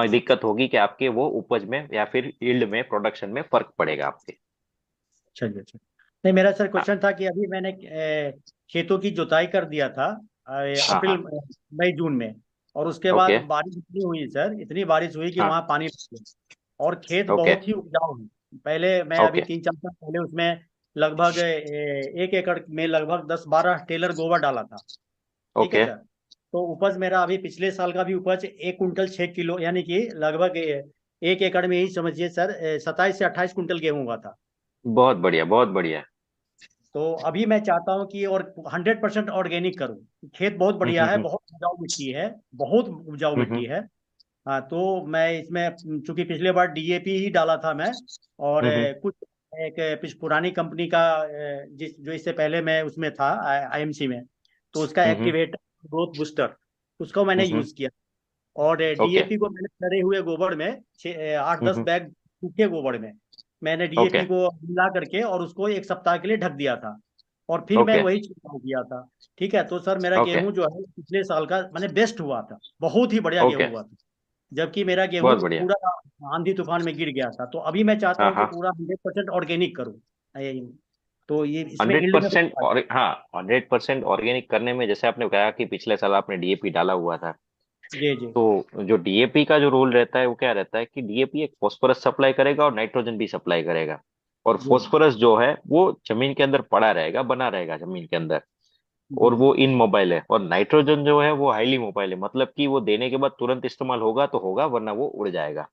दिक्कत होगी कि आपके वो उपज में या फिर यील्ड में प्रोडक्शन में फर्क पड़ेगा आपके। चलिए अच्छा। नहीं, मेरा सर हाँ क्वेश्चन था कि अभी मैंने खेतों की जुताई कर दिया था हाँ अप्रैल हाँ। मई जून में। और उसके बाद ओके बारिश इतनी हुई सर, इतनी बारिश हुई कि हाँ वहाँ पानी लग गया और खेत ओके बहुत ही उपजाऊ है। पहले मैं अभी ओके 3-4 साल पहले उसमें लगभग 1 एकड़ में लगभग 10-12 टेलर गोबर डाला था। ठीक है ओके सर। तो उपज मेरा अभी पिछले साल का भी उपज 1 कुंटल 6 किलो, यानी कि लगभग 1 एकड़ में ही समझिए सर 27 से 28 कुंटल गेहूं हुआ था। बहुत बढ़िया बहुत बढ़िया। तो अभी मैं चाहता हूँ कि और 100% ऑर्गेनिक करूँ। खेत बहुत बढ़िया है, हम्म। बहुत उपजाऊ मिट्टी है, बहुत उपजाऊ मिट्टी हम्म। है। हाँ, तो मैं इसमें चूंकि पिछले बार DAP ही डाला था मैं, और हम्म। कुछ एक पुरानी कंपनी का जो इससे पहले मैं उसमें था IMC में, तो उसका हम्म। एक्टिवेटर ग्रोथ बूस्टर उसको मैंने हम्म। यूज किया। और ओके DAP को मैंने सड़े हुए गोबर में 8-10 हम्म। बैग सूखे गोबर में मैंने ओके DAP को मिला करके और उसको 1 सप्ताह के लिए ढक दिया था। और फिर मैं ओके वही छिड़काव किया था। ठीक है, तो सर मेरा ओके गेहूं जो है पिछले साल का मैंने बेस्ट हुआ था, बहुत ही बढ़िया ओके गेहूं हुआ था। जबकि मेरा गेहूं बहुत बढ़िया। पूरा आंधी तूफान में गिर गया था। तो अभी मैं चाहता हाँ हूँ कि हाँ पूरा 100% ऑर्गेनिक करूँ। तो ये इसमें हंड्रेड यील्ड में परसेंट और हाँ 100% ऑर्गेनिक करने में जैसे आपने कहा कि पिछले साल आपने DAP डाला हुआ था। जी जी तो जो DAP का जो रोल रहता है वो क्या रहता है कि DAP एक फॉस्फोरस सप्लाई करेगा और नाइट्रोजन भी सप्लाई करेगा। और जी फॉस्फोरस जो है वो जमीन के अंदर पड़ा रहेगा बना रहेगा जमीन के अंदर। जी और वो इन मोबाइल है। और नाइट्रोजन जो है वो हाईली मोबाइल है, मतलब कि वो देने के बाद तुरंत इस्तेमाल होगा तो होगा वरना वो उड़ जाएगा।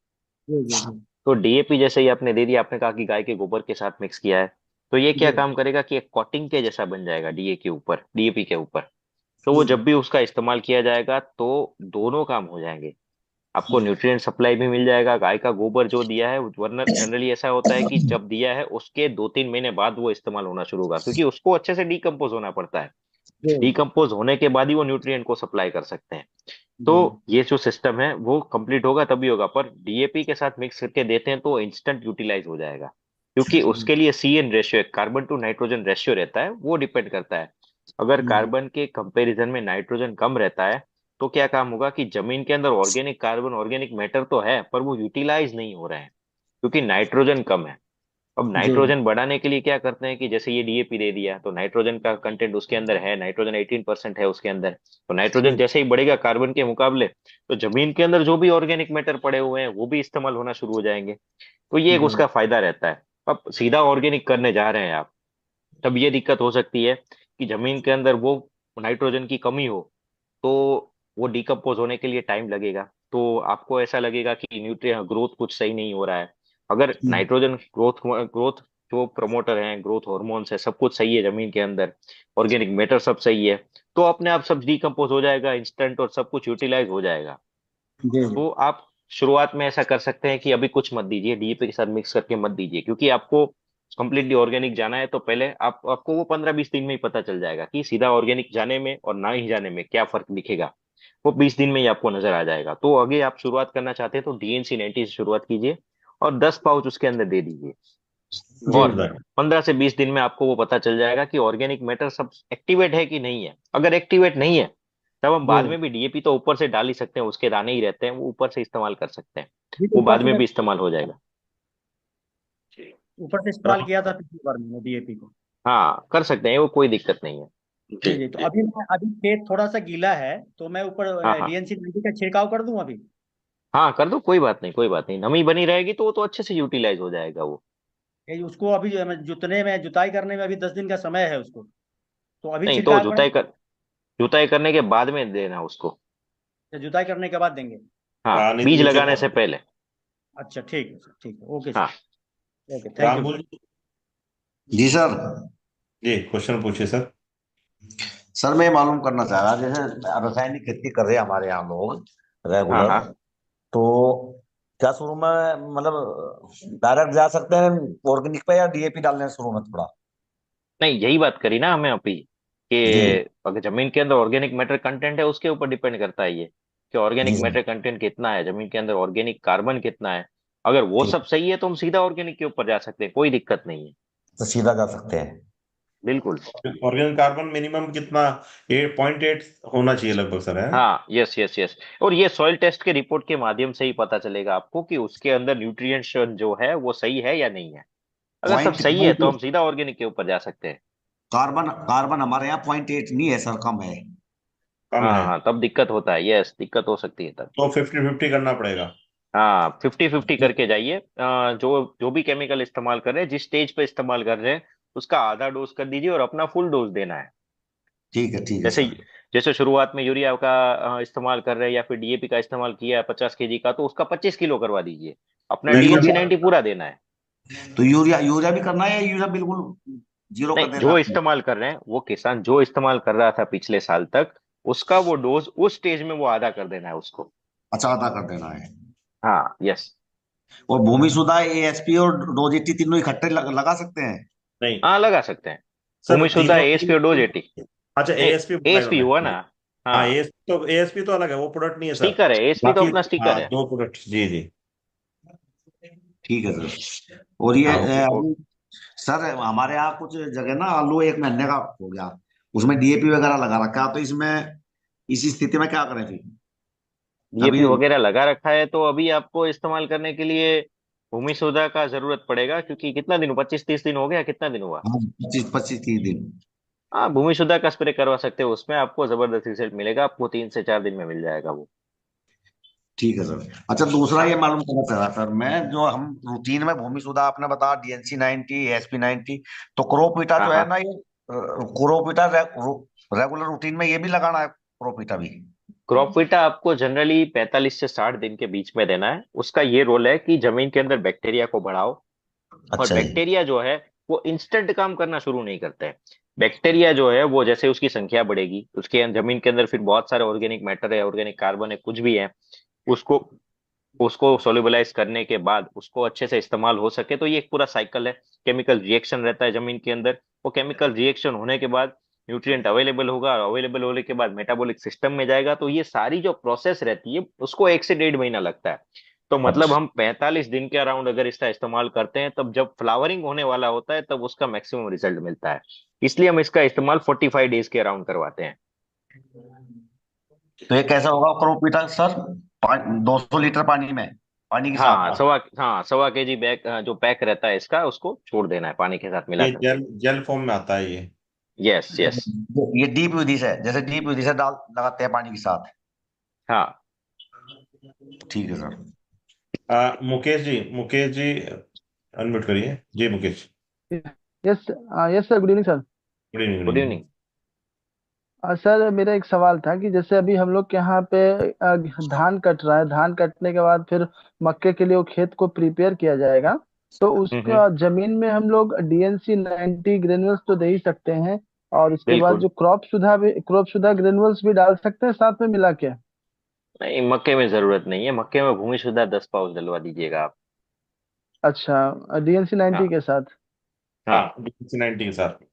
जी जी जी तो DAP जैसे ही आपने दे दिया, आपने कहा कि गाय के गोबर के साथ मिक्स किया है, तो ये क्या जी काम करेगा कि एक कोटिंग के जैसा बन जाएगा DAP के ऊपर। तो वो जी जब भी उसका इस्तेमाल किया जाएगा तो दोनों काम हो जाएंगे। आपको जी न्यूट्रिएंट सप्लाई भी मिल जाएगा। गाय का गोबर जो दिया है, वरना जनरली ऐसा होता है कि जब दिया है उसके 2-3 महीने बाद वो इस्तेमाल होना शुरू होगा क्योंकि उसको अच्छे से डिकम्पोज होना पड़ता है। जी डिकम्पोज होने के बाद ही वो न्यूट्रिएंट को सप्लाई कर सकते हैं। तो जी ये जो सिस्टम है वो कंप्लीट होगा तभी होगा। पर DAP के साथ मिक्स करके देते हैं तो इंस्टेंट यूटिलाइज हो जाएगा क्योंकि जी उसके लिए CN ratio, carbon to nitrogen ratio रहता है, वो डिपेंड करता है। अगर जी कार्बन के कंपैरिजन में नाइट्रोजन कम रहता है तो क्या काम होगा कि जमीन के अंदर ऑर्गेनिक कार्बन ऑर्गेनिक मैटर तो है पर वो यूटिलाइज नहीं हो रहे हैं क्योंकि नाइट्रोजन कम है। अब जी नाइट्रोजन बढ़ाने के लिए क्या करते हैं कि जैसे ये DAP दे दिया तो नाइट्रोजन का कंटेंट उसके अंदर है, नाइट्रोजन 18% है उसके अंदर। तो नाइट्रोजन जी जैसे ही बढ़ेगा कार्बन के मुकाबले तो जमीन के अंदर जो भी ऑर्गेनिक मैटर पड़े हुए हैं वो भी इस्तेमाल होना शुरू हो जाएंगे। तो ये एक जी उसका फायदा रहता है। अब सीधा ऑर्गेनिक करने जा रहे हैं आप, तब ये दिक्कत हो सकती है कि जमीन के अंदर वो नाइट्रोजन की कमी हो तो वो डिकम्पोज होने के लिए टाइम लगेगा। तो आपको ऐसा लगेगा कि न्यूट्रिएंट ग्रोथ कुछ सही नहीं हो रहा है। अगर नाइट्रोजन ग्रोथ ग्रोथ जो प्रमोटर हैं, ग्रोथ हार्मोन्स है, सब कुछ सही है जमीन के अंदर, ऑर्गेनिक मैटर सब सही है, तो अपने आप सब डिकम्पोज हो जाएगा इंस्टेंट और सब कुछ यूटिलाइज हो जाएगा। जी जी तो आप शुरुआत में ऐसा कर सकते हैं कि अभी कुछ मत दीजिए, DAP के साथ मिक्स करके मत दीजिए क्योंकि आपको कंप्लीटली ऑर्गेनिक जाना है। तो पहले आपको वो 15-20 दिन में ही पता चल जाएगा कि सीधा ऑर्गेनिक जाने में और ना ही जाने में क्या फर्क दिखेगा। वो 20 दिन में ही आपको नजर आ जाएगा। तो आगे आप शुरुआत करना चाहते हैं तो DNC90 से शुरुआत कीजिए और 10 पाउच उसके अंदर दे दीजिए। और जोरदार। 15 से 20 दिन में आपको वो पता चल जाएगा कि ऑर्गेनिक मैटर सब एक्टिवेट है कि नहीं है। अगर एक्टिवेट नहीं है तब हम बाद जी में भी DAP तो ऊपर से डाल ही सकते हैं, उसके दाने ही रहते हैं, वो ऊपर से इस्तेमाल कर सकते हैं। जी, तो वो ऊपर बाद से में मैं भी इस्तेमाल हो जाएगा। ऊपर से इस्तेमाल किया था पिछली बार मैंने DAP को। हाँ कर सकते हैं, वो कोई दिक्कत नहीं है। जी जी, तो अभी खेत थोड़ा सा गीला है, तो मैं ऊपर हाँ हाँ DNC90 का छिड़काव कर दूं अभी। हाँ कर दो, कोई बात नहीं कोई बात नहीं, नमी बनी रहेगी तो वो तो अच्छे से यूटिलाइज हो जाएगा वो। उसको अभी जुतने में, जुताई करने में अभी 10 दिन का समय है उसको, तो अभी नहीं तो छिड़काव जुताई करने के बाद में देना उसको। जुताई करने के बाद देंगे। हाँ, नहीं तो बीज नीचे लगाने से पहुंच। पहले। अच्छा ठीक है सर, ठीक है, ओके हाँ। Sir, okay, thank you Rambul sir. जी सर। जी क्वेश्चन पूछिए सर। सर मैं मालूम करना चाह रहा, जैसे रासायनिक खेती कर रहे हैं हमारे यहाँ लोग हाँ रेगुलर, हाँ। तो क्या शुरू में मतलब डायरेक्ट जा सकते हैं ऑर्गेनिक पे, या डीएपी डालने शुरू में थोड़ा? नहीं, यही बात करी ना हमें अभी कि जी अगर जमीन के अंदर ऑर्गेनिक मैटर कंटेंट है उसके ऊपर डिपेंड करता है ये, कि जी ऑर्गेनिक सर। मैटर कंटेंट कितना है जमीन के अंदर, ऑर्गेनिक कार्बन कितना है। अगर वो ठीक, सब सही है तो हम सीधा ऑर्गेनिक के ऊपर जा सकते हैं, कोई दिक्कत नहीं है। तो सीधा जा सकते हैं। बिल्कुल। ऑर्गेनिक कार्बन मिनिमम कितना? 8.8 होना चाहिए लगभग सर, है? हाँ, यस यस यस। और ये सॉइल टेस्ट के रिपोर्ट के माध्यम से ही पता चलेगा आपको कि उसके अंदर न्यूट्रिएंट्स जो है वो सही है या नहीं है। अगर सब पॉइंट सही है तो पॉइंट हम सीधा ऑर्गेनिक के ऊपर जा सकते हैं। कार्बन कार्बन हमारे यहाँ 0.8 नहीं है सर, कम है। कम हाँ है हाँ, तब दिक्कत होता है, यस, दिक्कत हो सकती है तब। तो 50-50 करना पड़ेगा। हाँ, 50-50 करके जाइए। जो जो भी केमिकल इस्तेमाल कर रहे हैं, जिस स्टेज पे इस्तेमाल कर रहे हैं, उसका आधा डोज कर दीजिए और अपना फुल डोज देना है। ठीक है जैसे सर। जैसे शुरुआत में यूरिया का इस्तेमाल कर रहे हैं या फिर डीएपी का इस्तेमाल किया है 50 kg का, तो उसका 25 किलो करवा दीजिए। अपना नहीं डीएनसी सर, 90 पूरा देना है। तो यूरिया यूरिया भी करना है, या यूरिया बिल्कुल जीरो कर नहीं, देना जो आपने? इस्तेमाल कर रहे हैं वो किसान जो इस्तेमाल कर रहा था पिछले साल तक, उसका वो डोज उस स्टेज में वो आधा कर देना है उसको। अच्छा, अदा कर देना है। हाँ, यस। और भूमि सुधा एएसपी और डोजीटी तीनों इकट्ठे लगा सकते हैं? नहीं हाँ, लगा सकते हैं। सर, भूमि सुधा, तीनों एएसपी और डोज 80। अच्छा नहीं, एएसपी बताया एएसपी हुआ उन्होंने। ना। हाँ हाँ, एएसपी तो अलग है, वो प्रोडक्ट नहीं है सर। स्टिकर है, एएसपी तो बाकी अपना स्टिकर हाँ, है। दो प्रोडक्ट, जी जी। ठीक है सर। और ये हाँ, ओके ओके। अभी सर हमारे यहाँ कुछ जगह ना आलू 1 महीने का हो गया, उसमें डीएपी वगैरह लगा रखा है, तो इसमें इस स्थिति में क्या करें फिर? अभी डीएपी वगैरह लगा रखा है तो अभी आपको इस्तेमाल करने के लिए भूमि सुधा का जरूरत पड़ेगा, क्योंकि कितना दिन, 25-30 दिन हो गया, कितना दिन हुआ। हाँ, 25-25-30 दिन। हाँ, भूमि सुधा का स्प्रे करवा सकते हो, उसमें आपको जबरदस्त रिजल्ट मिलेगा, आपको 3 से 4 दिन में मिल जाएगा वो। ठीक है सर। अच्छा, दूसरा ये हाँ मालूम करना चाह रहा सर मैं, जो हम रूटीन में भूमि सुधा आपने बताया डीएनसी 90 एसपी 90, तो क्रोपीटा हाँ जो है हाँ। ना ये क्रोपीटा रेगुलर रूटीन में ये भी लगाना है, क्रोपीटा भी? क्रॉपवीटा आपको जनरली 45 से 60 दिन के बीच में देना है। उसका ये रोल है कि जमीन के अंदर बैक्टीरिया को बढ़ाओ। और अच्छा जी। बैक्टीरिया जो है वो इंस्टेंट काम करना शुरू नहीं करते हैं। बैक्टीरिया जो है वो जैसे उसकी संख्या बढ़ेगी, जमीन के अंदर फिर बहुत सारे ऑर्गेनिक मैटर है, ऑर्गेनिक कार्बन है, कुछ भी है, उसको उसको सोल्यूबलाइज करने के बाद उसको अच्छे से इस्तेमाल हो सके, तो ये एक पूरा साइकिल है। केमिकल रिएक्शन रहता है जमीन के अंदर। वो केमिकल रिएक्शन होने के बाद न्यूट्रिएंट अवेलेबल होगा, और अवेलेबल होने के बाद मेटाबॉलिक सिस्टम में जाएगा, तो ये सारी जो प्रोसेस रहती है उसको 1 से 1.5 महीना लगता है। तो मतलब अच्छा, हम 45 दिन के अराउंड अगर इसका इस्तेमाल करते हैं, तब जब फ्लावरिंग होने वाला होता है तब उसका मैक्सिमम रिजल्ट मिलता है। इसलिए हम इसका इस्तेमाल 45 डेज के अराउंड करवाते हैं। तो ये कैसा होगा क्रोपीटा सर? 200 लीटर पानी में, पानी के साथ? हाँ, 1.25 kg बैग जो पैक रहता है इसका, उसको छोड़ देना है पानी के साथ मिला ये करके। जेल जेल फॉर्म में आता है ये। Yes yes. ये डीप विधि से, जैसे डीप विधि से डाल लगाते हैं पानी के साथ? हाँ। ठीक है सर। मुकेश जी अनम्यूट करिए जी, Mukesh. Yes. Yes sir, good evening sir. Good evening, good good evening. Evening. Sir मेरा एक सवाल था कि जैसे अभी हम लोग के यहाँ पे धान कट रहा है, धान कटने के बाद फिर मक्के के लिए वो खेत को प्रिपेयर किया जाएगा, तो हम्म। उसका जमीन में हम लोग DNC 90 ग्रेन्युल्स तो दे ही सकते हैं, और उसके बाद बिल्कुल। जो क्रॉप सुधा ग्रेन्युल्स भी डाल सकते हैं साथ में मिला के। नहीं, मक्के में जरूरत नहीं है, मक्के में भूमि सुधा 10 पाउच डलवा दीजिएगा आप। अच्छा, DNC 90 हाँ के साथ। हाँ हाँ, 90 के साथ।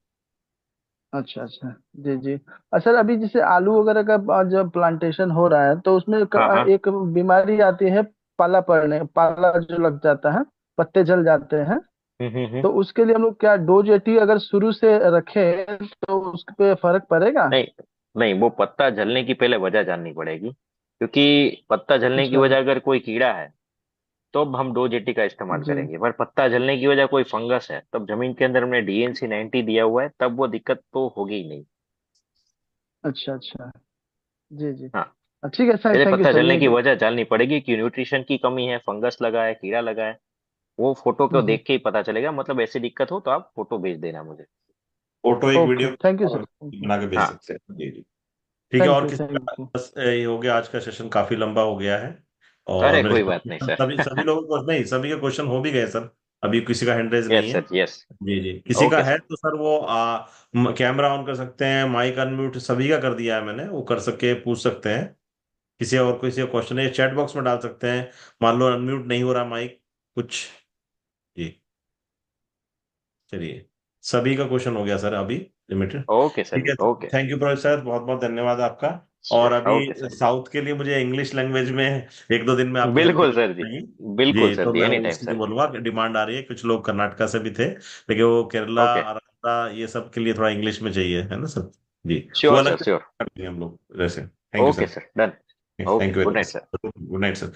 अच्छा अच्छा, जी जी। सर अभी जैसे आलू वगैरह का जब प्लांटेशन हो रहा है तो उसमें हाँ हाँ। एक बीमारी आती है, पाला जो लग जाता है, पत्ते जल जाते हैं। हम्म। तो उसके लिए हम लोग क्या डोज 80 अगर शुरू से रखें तो उस पे फर्क पड़ेगा? नहीं नहीं, वो पत्ता जलने की पहले वजह जाननी पड़ेगी, क्योंकि पत्ता जलने की अच्छा, वजह अगर कोई कीड़ा है तो अब हम डोजेटी का इस्तेमाल जी। करेंगे, पर पत्ता जलने की वजह कोई फंगस है, तब जमीन के अंदर हमने DNC 90 दिया हुआ है, तब वो दिक्कत तो होगी ही नहीं। अच्छा अच्छा, जी जी। हाँ, ठीक है सर, पहले थैंक यू पत्ता सर, जलने ये की वजह जाननी पड़ेगी कि न्यूट्रिशन की कमी है, फंगस लगा है, कीड़ा लगा है। वो फोटो को हम्म, देख के ही पता चलेगा, मतलब ऐसी दिक्कत हो तो आप फोटो भेज देना मुझे। फोटो एक ओके, वीडियो थैंक यू और सर, थैंक यू, बना के भेज हाँ। सकते हैं। जी जी ठीक है। थैंक और यू, किसी थैंक का यू। बस ये हो गया, आज का सेशन काफी लंबा हो गया है। और अरे मेरे कोई ख्याल बात नहीं से सर। सभी सभी लोगों को नहीं, सभी के क्वेश्चन हो भी गए सर। अभी किसी का हैंड रेज नहीं यस है। Sir, yes. जी जी किसी का ओके है सर। तो सर वो कैमरा ऑन कर सकते हैं, माइक अनम्यूट सभी का कर दिया है मैंने, वो कर सके पूछ सकते हैं। किसी का क्वेश्चन है चैट बॉक्स में डाल सकते हैं। मान लो अनम्यूट नहीं हो रहा माइक कुछ। जी चलिए, सभी का क्वेश्चन हो गया सर अभी, लिमिटेड। ओके सर ठीक जी, है। Okay. Thank you professor sir, बहुत बहुत धन्यवाद आपका। और अभी ओके सर। साउथ के लिए मुझे इंग्लिश लैंग्वेज में एक दो दिन में आपकी हेल्प की बिल्कुल सर जरूरत जी, नहीं। बिल्कुल जी सर तो जी, मैं एनी वो टाइम इसलिए सर। बोलूंगा कि डिमांड आ रही है, कुछ लोग कर्नाटका से भी थे लेकिन वो केरला ओके। आंध्रा ये सब के लिए थोड़ा इंग्लिश में चाहिए, है ना सर। जी वो श्योर सर, अलग से श्योर। कर देंगे हम लोग जैसे। Thank you okay sir. Sir, done. Thank okay, you very good night much. Sir. Good night sir.